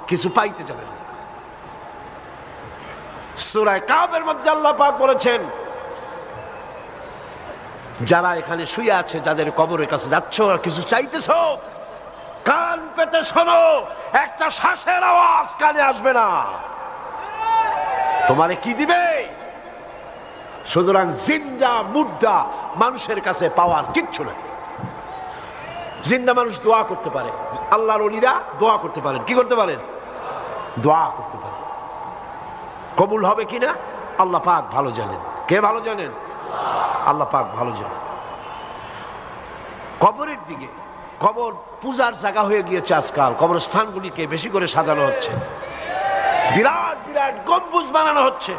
কিছু পাইতে যাবেন। সূরা কাফের মধ্যে আল্লাহ পাক বলেছেন, যারা এখানে শুয়ে আছে, যাদের কবরের কাছে যাচ্ছ আর কিছু চাইতেছ, কান পেতে শোনো, একটা শ্বাসের আওয়াজ কানে আসবে না। তোমারে কি দিবে? সুতরাং জিন্দা মুর্দা মানুষের কাছে পাওয়ার কিচ্ছু নাই। জিন্দা মানুষ দোয়া করতে পারে, আল্লাহর ওলিরা দোয়া করতে পারেন। কি করতে পারেন? দোয়া করতে পারেন। কবুল হবে কিনা আল্লাহ পাক ভালো জানেন। কে ভালো জানেন? আল্লাহ পাক ভালো জানেন। কবরের দিকে, কবর পূজার জায়গা হয়ে গিয়েছে আজকাল। কবরস্থানগুলিকে বেশি করে সাজানো হচ্ছে, বিরাট বিরাট গম্বুজ বানানো হচ্ছে,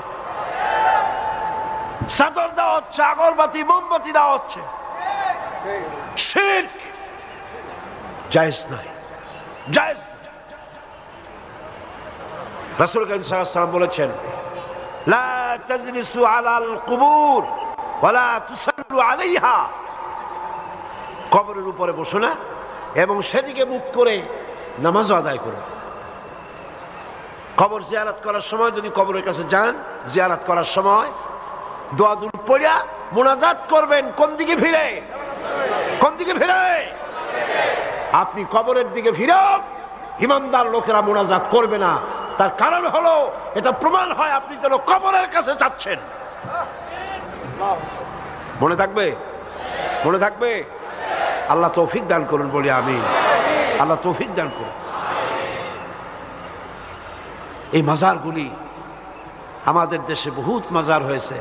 চাদর দেওয়া হচ্ছে, আগরবাতি মোমবাতি দেওয়া হচ্ছে। শিরক জায়েজ নাই, জায়েজ। রাসূল কারীম সাল্লাল্লাহু আলাইহি ওয়াসাল্লাম বলেছেন, লা তাজলিসু আলাল কুবুর ওয়া লা তুসাল্লু আলাইহা। কবরের উপরে বসো না এবং সেদিকে মুখ করে নামাজ আদায় করো। কবর জিয়ারত করার সময় যদি কবরের কাছে যান, জিয়ারত করার সময় দোয়া দুরূদ পড়া মুনাজাত করবেন। কোন দিকে ফিরে? কোন দিকে ফিরে? আপনি কবরের দিকে ফিরে ঈমানদার লোকেরা মুনাজাত করবে না। তার কারণ হলো, এটা প্রমাণ হয় আপনি যেন কবরের কাছে যাচ্ছেন। মনে থাকবে? মনে থাকবে? আল্লাহ তৌফিক দান করুন, বলি আমিন। আল্লাহ তৌফিক দান করুন। এই মাজারগুলি আমাদের দেশে বহুত মাজার হয়েছে।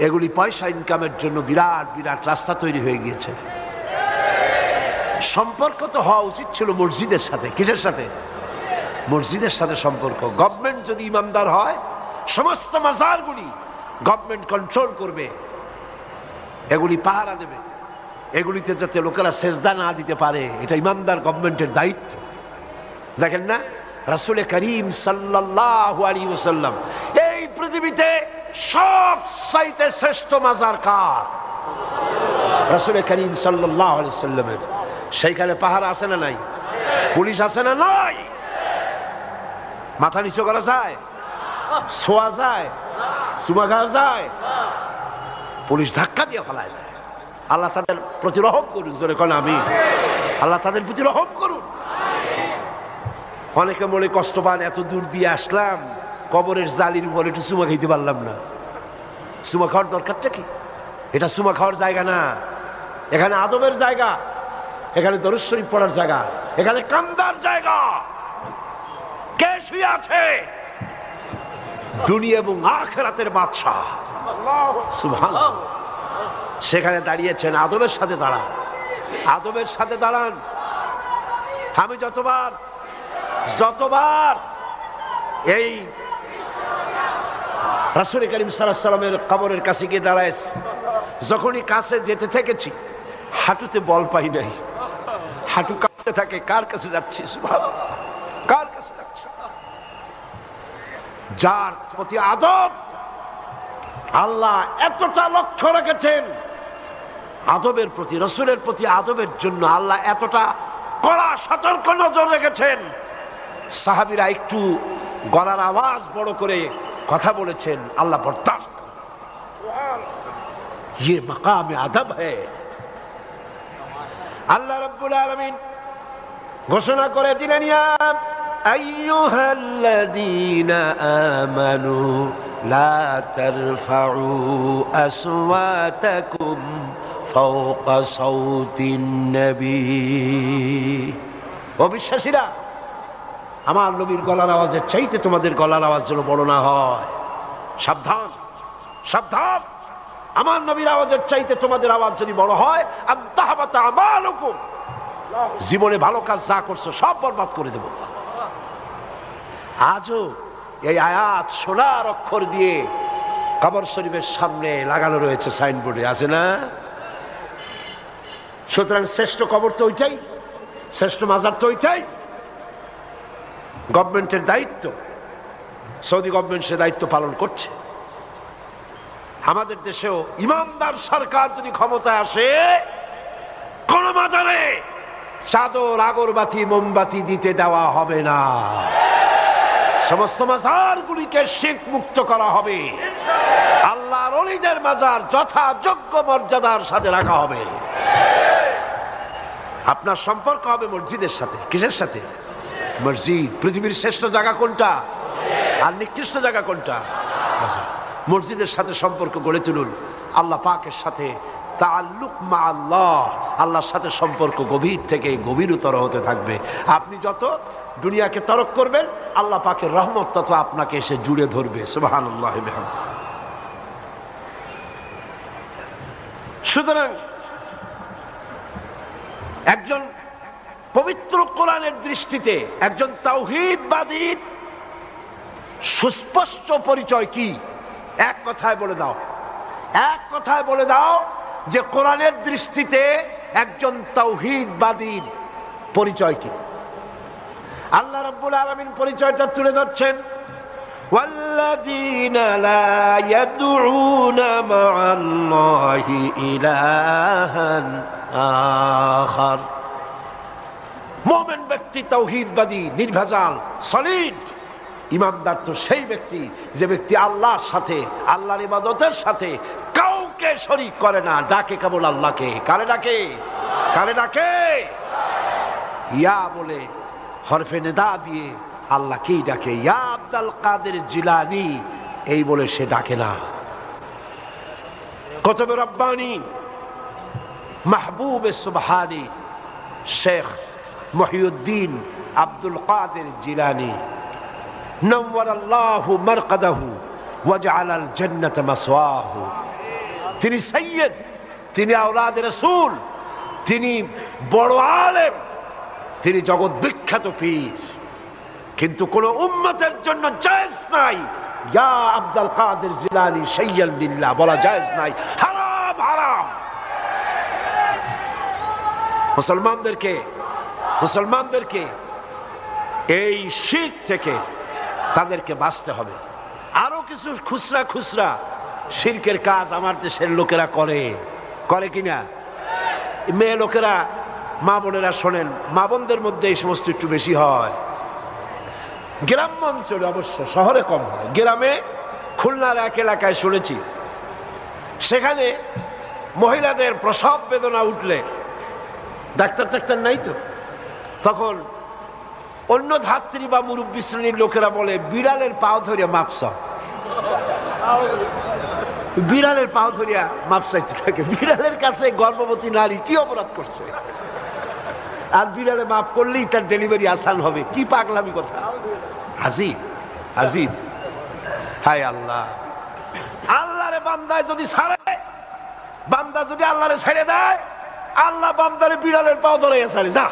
এগুলি পয়সা ইনকামের জন্য বিরাট বিরাট রাস্তা তৈরি হয়ে গিয়েছে। সম্পর্ক তো হওয়া উচিত ছিল মসজিদের সাথে। কিসের সাথে? মসজিদের সাথে সম্পর্ক। গভর্নমেন্ট যদি ইমানদার হয়, সমস্ত মাজারগুলি গভর্নমেন্ট কন্ট্রোল করবে, এগুলি পাহারা দেবে, এগুলিতে যাতে লোকেরা সেজদা না দিতে পারে, এটা ইমানদার গভর্নমেন্টের দায়িত্ব। দেখেন না, রাসূল করিম সাল্লাল্লাহু আলাইহি ওয়াসাল্লাম, এই পৃথিবীতে সবচাইতে শ্রেষ্ঠ মাজার কার? রাসূল করিম সাল্লাল্লাহু আলাইহি ওয়াসাল্লামের। সেইখানে পাহারা আছে না নাই? পুলিশ আছে না নাই? মাথা নিচু করা যায়? ছোঁয়া যায়? চুমা খাওয়া যায়? পুলিশ ধাক্কা দিয়ে ফেলায় যায়। আল্লাহ তাদের প্রতি রহম করুন। জোরে কোন আমিন। আল্লাহ তাদের প্রতি রহম করুন। অনেকে মনে কষ্ট পান, এত দূর দিয়ে আসলাম, কবরের জালির উপর একটু চুমা খাইতে পারলাম না। চুমা খাওয়ার দরকারটা কি? এটা চুমা খাওয়ার জায়গা না, এখানে আদবের জায়গা, এখানে দরুদ শরীফ পড়ার জায়গা, এখানে কান্দার জায়গা। কে শুয়ে আছে? দুনিয়া এবং আখিরাতের বাদশা সুবহানাল্লাহ। সেখানে দাঁড়িয়েছেন, আদবের সাথে দাঁড়ান, আদবের সাথে দাঁড়ান। আমি যতবার এই রাসূল করিম সাল্লাল্লাহু আলাইহি ওয়াসাল্লামের কবরের কাছে গিয়ে দাঁড়াইছি, যখনই কাছে যেতে থেকেছি হাঁটুতে বল পাই নাই, হাঁটু কাঁপতে থাকে। কার কাছে যাচ্ছি? সুবহানাল্লাহ, কার কাছে যাচ্ছি? যার প্রতি আদব আল্লাহ এতটা লক্ষ্য রেখেছেন, আদবের প্রতি, রাসূলের প্রতি আদবের জন্য আল্লাহ এতটা কড়া সতর্ক নজর রেখেছেন। সাহাবীরা একটু গলার আওয়াজ বড় করে কথা বলেছেন, আল্লাহ বরদাস্ত। ये मकाम अदब है। আল্লাহ রাব্বুল আলামিন ঘোষণা করে দিলেন, ইয়া আইয়ুহাল্লাযীনা আমানু লা তারফাউ আসওয়াতাকুম ফাওকা সাউতিন নবী। ও বিশ্বাসীরা, আমার নবীর গলার আওয়াজের চাইতে তোমাদের গলার আওয়াজ যেন বড় না হয়। সাবধান, সাবধান, আমার নবীর আওয়াজের চাইতে তোমাদের আওয়াজ যদি বড় হয়, আদাহাবাতা আমালুকুম, জীবনে ভালো কাজ যা করছো সব বরবাদ করে দেব। আজও এই আয়াত সোনার অক্ষর দিয়ে কবর শরীফের সামনে লাগানো রয়েছে, সাইনবোর্ডে আছে না? সুতরাং শ্রেষ্ঠ কবর তো ওইটাই, শ্রেষ্ঠ মাজার তো ওইটাই। গভর্নমেন্টের দায়িত্ব, সৌদি গভর্নমেন্ট সে দায়িত্ব পালন করছে। আমাদের দেশেও ইমানদার সরকার যদি ক্ষমতায় আসে, কোন মাজারে চাদর, আগরবাতি, মোমবাতি দিতে দেওয়া হবে না। সমস্ত মাজারগুলিকে শিরক মুক্ত করা হবে। আল্লাহর ওলিদের মাজার যথাযোগ্য মর্যাদার সাথে রাখা হবে। আপনার সম্পর্ক হবে মসজিদের সাথে। কিসের সাথে? মসজিদ। পৃথিবীর শ্রেষ্ঠ জায়গা কোনটা আর নিকৃষ্ট জায়গা কোনটা? মসজিদের সাথে সম্পর্ক গড়ে তুলুন। আল্লাহ পাকের সাথে তাআল্লুক মা আল্লাহ, আল্লাহর সাথে সম্পর্ক গভীর থেকে গভীরতর হতে থাকবে। আপনি যত দুনিয়াকে তরক করবেন, আল্লাহ পাকের রহমত তত আপনাকে এসে জুড়ে ধরবে। সুবহানাল্লাহ। সুতরাং একজন পবিত্র কোরআনের দৃষ্টিতে একজন তাওহীদবাদীর সুস্পষ্ট পরিচয় কি? এক কথায় বলে দাও, এক কথায় বলে দাও যে কোরআনের দৃষ্টিতে একজন তাওহীদবাদীর পরিচয় কি? আল্লাহ রাব্বুল আলামিন পরিচয়টা তুলে ধরছেন, ওয়াল্লাযীনা লা ইয়াদউনা মা'আল্লাহি ইলাহান আখার। মুমিন ব্যক্তি তাওহীদবাদী, নির্ভেজাল, সলিড ইমানদার তো সেই ব্যক্তি যে ব্যক্তি আল্লাহর সাথে, আল্লাহর ইবাদতের সাথে কাউকে শরীক করে না, ডাকে কেবল আল্লাহকে। কারে ডাকে? কারে ডাকে? ইয়া বলে হরফে নিদা দিয়ে আল্লাহকেই ডাকে। ইয়া আব্দুল কাদের জিলানী এই বলে সে ডাকে না। কুতুব রব্বানী মাহবুব সুবহানী শেখ মুহিউদ্দিন আব্দুল কাদের জিলানী নওয়ারাল্লাহু মারকাদাহু ওয়াজআলাল জান্নাতা মাসওয়াহু। তিনি সাইয়্যিদ, তিনি আওলাদ রাসূল, তিনি বড় আলেম, তিনি জগৎ বিখ্যাত পীর। কিন্তু কোন উম্মতের জন্য জায়েজ নাই ইয়া আব্দুল কাদের জিলানী শাইয়্যান লিল্লাহ বলা জায়েজ নাই। হারাম, হারাম। মুসলমানদেরকে এই শিরক থেকে তাদেরকে বাঁচতে হবে। আরো কিছু খুচরা খুচরা শিরকের কাজ আমার দেশের লোকেরা করে কিনা? মেয়ে লোকেরা, মা বোনেরা শোনেন, মা বোনদের মধ্যে এই সমস্ত একটু বেশি হয়। গ্রাম্য অঞ্চলে অবশ্য, শহরে কম হয়। গ্রামে খুলনার এক এলাকায় শুনেছি, সেখানে মহিলাদের প্রসব বেদনা উঠলে, ডাক্তার নাই তো, তখন অন্য ধাত্রী বা মুরব্বী শ্রেণীর লোকেরা বলে বিড়ালের পাও ধরিয়া মাপসা, বিড়ালের পাও ধরিয়া মাপ চাইতে থাকে। বিড়ালের কাছে গর্ভবতী নারী কি অপরাধ করছে? আর বিড়ালে মাপ করলেই তার ডেলিভারি আসান হবে। কি পাগলামি কথা! আজিব আজিব। হায় আল্লাহ, আল্লাহরে বান্দায় যদি ছাড়ে, বান্দা যদি আল্লাহরে ছেড়ে দেয়, আল্লাহ বান্দারে বিড়ালের পাও ধরে ছাড়ে, যা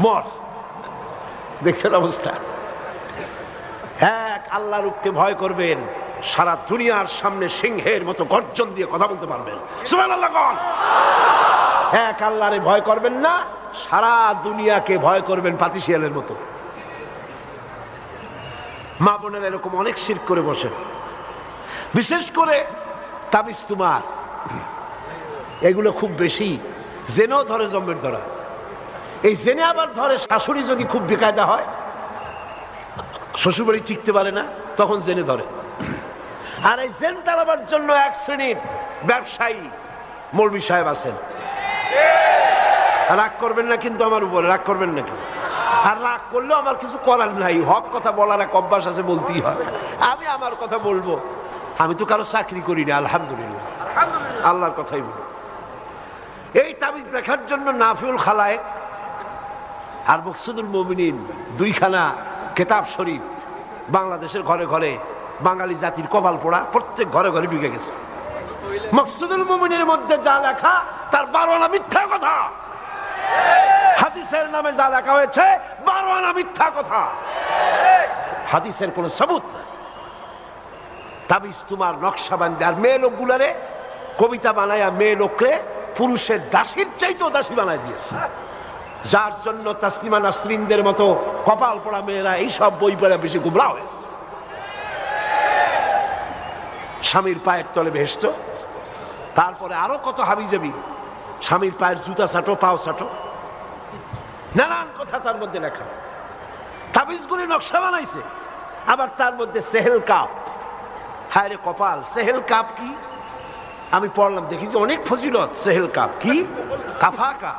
মর। দেখছেন অবস্থা? এক আল্লাহর রূপকে ভয় করবেন, সারা দুনিয়ার সামনে সিংহের মতো গর্জন দিয়ে কথা বলতে পারবেন। সুবহানাল্লাহ। এক আল্লাহরে ভয় করবেন না, সারা দুনিয়াকে ভয় করবেন পাতিশিয়ালের মতো। মা বোনেরা এরকম অনেক শিরক করে বসেন, বিশেষ করে তাবিজ তোমার, এগুলো খুব বেশি। জেনেও ধরে জম্মের ধরা। এই জেনে আবার ধরে শাশুড়ি যদি খুব বেকায়দা হয়, শ্বশুরবাড়ি টিকতে পারে না, তখন জেনে ধরে। আর এই জেন তাড়াবার জন্য এক শ্রেণীর ব্যবসায়ী মৌলবী সাহেব আছেন। রাগ করবেন না কিন্তু আমার উপরে, রাগ করবেন নাকি? আর রাগ করলেও আমার কিছু করার নাই, হক কথা বলার এক অভ্যাস আছে, বলতেই হয়। আমি আমার কথা বলবো, আমি তো কারো চাকরি করি না, আলহামদুলিল্লাহ, আল্লাহর কথাই বলি। এই তাবিজ লেখার জন্য নাফিউল খালায়েক আর মকসুদুল মুমিনিন দুইখানা কেতাব শরীফ বাংলাদেশের ঘরে ঘরে, বাঙালি জাতির কপাল পোড়া, প্রত্যেক ঘরে ঘরে ঢুকে গেছে। মকসুদুল মুমিনের মধ্যে যা লেখা তার 12 আনা মিথ্যা কথা। হাদিসের নামে যা লেখা হয়েছে 12 আনা মিথ্যা কথা। হাদিসের কোন সবুত নাই। তাবিজ তোমার নকশা বান্ধে, আর মেয়ে লোকগুলারে কবিতা বানায়া মেয়ে লোকরে পুরুষের দাসীর চাইতেও দাসী বানায় দিয়েছে, যার জন্য তাসলিমা নাসরিনদের মতো কপাল পোড়া মেয়েরা এইসব বই পড়া বেশি গুমরা হয়েছে। স্বামীর পায়ের তলে বেহেশত, তারপরে আরো কত হাবিজাবি, স্বামীর পায়ের জুতা চাটো, পাও চাটো, নানান কথা তার মধ্যে লেখা। তাবিজগুলি নকশা বানাইছে, আবার তার মধ্যে সেহেল কাপ। হায় রে কপাল! সেহেল কাপ কি? আমি পড়লাম, দেখি যে অনেক ফজিলত। সেহেল কাপ কি? কাফাকা,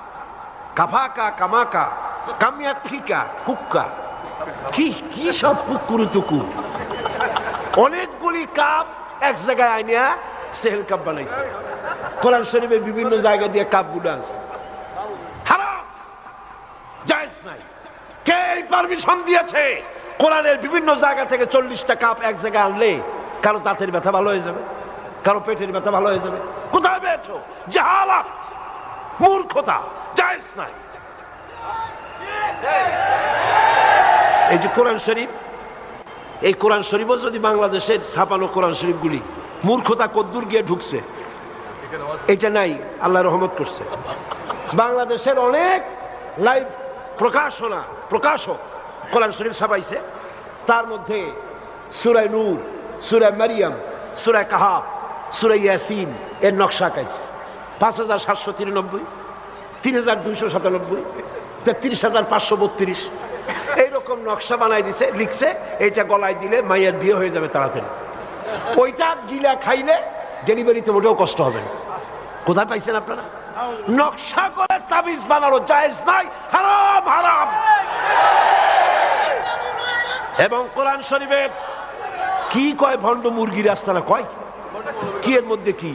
কাফাকা, কামাকা, কামিয়াত ফিকা, কুক্কা, কি কি সব কুকুর টুকুর, অনেকগুলি কাপ এক জায়গায় আইনিয়া সেহেল কাপ বানাইছে। কোরআন শরীফের বিভিন্ন জায়গা দিয়ে কাপ গুলো আছে। হারাম, জায়েজ নাই। কে এই পারমিশন দিয়েছে? কোরআনের বিভিন্ন জায়গা থেকে 40টা কাপ এক জায়গায় আনলে কারো দাঁতের ব্যথা ভালো হয়ে যাবে, কারো পেটের ব্যথা ভালো হয়ে যাবে। কোথায় পেয়েছো? জাহালাত, মূর্খতা, জায়েজ নাই। এই যে কোরআন শরীফ, এই কোরআন শরীফও যদি বাংলাদেশের ছাপানো কোরআন শরীফগুলি মূর্খতা কদ্দুর গিয়ে ঢুকছে, এটা নাই, আল্লাহ রহমত করছে। বাংলাদেশের অনেক লাইভ প্রকাশক কোরআন শরীফ ছাপাইছে, তার মধ্যে সূরা নূর, সূরা মারিয়াম, সূরা কাহাফ, সূরা ইয়াসিন এর নকশা আঁকাইছে। 5793, 3297, 33532 এইরকম নকশা বানাই দিছে, লিখছে এইটা গলায় দিলে মায়ের বিয়ে হয়ে যাবে তাড়াতাড়ি, ওইটা গিলা খাইলে ডেলিভারিতে ওটাও কষ্ট হবে না। কোথায় পাইছেন আপনারা? নকশা করে তাবিজ বানানো জায়েজ নাই, হারাম হারাম। এবং কোরআন শরীফে কি কয়? ভণ্ড মুরগির আস্তানা কয়। কি এর মধ্যে কি?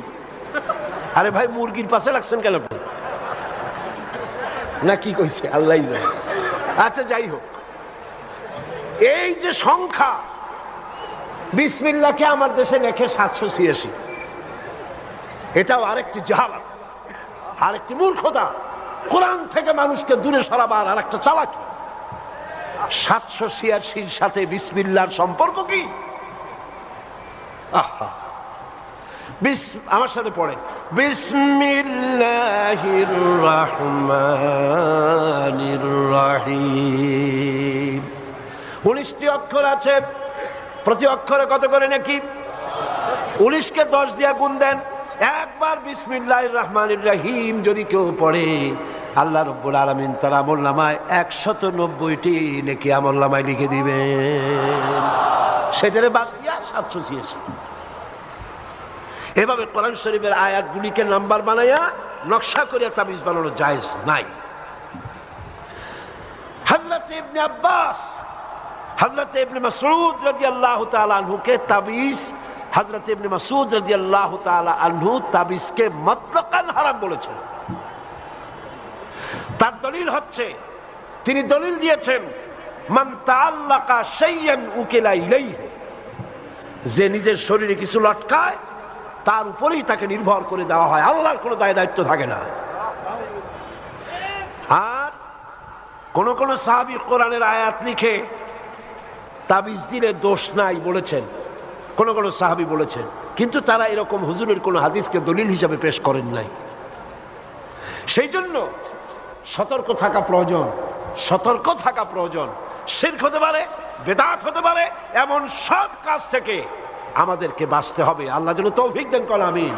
আরে ভাই, মুরগির পাশে লাগছেন কেন? না কি কইছে আল্লাহই জানে। আচ্ছা, যাই হোক, এই যে সংখ্যা, বিসমিল্লাহকে আমার দেশে লেখে 786, এটাও আরেকটি জাহালাত, আরেকটি মূর্খতা, কোরআন থেকে মানুষকে দূরে সরাবার আরেকটা চালাকি। 786 সাথে বিসমিল্লাহর সম্পর্ক কি? আহা, আমার সাথে পড়েন, বিসমিল্লাহির রহমানির রহিম। 19টি অক্ষর আছে, প্রতি অক্ষরে কত করে নাকি? 19কে 10 দিয়ে গুণ দেন। একবার বিসমিল্লাহির রহমানির রহিম যদি কেউ পড়ে, আল্লাহ রাব্বুল আলামিন তার আমলনামায় 190টি নেকি আমলনামায় লিখে দিবেন। সেটারে বাদ দিয়া 786। এভাবে কোরআন শরীফের আয়াতগুলিকে নাম্বার বানাইয়া নকশা করিয়া তাবিজ বানানো জায়েজ নাই। হযরত হযরত ইবনে আব্বাস, হযরত ইবনে মাসউদ রাদিয়াল্লাহু তাআলা আনহুকে তাবিজ, হযরত ইবনে মাসউদ রাদিয়াল্লাহু তাআলা আনহু তাবিজকে মুতলাকান হারাম বলেছেন। তার দলিল হচ্ছে, তিনি দলিল দিয়েছেন মান তাআল্লাকা শাইয়ান উকিলা ইলাইহি, যে নিজের শরীরে কিছু লটকায় তার উপরেই তাকে নির্ভর করে দেওয়া হয়, আল্লাহর কোনো দায় দায়িত্ব থাকে না। আর কোন কোন সাহাবী কোরআনের আয়াত লিখে তাবিজ দিলে দোষ নাই বলেছেন, কোন কোন সাহাবী বলেছেন, কিন্তু তারা এরকম হুজুরের কোন হাদিসকে দলিল হিসাবে পেশ করেন নাই। সেই জন্য সতর্ক থাকা প্রয়োজন, সতর্ক থাকা প্রয়োজন। শিরক হতে পারে, বেদাত হতে পারে, এমন সব কাজ থেকে আমাদেরকে বাঁচতে হবে। আল্লাহ যেন তৌফিক দেন, কল আমিন,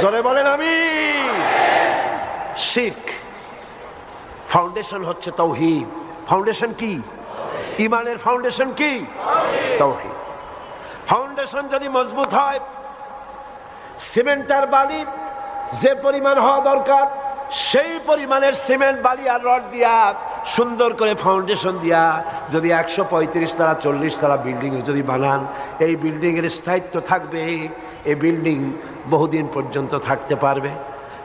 জোরে বলেন আমিন। শিরক ফাউন্ডেশন হচ্ছে তাওহীদ। ফাউন্ডেশন কি? ঈমানের ফাউন্ডেশন কি? তাওহীদ। ফাউন্ডেশন যদি মজবুত হয়, সিমেন্ট আর বালি যে পরিমাণ হওয়া দরকার সেই পরিমাণের সিমেন্ট, বালি আর রড দিয়া সুন্দর করে ফাউন্ডেশন দিয়া যদি 135 তলা 40 তলা বিল্ডিং যদি বানান, এই বিল্ডিং এর স্থায়িত্ব থাকবে, এই বিল্ডিং বহুদিন পর্যন্ত থাকতে পারবে।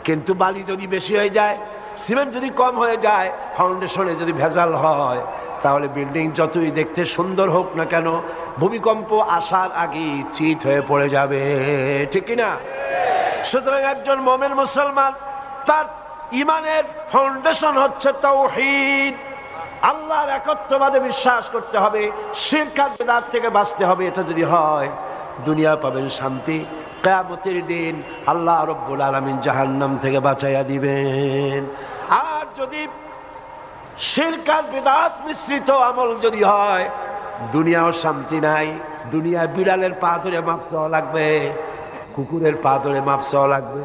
কিন্তু বালি যদি বেশি হয়ে যায়, সিমেন্ট যদি কম হয়ে যায়, ফাউন্ডেশনে যদি ভেজাল হয়, তাহলে বিল্ডিং যতই দেখতে সুন্দর হোক না কেন, ভূমিকম্প আসার আগেই চিত হয়ে পড়ে যাবে, ঠিক কিনা? সুতরাং একজন মুমিন মুসলমান, তার ঈমানের ফাউন্ডেশন হচ্ছে তাওহীদ। আল্লাহর একত্ববাদে বিশ্বাস করতে হবে, শিরক আর বিদআত থেকে বাঁচতে হবে। এটা যদি হয়, দুনিয়া পাবেন শান্তি, কিয়ামতের দিন আল্লাহ রাব্বুল আলামিন জাহান্নাম থেকে বাঁচাইয়া দিবেন। আর যদি শিরক আর বিদআত মিশ্রিত আমল যদি হয়, দুনিয়াও শান্তি নাই। দুনিয়া বিড়ালের পা ধরে মাপ চাওয়া লাগবে, কুকুরের পা ধরে মাপ চাওয়া লাগবে,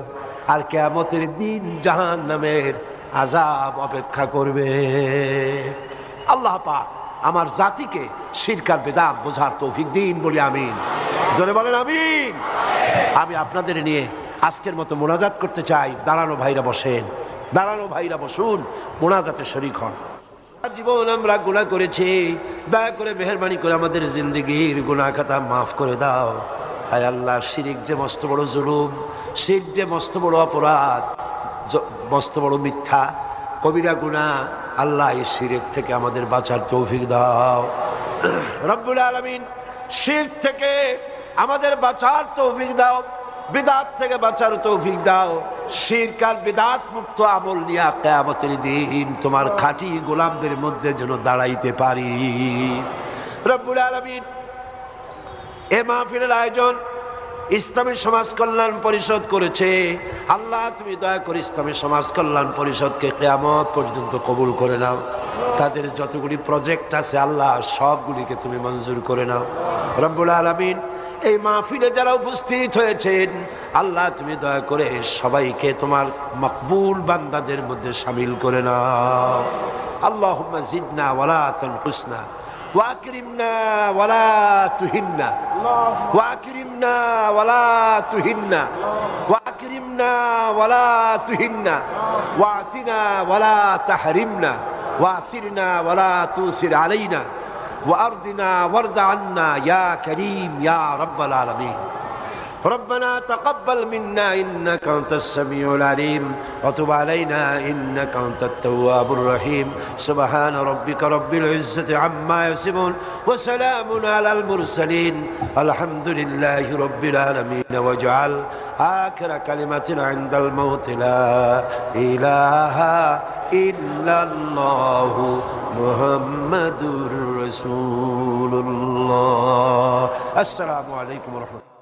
আর কিয়ামতের দিন জাহান্নামের আযাব অপেক্ষা করবে। আল্লাহ পাক আমার জাতিকে শিরক আর বিদআত বোঝার তৌফিক দিন, বলি আমিন, জোরে বলেন আমিন। আমি আপনাদের নিয়ে আজকের মতো মোনাজাত করতে চাই। দাঁড়ানো ভাইরা বসেন, দাঁড়ানো ভাইরা বসুন, মোনাজাতে শরীক হন। জীবন আমরা গুনাহ করেছি, দয়া করে মেহেরবানি করে আমাদের জিন্দেগির গুনাহ খাতা মাফ করে দাও। হায় আল্লাহ, শিরক যে মস্ত বড় জুলুম, শিরক যে মস্ত বড় অপরাধ, মস্ত বড় মিথ্যা, কবিরা গুনাহ। আল্লাহ, এই শিরক থেকে আমাদের বাঁচার তৌফিক দাও রব্বুল আলামিন। শিরক থেকে আমাদের বাঁচার তৌফিক দাও, বিদআত থেকে বাঁচার তৌফিক দাও। শিরক আর বিদআত মুক্ত আমল নিয়ে কিয়ামতের দিন তোমার খাঁটি গোলামদের মধ্যে যেন দাঁড়াইতে পারি রব্বুল আলামিন। এ মাহফিলের আয়োজন ইসলামী সমাজ কল্যাণ পরিষদ করেছে। আল্লাহ, তুমি দয়া করে ইসলামী সমাজ কল্যাণ পরিষদকে কিয়ামত পর্যন্ত কবুল করে নাও। তাদের যতগুলি প্রজেক্ট আছে আল্লাহ, সবগুলিকে তুমি মঞ্জুর করে নাও রব্বুল আলামিন। এই মাহফিলে যারা উপস্থিত হয়েছেন আল্লাহ, তুমি দয়া করে সবাইকে তোমার মকবুল বান্দাদের মধ্যে শামিল করে নাও। আল্লাহুম্মা জিদনা ওয়ালা তানকুসনা ওয়াকরিমনা ওয়ালা তুহিন্না, ওয়াকরিমনা ওয়ালা তুহিন্না, ওয়াকরিমনা ওয়ালা তুহিন্না, ওয়াতিনা ওয়ালা তাহরিমনা, ওয়াসিরনা ওয়ালা তুসির আলাইনা, وأرضنا وارض عنا يا كريم يا رب العالمين. ربنا تقبل منا إنك أنت السميع العليم وتب علينا إنك أنت التواب الرحيم. سبحان ربك رب العزة عما يصفون وسلام على المرسلين الحمد لله رب العالمين. واجعل آخر كلمة عند الموت لا إله إلا الله محمد رسول الله. السلام عليكم ورحمة الله.